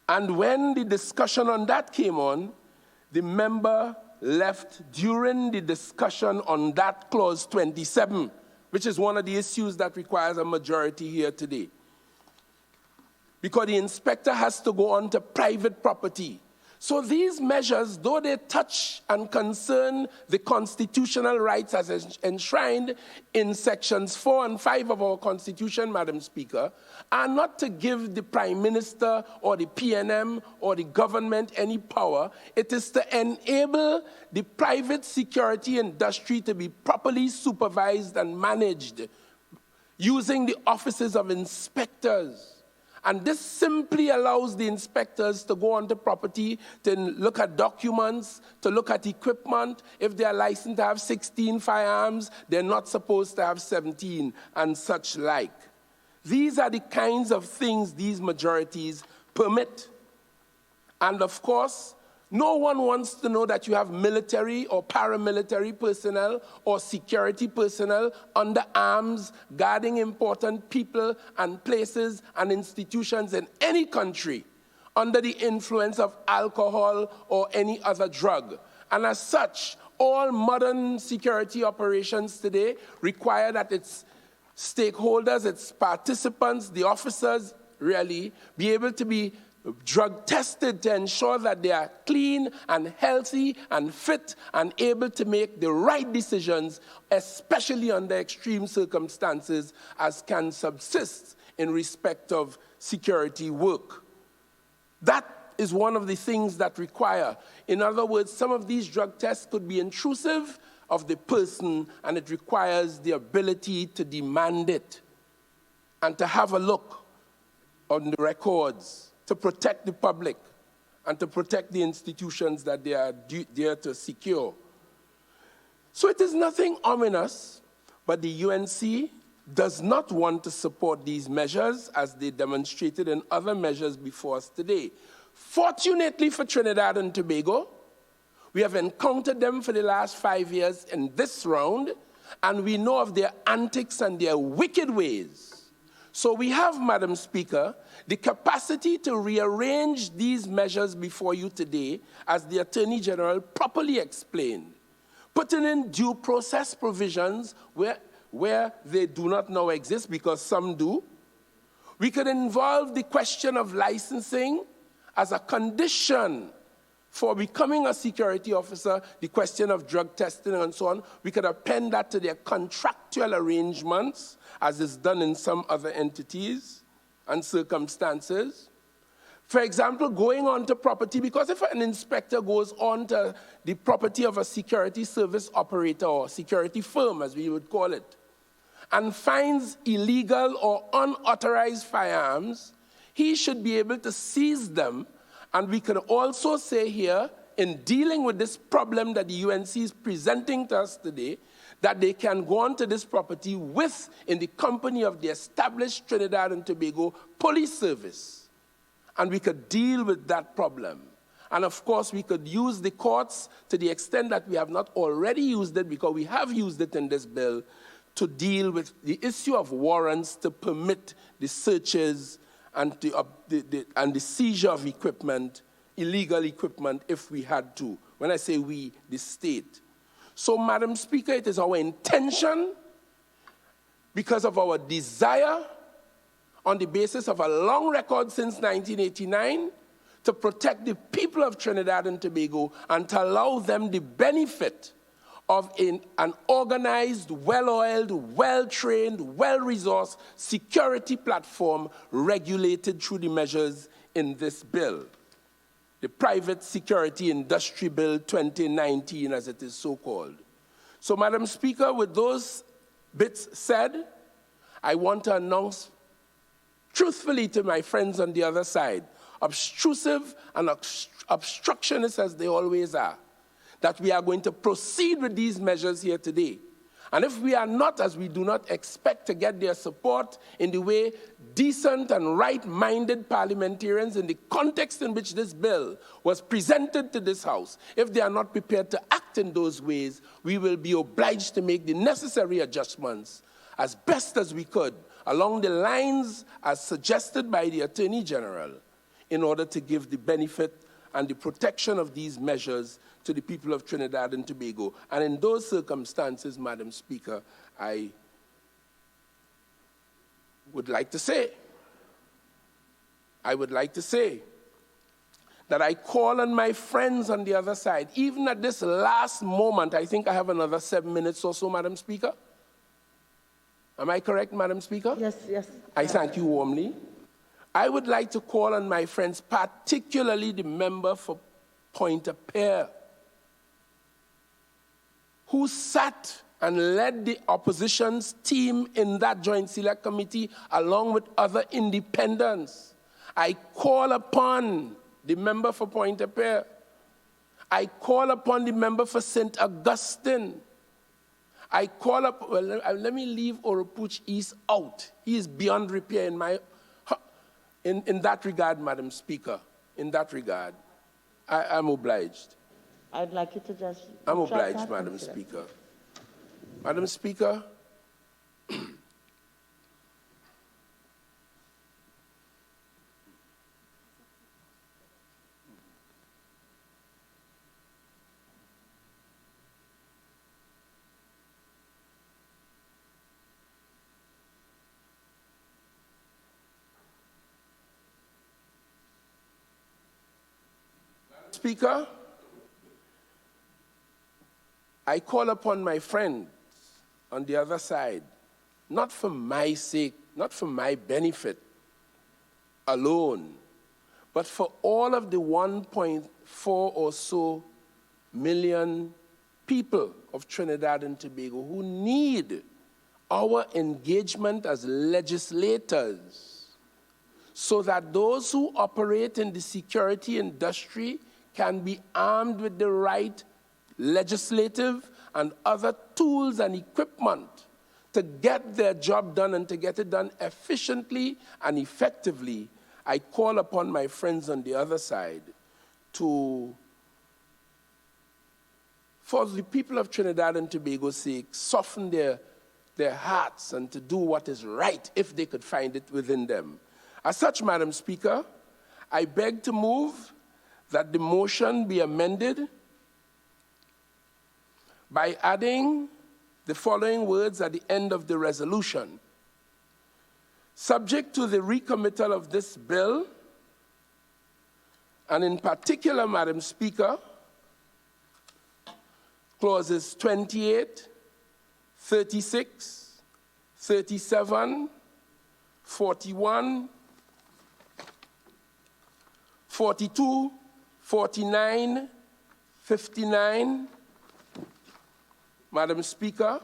And when the discussion on that came on, the member left during the discussion on that clause 27, which is one of the issues that requires a majority here today. Because the inspector has to go on to private property. So these measures, though they touch and concern the constitutional rights as enshrined in sections 4 and 5 of our Constitution, Madam Speaker, are not to give the Prime Minister or the PNM or the government any power. It is to enable the private security industry to be properly supervised and managed using the offices of inspectors. And this simply allows the inspectors to go onto property, to look at documents, to look at equipment. If they are licensed to have 16 firearms, they're not supposed to have 17, and such like. These are the kinds of things these majorities permit. And of course, no one wants to know that you have military or paramilitary personnel or security personnel under arms guarding important people and places and institutions in any country under the influence of alcohol or any other drug. And as such, all modern security operations today require that its stakeholders, its participants, the officers really, be able to be drug tested to ensure that they are clean and healthy and fit and able to make the right decisions, especially under extreme circumstances as can subsist in respect of security work. That is one of the things that require. In other words, some of these drug tests could be intrusive of the person, and it requires the ability to demand it and to have a look on the records, to protect the public and to protect the institutions that they are there to secure. So it is nothing ominous, but the UNC does not want to support these measures as they demonstrated in other measures before us today. Fortunately for Trinidad and Tobago, we have encountered them for the last 5 years in this round, and we know of their antics and their wicked ways. So we have, Madam Speaker, the capacity to rearrange these measures before you today, as the Attorney General properly explained, putting in due process provisions where they do not now exist, because some do. We could involve the question of licensing as a condition for becoming a security officer, the question of drug testing and so on. We could append that to their contractual arrangements, as is done in some other entities and circumstances. For example, going on to property, because if an inspector goes on to the property of a security service operator or security firm, as we would call it, and finds illegal or unauthorized firearms, he should be able to seize them. And we can also say here, in dealing with this problem that the UNC is presenting to us today, that they can go onto this property in the company of the established Trinidad and Tobago Police Service. And we could deal with that problem. And of course, we could use the courts to the extent that we have not already used it, because we have used it in this bill, to deal with the issue of warrants to permit the searches and the seizure of equipment, illegal equipment, if we had to. When I say we, the state. So, Madam Speaker, it is our intention, because of our desire, on the basis of a long record since 1989, to protect the people of Trinidad and Tobago and to allow them the benefit of an organized, well-oiled, well-trained, well-resourced security platform regulated through the measures in this bill. The Private Security Industry Bill 2019, as it is so called. So, Madam Speaker, with those bits said, I want to announce truthfully to my friends on the other side, obtrusive and obstructionists as they always are, that we are going to proceed with these measures here today. And if we are not, as we do not expect to get their support in the way decent and right-minded parliamentarians in the context in which this bill was presented to this House, if they are not prepared to act in those ways, we will be obliged to make the necessary adjustments as best as we could along the lines as suggested by the Attorney General in order to give the benefit and the protection of these measures to the people of Trinidad and Tobago. And in those circumstances, Madam Speaker, I would like to say that I call on my friends on the other side, even at this last moment. I think I have another 7 minutes or so, Madam Speaker. Am I correct, Madam Speaker? Yes, yes. I thank you warmly. I would like to call on my friends, particularly the member for Pointe-a-Pierre, who sat and led the opposition's team in that Joint Select Committee along with other independents. I call upon the member for Pointe-a-Pierre. I call upon the member for St. Augustine. I call up, well, let me leave Oropuch East out. He is beyond repair in that regard, Madam Speaker. In that regard, I'm obliged. I'd like you to just... I'm obliged, Madam Speaker. Madam Speaker, Speaker, I call upon my friends on the other side, not for my sake, not for my benefit alone, but for all of the 1.4 or so million people of Trinidad and Tobago who need our engagement as legislators so that those who operate in the security industry can be armed with the right legislative and other tools and equipment to get their job done and to get it done efficiently and effectively. I call upon my friends on the other side to, for the people of Trinidad and Tobago's sake, soften their hearts and to do what is right if they could find it within them. As such, Madam Speaker, I beg to move that the motion be amended by adding the following words at the end of the resolution. Subject to the recommittal of this bill, and in particular, Madam Speaker, clauses 28, 36, 37, 41, 42, 49, 59, Madam Speaker,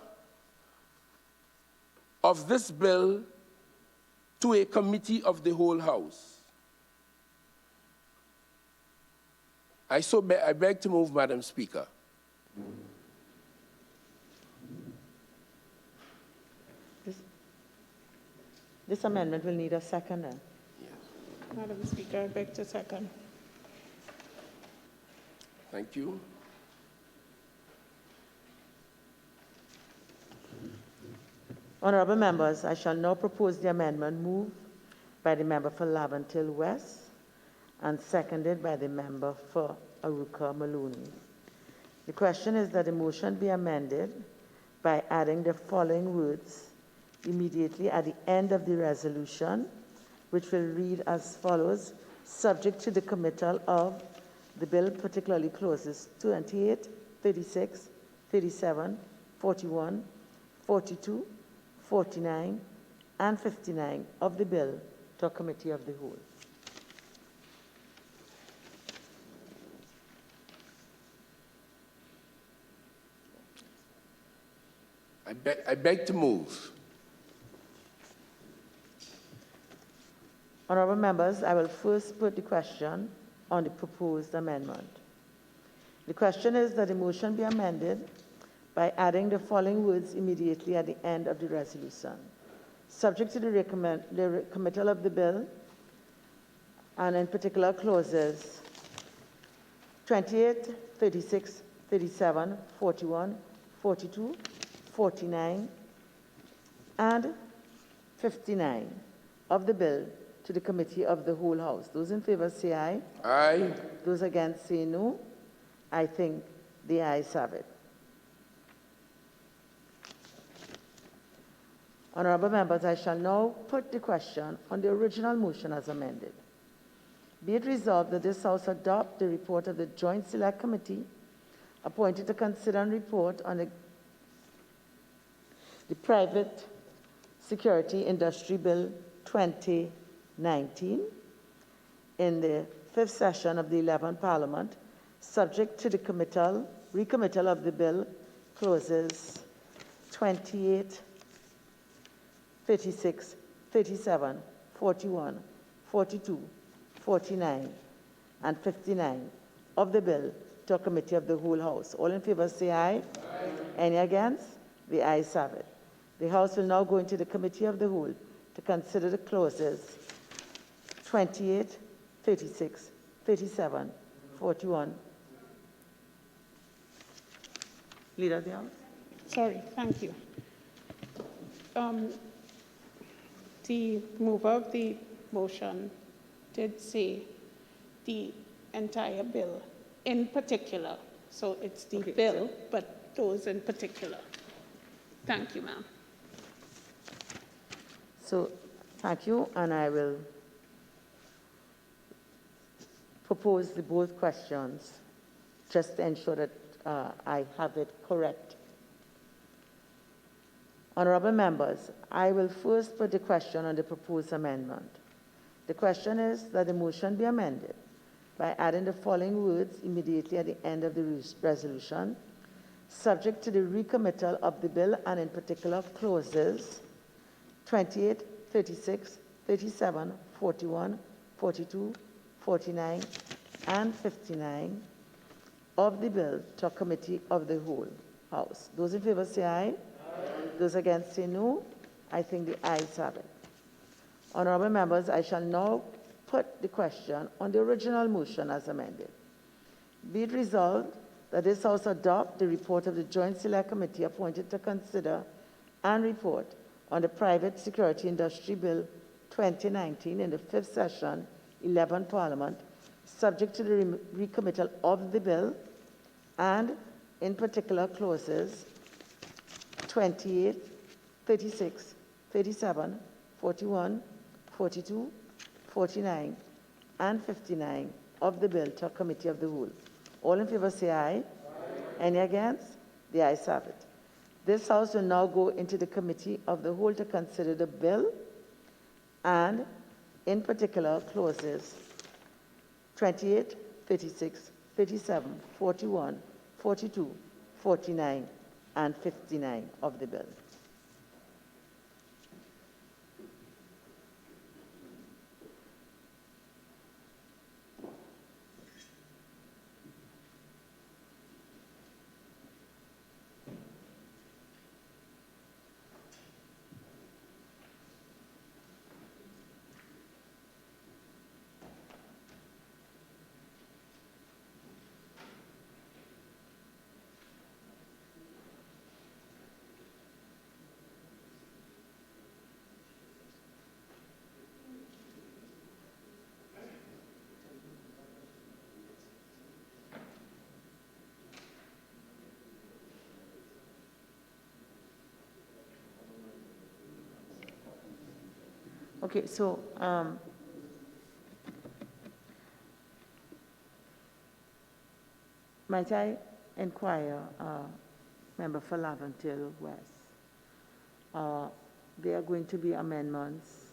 of this bill to a committee of the whole House. I beg to move, Madam Speaker. This amendment will need a second. Yes. Madam Speaker, I beg to second. Thank you. Honourable members, I shall now propose the amendment moved by the member for Laventille West and seconded by the member for Aruka Maloney. The question is that the motion be amended by adding the following words immediately at the end of the resolution, which will read as follows: subject to the committal of the bill, particularly clauses 28, 36, 37, 41, 42, 49, and 59 of the bill to a committee of the whole. I beg to move. Honourable members, I will first put the question on the proposed amendment. The question is that the motion be amended by adding the following words immediately at the end of the resolution. Subject to the recommittal of the bill, and in particular clauses 28, 36, 37, 41, 42, 49, and 59 of the bill to the Committee of the Whole House. Those in favor say aye. Aye. Those against say no. I think the ayes have it. Honorable members, I shall now put the question on the original motion as amended. Be it resolved that this House adopt the report of the Joint Select Committee appointed to consider and report on the Private Security Industry Bill 2019 in the 5th session of the 11th Parliament, subject to the recommittal of the bill clauses 28, 36, 37, 41, 42, 49, and 59 of the bill to a Committee of the Whole House. All in favor say aye. Aye. Any against? The ayes have it. The House will now go into the Committee of the Whole to consider the clauses 28, 36, 37, 41. Leader of the House. Sorry, thank you. The mover of the motion did say the entire bill in particular. So it's the bill, but those in particular. Thank you, ma'am. So, thank you, and I will propose the both questions just to ensure that I have it correct. Honorable members, I will first put the question on the proposed amendment. The question is that the motion be amended by adding the following words immediately at the end of the resolution, subject to the recommittal of the bill and in particular clauses 28, 36, 37, 41, 42, 49, and 59 of the bill to a Committee of the Whole House. Those in favor say aye. Aye. Those against say no. I think the ayes have it. Honorable members, I shall now put the question on the original motion as amended. Be it resolved that this House adopt the report of the Joint Select Committee appointed to consider and report on the Private Security Industry Bill 2019 in the 5th session, 11th Parliament, subject to the recommittal of the bill and, in particular, clauses 28, 36, 37, 41, 42, 49, and 59 of the bill to a Committee of the Whole. All in favor say aye. Aye. Any against? The ayes have it. This House will now go into the Committee of the Whole to consider the bill and, in particular, clauses 28, 36, 37, 41, 42, 49, and 59 of the bill. Okay, so might I inquire, Member for Laventille West, there are going to be amendments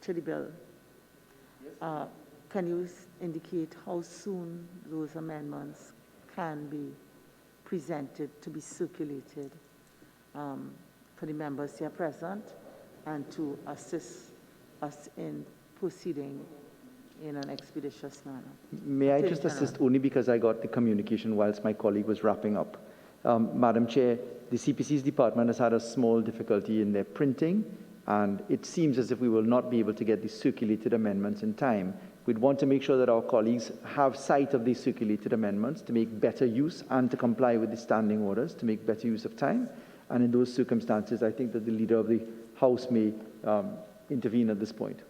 to the bill. Can you indicate how soon those amendments can be presented to be circulated for the members here present and to assist us in proceeding in an expeditious manner. May I Attorney just General. assist only because I got the communication whilst my colleague was wrapping up. Madam Chair, the CPC's department has had a small difficulty in their printing, and it seems as if we will not be able to get the circulated amendments in time. We'd want to make sure that our colleagues have sight of these circulated amendments to make better use and to comply with the standing orders to make better use of time. And in those circumstances, I think that the Leader of the House may intervene at this point.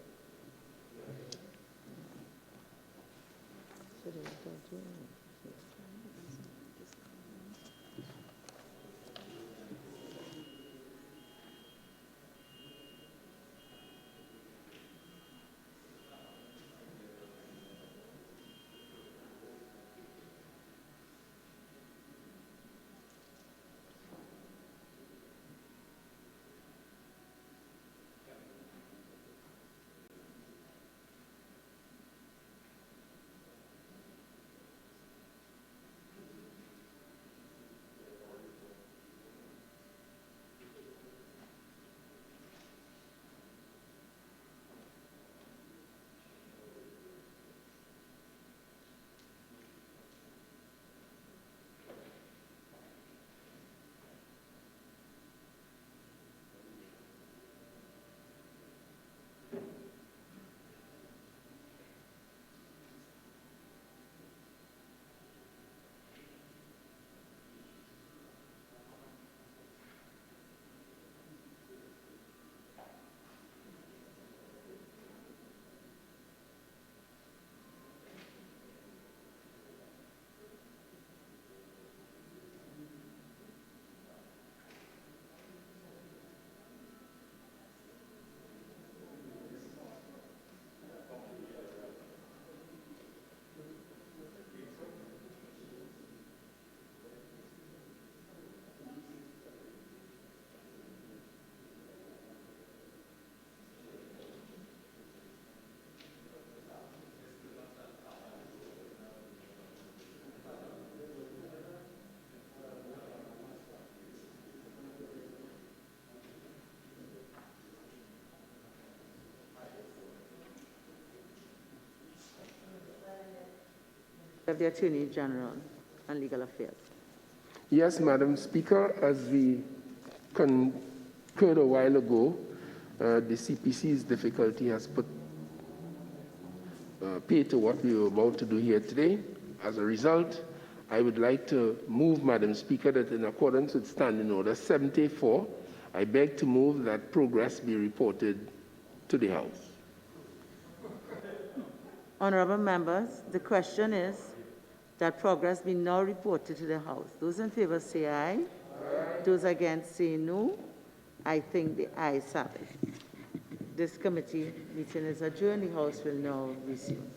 Of the Attorney General and Legal Affairs. Yes, Madam Speaker, as we concurred a while ago, the CPC's difficulty has put pay to what we were about to do here today. As a result, I would like to move, Madam Speaker, that in accordance with Standing Order 74, I beg to move that progress be reported to the House. Honorable members, the question is that progress be now reported to the House. Those in favor say aye. Aye. Those against say no. I think the ayes have it. This committee meeting is adjourned. The House will now resume.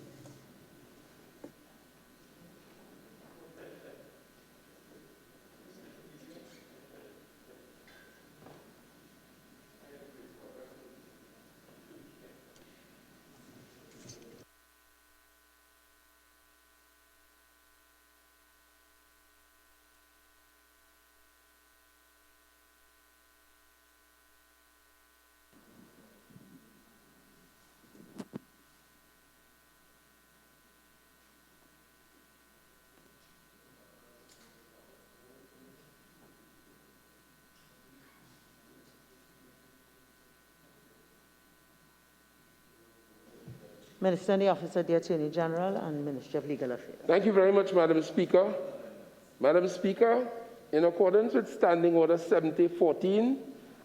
Minister in the Office of the Attorney General and Ministry of Legal Affairs. Thank you very much, Madam Speaker. Madam Speaker, in accordance with Standing Order 7014,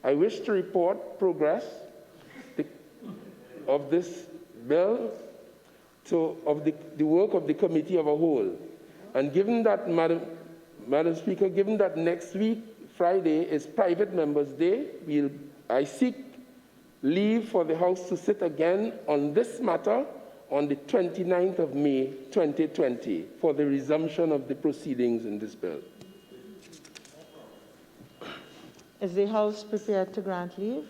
I wish to report progress of this bill of the work of the committee of a whole. And given that, Madam Speaker, given that next week, Friday, is Private Members' Day, I seek leave for the House to sit again on this matter on the 29th of May, 2020, for the resumption of the proceedings in this bill. Is the House prepared to grant leave?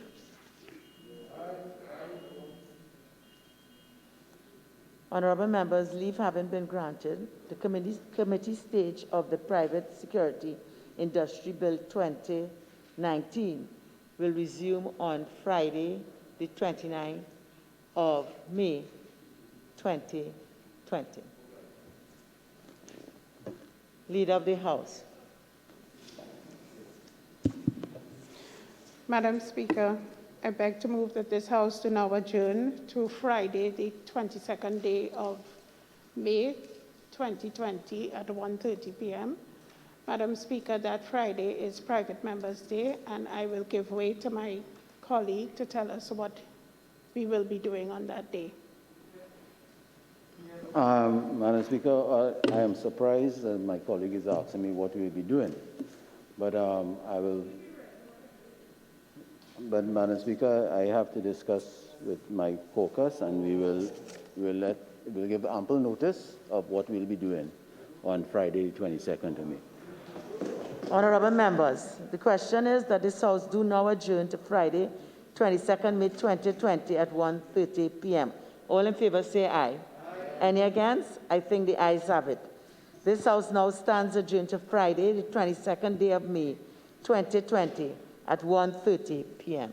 Honorable members, leave having been granted, the committee stage of the Private Security Industry Bill 2019 will resume on Friday, the 29th of May, 2020. Leader of the House. Madam Speaker, I beg to move that this House do now adjourn to Friday, the 22nd day of May 2020 at 1:30 p.m. Madam Speaker, that Friday is Private Members' Day, and I will give way to my colleague to tell us what we will be doing on that day. Madam Speaker, I am surprised that my colleague is asking me what we will be doing, but But Madam Speaker, I have to discuss with my caucus, and we'll give ample notice of what we'll be doing on Friday, the 22nd of May. Honorable members, the question is that this House do now adjourn to Friday, 22nd May 2020 at 1:30 p.m. All in favor say aye. Any against? I think the ayes have it. This House now stands adjourned to Friday, the 22nd day of May 2020 at 1:30 p.m.